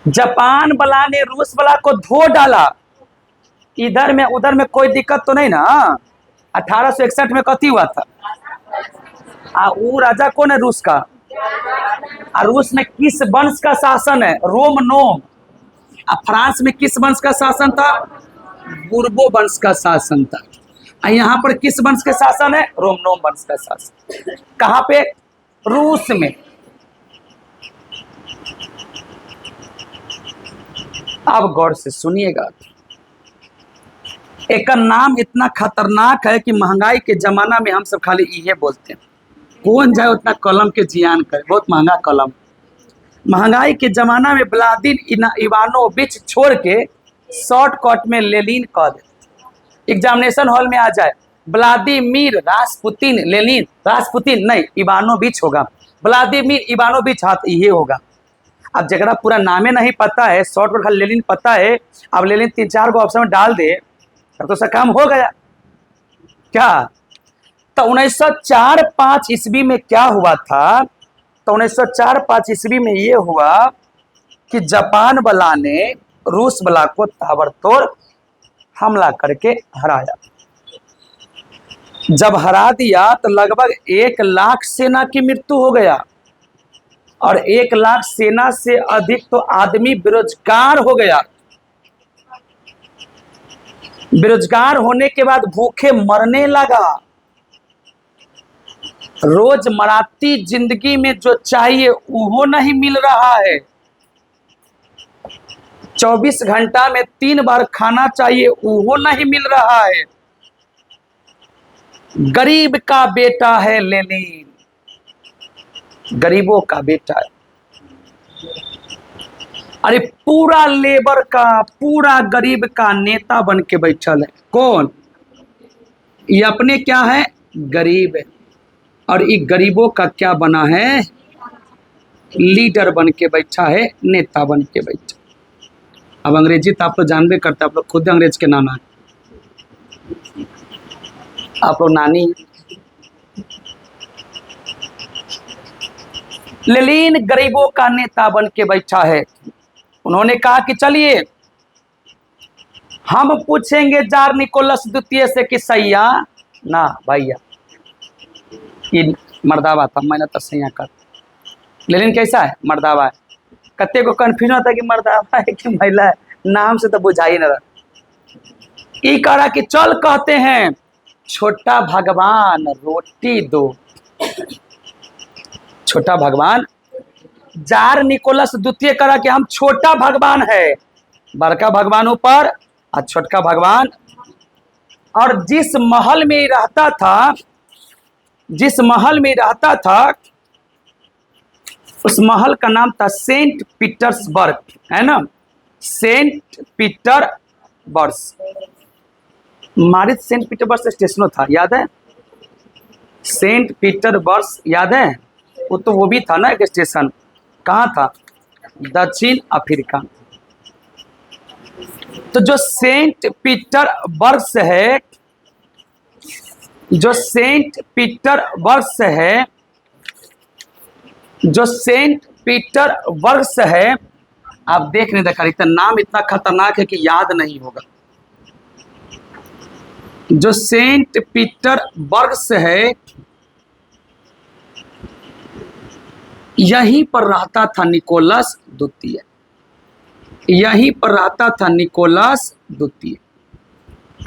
जापान वाला ने रूस वाला को धो डाला। इधर में उधर में कोई दिक्कत तो नहीं ना। 1861 में कथी हुआ था? वो राजा कौन है रूस का? रूस में किस वंश का शासन है? रोम नोम। फ्रांस में किस वंश का शासन था? बुर्बो वंश का शासन था। यहाँ पर किस वंश का शासन है? रोम नोम वंश का शासन। कहाँ पे? रूस में। अब गौर से सुनिएगा, एक नाम इतना खतरनाक है कि महंगाई के जमाना में हम सब खाली ये बोलते हैं, कौन जाए उतना कलम के जियान करे, बहुत महंगा कलम। महंगाई के जमाना में व्लादिमीर इवानोविच छोड़ के शॉर्टकट में लेनिन कह दे। एग्जामिनेशन हॉल में आ जाए व्लादिमीर रासपुतिन, लेनिन रासपुतिन नहीं, इवानोविच होगा। व्लादिमीर इवानोविच, हाथ ये होगा। अब जगह पूरा नामे नहीं पता है, शॉर्टकट खाली लेनिन पता है, अब लेनिन 3-4 को ऑप्शन में डाल दे तो उसका काम हो गया क्या? तो 1904-5 ईस्वी में क्या हुआ था? तो 1904-5 ईस्वी में ये हुआ कि जापान वाला ने रूस वाला को ताबड़तोड़ हमला करके हराया। जब हरा दिया तो लगभग 1 लाख सेना की मृत्यु हो गया, और 1 लाख सेना से अधिक तो आदमी बेरोजगार हो गया। बेरोजगार होने के बाद भूखे मरने लगा। रोजमर्राती जिंदगी में जो चाहिए वो नहीं मिल रहा है। 24 घंटा में 3 बार खाना चाहिए वो नहीं मिल रहा है। गरीब का बेटा है लेनिन, गरीबों का बेटा है। अरे पूरा लेबर का, पूरा गरीब का नेता बन के बैठल है। कौन? ये अपने क्या है? गरीब है। और ये गरीबों का क्या बना है? लीडर बन के बैठा है, नेता बन के बैठा। अब अंग्रेजी तो आप लोग जानबे करते, आप लोग खुद अंग्रेज के नाना है। आप लोग नानी। लेनिन गरीबों का नेता बन के बैठा है। उन्होंने कहा कि चलिए हम पूछेंगे जार निकोलस द्वितीय से कि सैया ना भैया, ये मर्दावा था, मैंने तो सैया कर। लेनिन कैसा है? मर्दावा है। कत्ते को कंफ्यूजन होता है कि मर्दावा है कि महिला है, नाम से तो बुझा ही ना रहा। ये कह रहा कि चल कहते हैं छोटा भगवान रोटी दो। छोटा भगवान, जार निकोलस द्वितीय करा कि हम छोटा भगवान है, बड़का भगवान ऊपर और छोटका भगवान। और जिस महल में रहता था, जिस महल में रहता था, उस महल का नाम था सेंट पीटर्सबर्ग, है ना, सेंट पीटरबर्ग। मारित सेंट पीटरबर्ग स्टेशन था, याद है? सेंट पीटरबर्ग याद है? वो भी था ना एक स्टेशन। कहाँ था? दक्षिण अफ्रीका। तो जो सेंट पीटरबर्ग है, जो सेंट पीटरबर्ग है, जो सेंट पीटरबर्ग है, आप देख नहीं देखा, इतना नाम इतना खतरनाक है कि याद नहीं होगा। जो सेंट पीटरबर्ग है, यहीं पर रहता था निकोलस द्वितीय। यहीं पर रहता था निकोलस द्वितीय।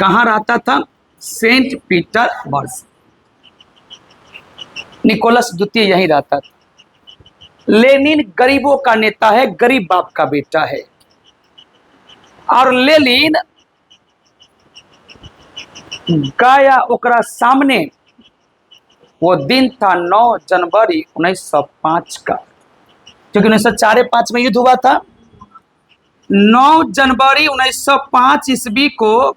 कहाँ रहता था? Saint Petersburg. निकोलस द्वितीय यहीं रहता था। लेनिन गरीबों का नेता है, गरीब बाप का बेटा है। और लेनिन गया ओकरा सामने, वो दिन था 9 जनवरी 1905 का, क्योंकि 1904-05 में युद्ध हुआ था। 9 जनवरी 1905 ईस्वी को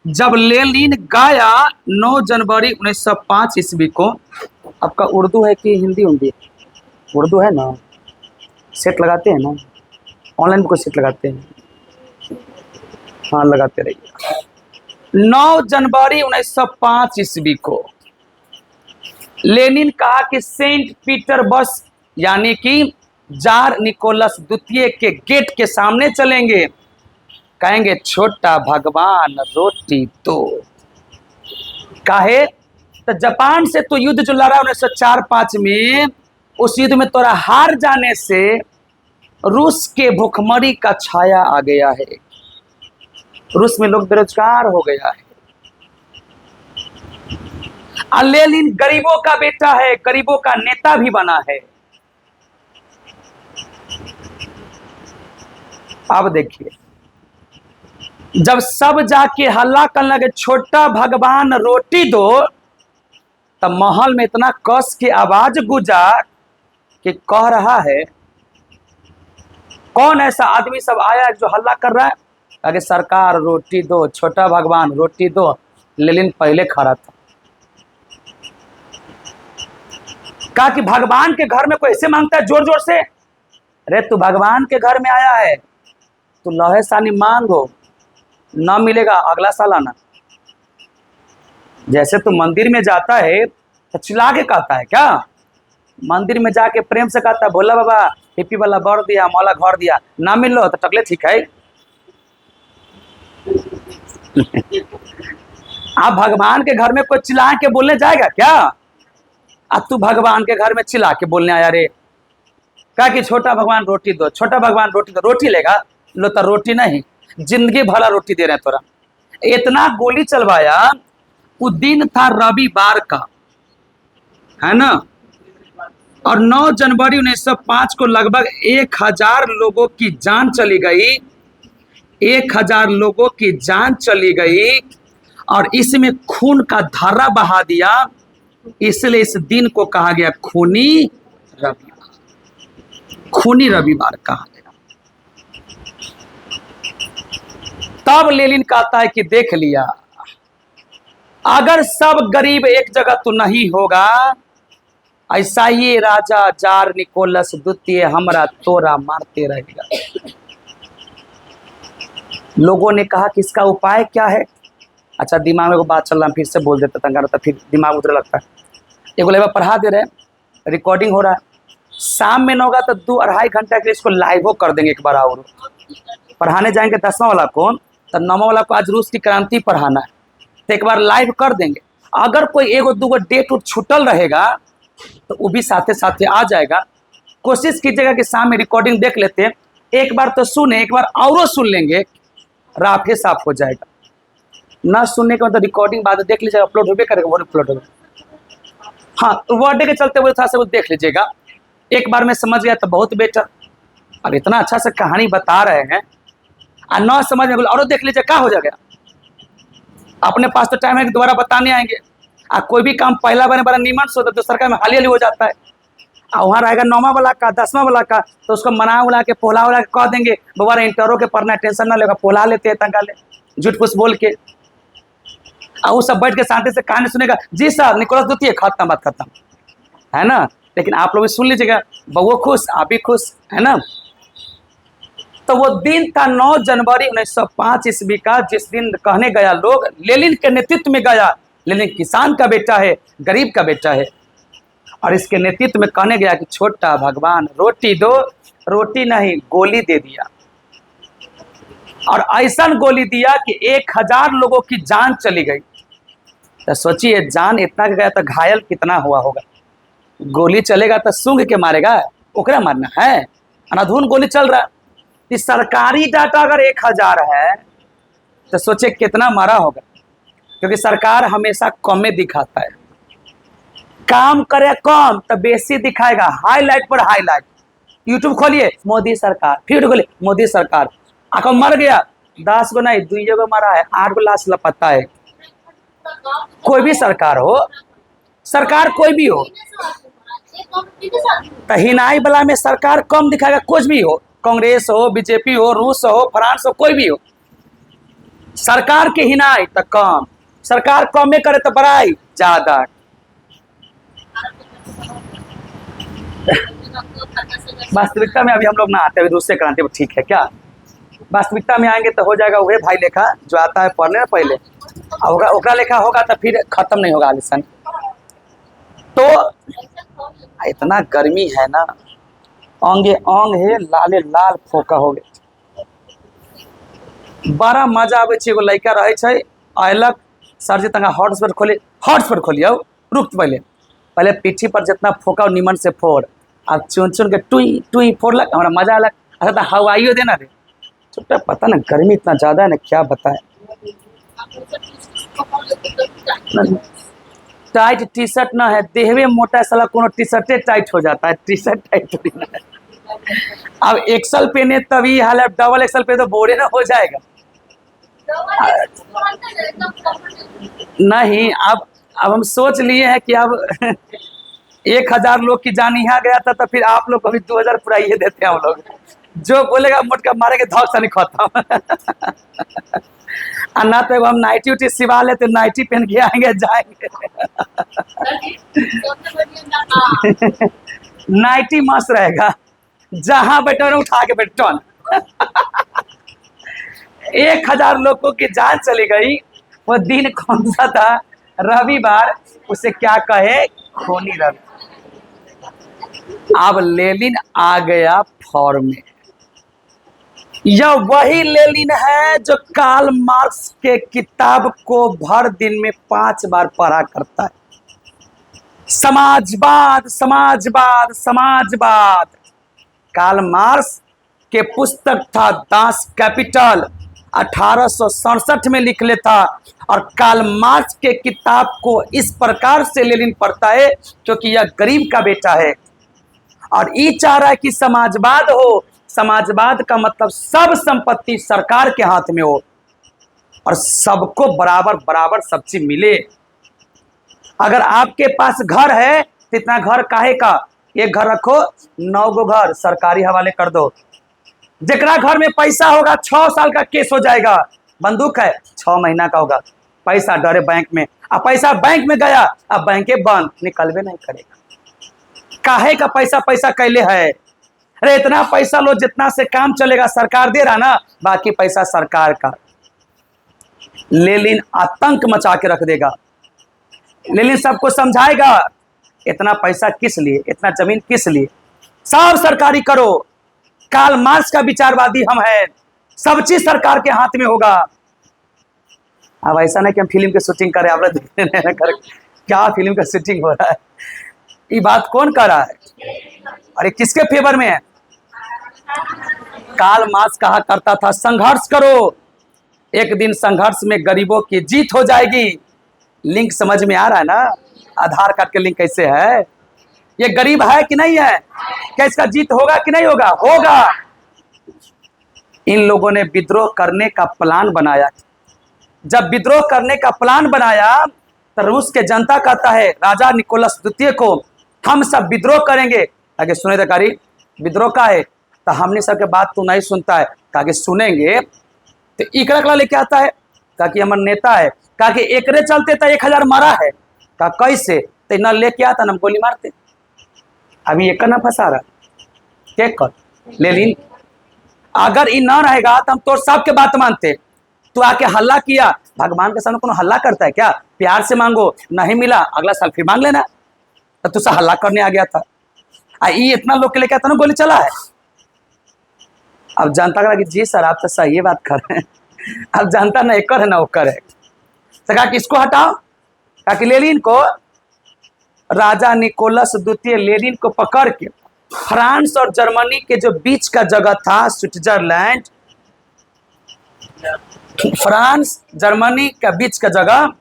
जब लेनिन गाया, 9 जनवरी 1905 ईस्वी को। आपका उर्दू है कि हिंदी? हिंदी उर्दू है ना? सेट लगाते हैं ना? ऑनलाइन में कोई सेट लगाते हैं? हाँ, लगाते रहिए। 9 जनवरी 1905 ईस्वी को लेनिन कहा कि सेंट पीटरबर्ग यानी कि जार निकोलस द्वितीय के गेट के सामने चलेंगे, कहेंगे छोटा भगवान रोटी दो। काहे? तो जापान से तो युद्ध जो लड़ा 1904-05 में, उस युद्ध में तोरा हार जाने से रूस के भूखमरी का छाया आ गया है। रूस में लोग बेरोजगार हो गया है। लेनिन गरीबों का बेटा है, गरीबों का नेता भी बना है। अब देखिए, जब सब जाके हल्ला करने लगे छोटा भगवान रोटी दो, तब महल में इतना कस के आवाज गूंजा कि कह रहा है, कौन ऐसा आदमी सब आया जो हल्ला कर रहा है? अरे सरकार रोटी दो, छोटा भगवान रोटी दो। लेनिन पहले खड़ा था। कहा कि भगवान के घर में कोई ऐसे मांगता है जोर जोर से? अरे तू भगवान के घर में आया है, तू लहे सानी मांगो, ना मिलेगा अगला साल आना। जैसे तू मंदिर में जाता है तो चिल्ला के कहता है क्या? मंदिर में जाके प्रेम से कहता है भोला बाबा हिप्पी वाला बर दिया, मौला घर दिया, ना मिल लो तो टकले ठीक है। आप भगवान के घर में कोई चिल्ला के बोलने जाएगा क्या? अब तू भगवान के घर में चिल्ला के बोलने आया रे। कहा कि छोटा भगवान रोटी दो, छोटा भगवान रोटी दो। रोटी लेगा? लो तो रोटी नहीं, जिंदगी भला रोटी दे रहे हैं तोरा। इतना गोली चलवाया। वो दिन था रविवार का, है ना। और 9 जनवरी 1905 को लगभग 1000 लोगों की जान चली गई। 1000 लोगों की जान चली गई और इसमें खून का धारा बहा दिया। इसलिए इस दिन को कहा गया खूनी रविवार। खूनी रविवार कहा गया। तब लेनिन कहता है कि देख लिया, अगर सब गरीब एक जगह तो नहीं होगा, ऐसा ही राजा जार निकोलस द्वितीय हमरा तोरा मारते रहेगा। लोगों ने कहा कि इसका उपाय क्या है? अच्छा दिमाग में को बात चल रहा, फिर से बोल देता तंगा रहता, फिर दिमाग उधर लगता है। एगो लेवा पढ़ा दे रहे, रिकॉर्डिंग हो रहा है, शाम में ना होगा तो 2-2.5 घंटा के लिए इसको लाइव कर देंगे एक बार और। पढ़ाने जाएंगे 10वां वाला को, तो 9वां वाला को आज रूस की क्रांति पढ़ाना है, तो एक बार लाइव कर देंगे। अगर कोई एगो दूगो डेट उट छूटल रहेगा तो वो भी साथे साथे आ जाएगा। कोशिश कीजिएगा कि शाम में रिकॉर्डिंग देख लेते हैं, एक बार तो सुने, एक बार और सुन लेंगे, राफे साफ हो जाएगा। ना सुनने के मतलब रिकॉर्डिंग बाद देख लीजिएगा, अपलोड होबे करेगा, वो अपलोड होगा। हाँ, तो वर्डे के चलते वो थोड़ा सा वो देख लीजिएगा, एक बार में समझ गया तो बहुत बेटर। और इतना अच्छा से कहानी बता रहे हैं और ना समझ में और देख लीजिए, क्या हो जाएगा। अपने पास तो टाइम है कि दोबारा बताने आएंगे। कोई भी काम पहला बार बड़ा नीमन से होता है, दूसरा काम हाली हाली हो जाता है। और वहाँ रहेगा 9वां वाला का 10वां वाला का, तो उसको मना उला के पोला उला के कह देंगे, दोबारा इंटरों के पढ़ना, टेंशन ना लेगा, पोला लेते हैं तंगा ले झूठ फूस बोल के। और वो सब बैठ के शांति से कहानी सुनेगा, जी सर निकोलस द्वितीय, खत्म, बात खत्म, है ना। लेकिन आप लोग भी सुन लीजिएगा, बउआ खुश, आप भी खुश, है ना। तो वो दिन था 9 जनवरी 1905 ईस्वी का, जिस दिन कहने गया लोग लेनिन के नेतृत्व में गया। लेनिन किसान का बेटा है, गरीब का बेटा है, और इसके नेतृत्व में कहने गया कि छोटा भगवान रोटी दो, रोटी नहीं गोली दे दिया। और ऐसा गोली दिया कि 1000 लोगों की जान चली गई। तो सोचिए, जान इतना गया तो घायल कितना हुआ होगा। गोली चलेगा तो सूंघ के मारेगा, ओकरा मारना है, अनाधून गोली चल रहा। इस सरकारी डाटा अगर 1000 है तो सोचे कितना मारा होगा, क्योंकि सरकार हमेशा कम में दिखाता है। काम करे कम तो बेसी दिखाएगा, हाईलाइट पर हाईलाइट। यूट्यूब खोलिए मोदी सरकार, फिर खोलिए मोदी सरकार, आखिर मर गया 10 गो नहीं 2 गो मरा है, 8 गो लाश लपटा है। कोई भी सरकार हो, सरकार कोई भी हो, तो हिनाई वाला में सरकार कम दिखाएगा। कुछ भी हो, कांग्रेस हो, बीजेपी हो, रूस हो, फ्रांस हो, कोई भी हो, सरकार के हिनाई तो कम, सरकार कम में करे तो बड़ाई ज्यादा। वास्तविकता में अभी हम लोग ना आते हुए दूसरे क्रांति पर, ठीक है क्या। वास्तविकता में आएंगे तो हो जाएगा वही भाई लेखा जो आता है पढ़ने ना पहले, ओकरा लेखा होगा तो फिर खत्म नहीं होगा आलिसन। तो इतना गर्मी है ना, अंगे अंग है लाले लाल फोका हो गए। बड़ा मजा आवे छे। एगो लड़का रहे छे, अयलक सर जी तंगा हॉटस्पॉट खोली, हॉटस्पॉट खोलियो, रुक पहले पीठी पर जितना फोका निमन से फोड़, अब चुन चुन के टुई टुई फोड़लक, हमारा मजा अलग। अच्छा तो हवाइयो देना रे, छोटा पता ना गर्मी इतना ज्यादा है ना, क्या बताए। टाइट टी शर्ट ना है, देहवे मोटा साला कोनो टी शर्टे टाइट हो जाता है, टी शर्ट टाइट हो जाता है। अब एक्सल पहने तभी हाल है, डबल एक्सल पे तो बोरे ना हो जाएगा। नहीं, अब हम सोच लिए हैं कि अब 1000 लोग की जान यहाँ गया था, तो फिर आप लोग को भी 2000 पुराइए देते हैं हम लोग। जो बोलेगा मोटका मारेंगे, धौक सा नहीं खत्म। ना तो हम नाइटी उटी सिवा लेते, नाइटी पहन के आएंगे जाएंगे। नाइटी मस्त रहेगा, जहां बैठे उठा के बैठो। 1000 लोगों की जान चली गई। वो दिन कौन सा था? रविवार, उसे क्या कहे, खूनी रवि। अब लेनिन आ गया फॉर्म में। यह वही लेनिन है जो कार्ल मार्क्स के किताब को भर दिन में 5 बार पढ़ा करता है। समाजवाद समाजवाद समाजवाद। कार्ल मार्क्स के पुस्तक था दास कैपिटल, 1867 में लिख लेता। और कार्ल मार्क्स के किताब को इस प्रकार से लेनिन पढ़ता है क्योंकि यह गरीब का बेटा है और ये चाह रहा है कि समाजवाद हो। समाजवाद का मतलब सब संपत्ति सरकार के हाथ में हो और सबको बराबर बराबर सब चीज मिले। अगर आपके पास घर है तो इतना घर काहे का, एक घर रखो, 9 गो घर सरकारी हवाले कर दो। जितना घर में पैसा होगा 6 साल का केस हो जाएगा। बंदूक है 6 महीना का होगा, पैसा डरे बैंक में, अब पैसा बैंक में गया, अब बैंके बंद, निकलवे नहीं करेगा। काहे का पैसा पैसा कैले है? अरे इतना पैसा लो जितना से काम चलेगा, सरकार दे रहा ना, बाकी पैसा सरकार का। लेनिन आतंक मचा के रख देगा। लेनिन सबको समझाएगा इतना पैसा किस लिए, इतना जमीन किस लिए, सब सरकारी करो। कार्ल मार्क्स का विचारवादी हम हैं, सब चीज सरकार के हाथ में होगा। अब ऐसा नहीं कि हम फिल्म की शूटिंग करें, आप कर क्या फिल्म का शूटिंग हो रहा है, ये बात कौन कर रहा है? अरे किसके फेवर में है? कार्ल मार्क्स कहा करता था संघर्ष करो, एक दिन संघर्ष में गरीबों की जीत हो जाएगी। लिंक समझ में आ रहा है ना? आधार कार्ड के लिंक कैसे है? ये गरीब है कि नहीं है? क्या इसका जीत होगा कि नहीं होगा? होगा। इन लोगों ने विद्रोह करने का प्लान बनाया। जब विद्रोह करने का प्लान बनाया तो रूस के जनता कहता है राजा निकोलस द्वितीय को, हम सब विद्रोह करेंगे। आगे सुने दकारी विद्रोह का है तो हमने सबके बात तू नहीं सुनता है, कहा सुनेंगे तो इकड़ा लेके आता है, कहा कि हमारे नेता है, कहा कि एकरे चलते तो 1000 मरा है, कहा कैसे, तो न लेके आता न गोली मारते। अभी एक ना फंसा रहा क्या कर लेनिन, अगर ये ना रहेगा तो हम तो सबके बात मानते। तू आके हल्ला किया, भगवान के सामने कौन हल्ला करता है क्या? प्यार से मांगो, नहीं मिला अगला साल फिर मांग लेना। तो तुझसे हल्ला करने आ गया था, ये इतना लोग के लेके आता ना गोली चला है। अब जनता कहा कि जी सर आप तो सही बात कर रहे हैं। अब जनता ना एक है ना ओकर है, तो कहा कि इसको हटाओ, कहा कि लेनिन को, राजा निकोलस द्वितीय लेनिन को पकड़ के फ्रांस और जर्मनी के जो बीच का जगह था स्विट्जरलैंड, फ्रांस जर्मनी का बीच का जगह,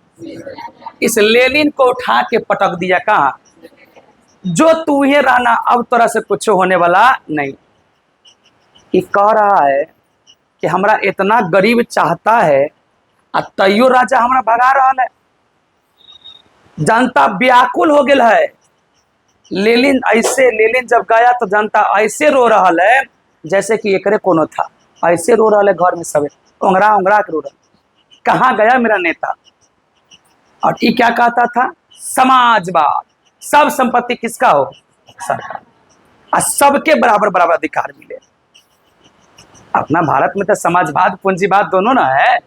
इस लेनिन को उठा के पटक दिया। कहा जो तू ही रहना, अब तोरा से कुछ होने वाला नहीं। ये कह रहा है कि हमरा इतना गरीब चाहता है और तैयो राजा हमरा भगा रहा है। जनता व्याकुल हो गया है। लेनिन जब गया तो जनता ऐसे रो रहा है जैसे कि एकरे कोनो था, ऐसे रो रहा है घर में सब उंगरा उंगरा के रो रहा, कहाँ गया मेरा नेता। और ये क्या कहता था? समाजवाद, सब संपत्ति किसका हो? सरकार, और सबके बराबर बराबर अधिकार मिले। अपना भारत में तो समाजवाद पूंजीवाद दोनों ना है।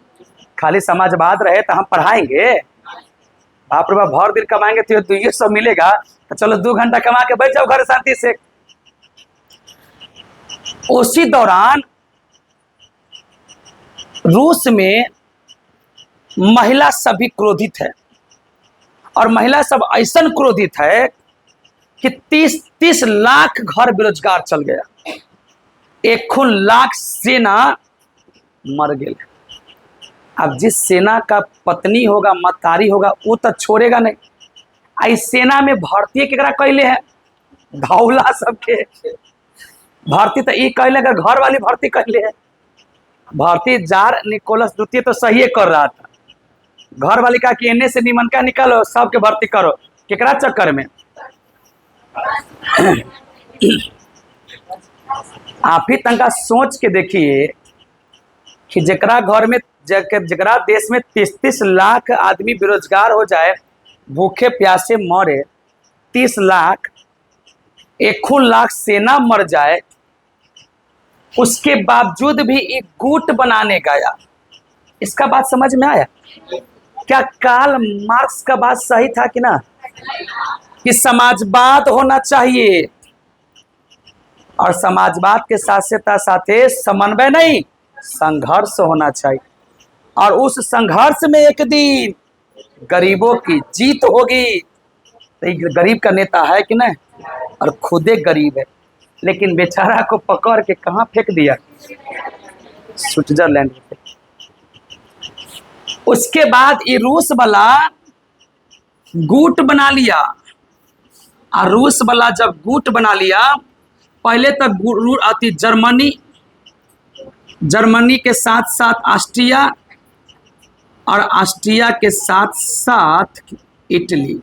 खाली समाजवाद रहे तो हम पढ़ाएंगे, बाप रे बाप भर दिन कमाएंगे तो 200 मिलेगा, तो चलो 2 घंटा कमा के बैठ जाओ घर शांति से। उसी दौरान रूस में महिला सभी क्रोधित है, और महिला सब ऐसा क्रोधित है कि 30 लाख घर बेरोजगार चल गया। 1 लाख सेना मर गए। अब जिस सेना का पत्नी होगा, मतारी होगा, वो तो छोड़ेगा नहीं। आई सेना में भर्ती केकरा कैले है? धौला सबके भर्ती तो ये कहले, अगर घर वाली भर्ती कैले है। भर्ती जार निकोलस द्वितीय तो सही कर रहा था, घर वाली का कि एने से निमन का निकालो, सबके भर्ती करो, केकरा चक्कर में? आप ही तंका सोच के देखिए कि जकरा घर में जकरा देश में 30 लाख आदमी बेरोजगार हो जाए, भूखे प्यासे मरे 30 लाख, 1 लाख सेना मर जाए, उसके बावजूद भी एक गुट बनाने गया। इसका बात समझ में आया? क्या कार्ल मार्क्स का बात सही था कि ना, कि समाजवाद होना चाहिए, और समाजवाद के साथ समन्वय नहीं, संघर्ष होना चाहिए। और उस संघर्ष में एक दिन गरीबों की जीत होगी। तो गरीब का नेता है कि नहीं, और खुदे गरीब है, लेकिन बेचारा को पकड़ के कहाँ फेंक दिया? स्विट्जरलैंड पे। उसके बाद ये रूस वाला गुट बना लिया, और रूस वाला जब गुट बना लिया, पहले तक जर्मनी के साथ साथ ऑस्ट्रिया, और ऑस्ट्रिया के साथ साथ इटली,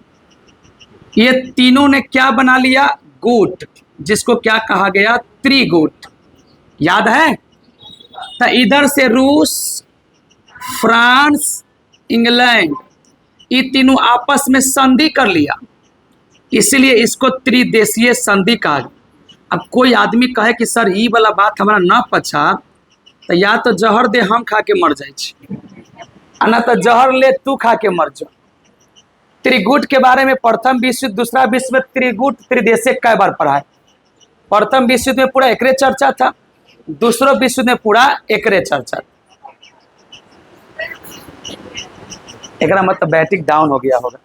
ये तीनों ने क्या बना लिया? गुट, जिसको क्या कहा गया? त्रिगुट। याद है? तो इधर से रूस, फ्रांस, इंग्लैंड, ये तीनों आपस में संधि कर लिया, इसलिए इसको त्रिदेशीय संधि कहा गया। अब कोई आदमी कहे कि सर ये वाला बात हमारा ना पछा, तो या तो जहर दे हम खा के मर जाए, ना तो जहर ले तू खा के मर जा। त्रिगुट के बारे में प्रथम विश्व दूसरा विश्व में त्रिगुट त्रिदेशीय कई बार पढ़ा है। प्रथम विश्व में पूरा एकरे चर्चा था, दूसरो विश्व में पूरा एकरे चर्चा। एकरा मतलब बैटरी डाउन हो गया होगा।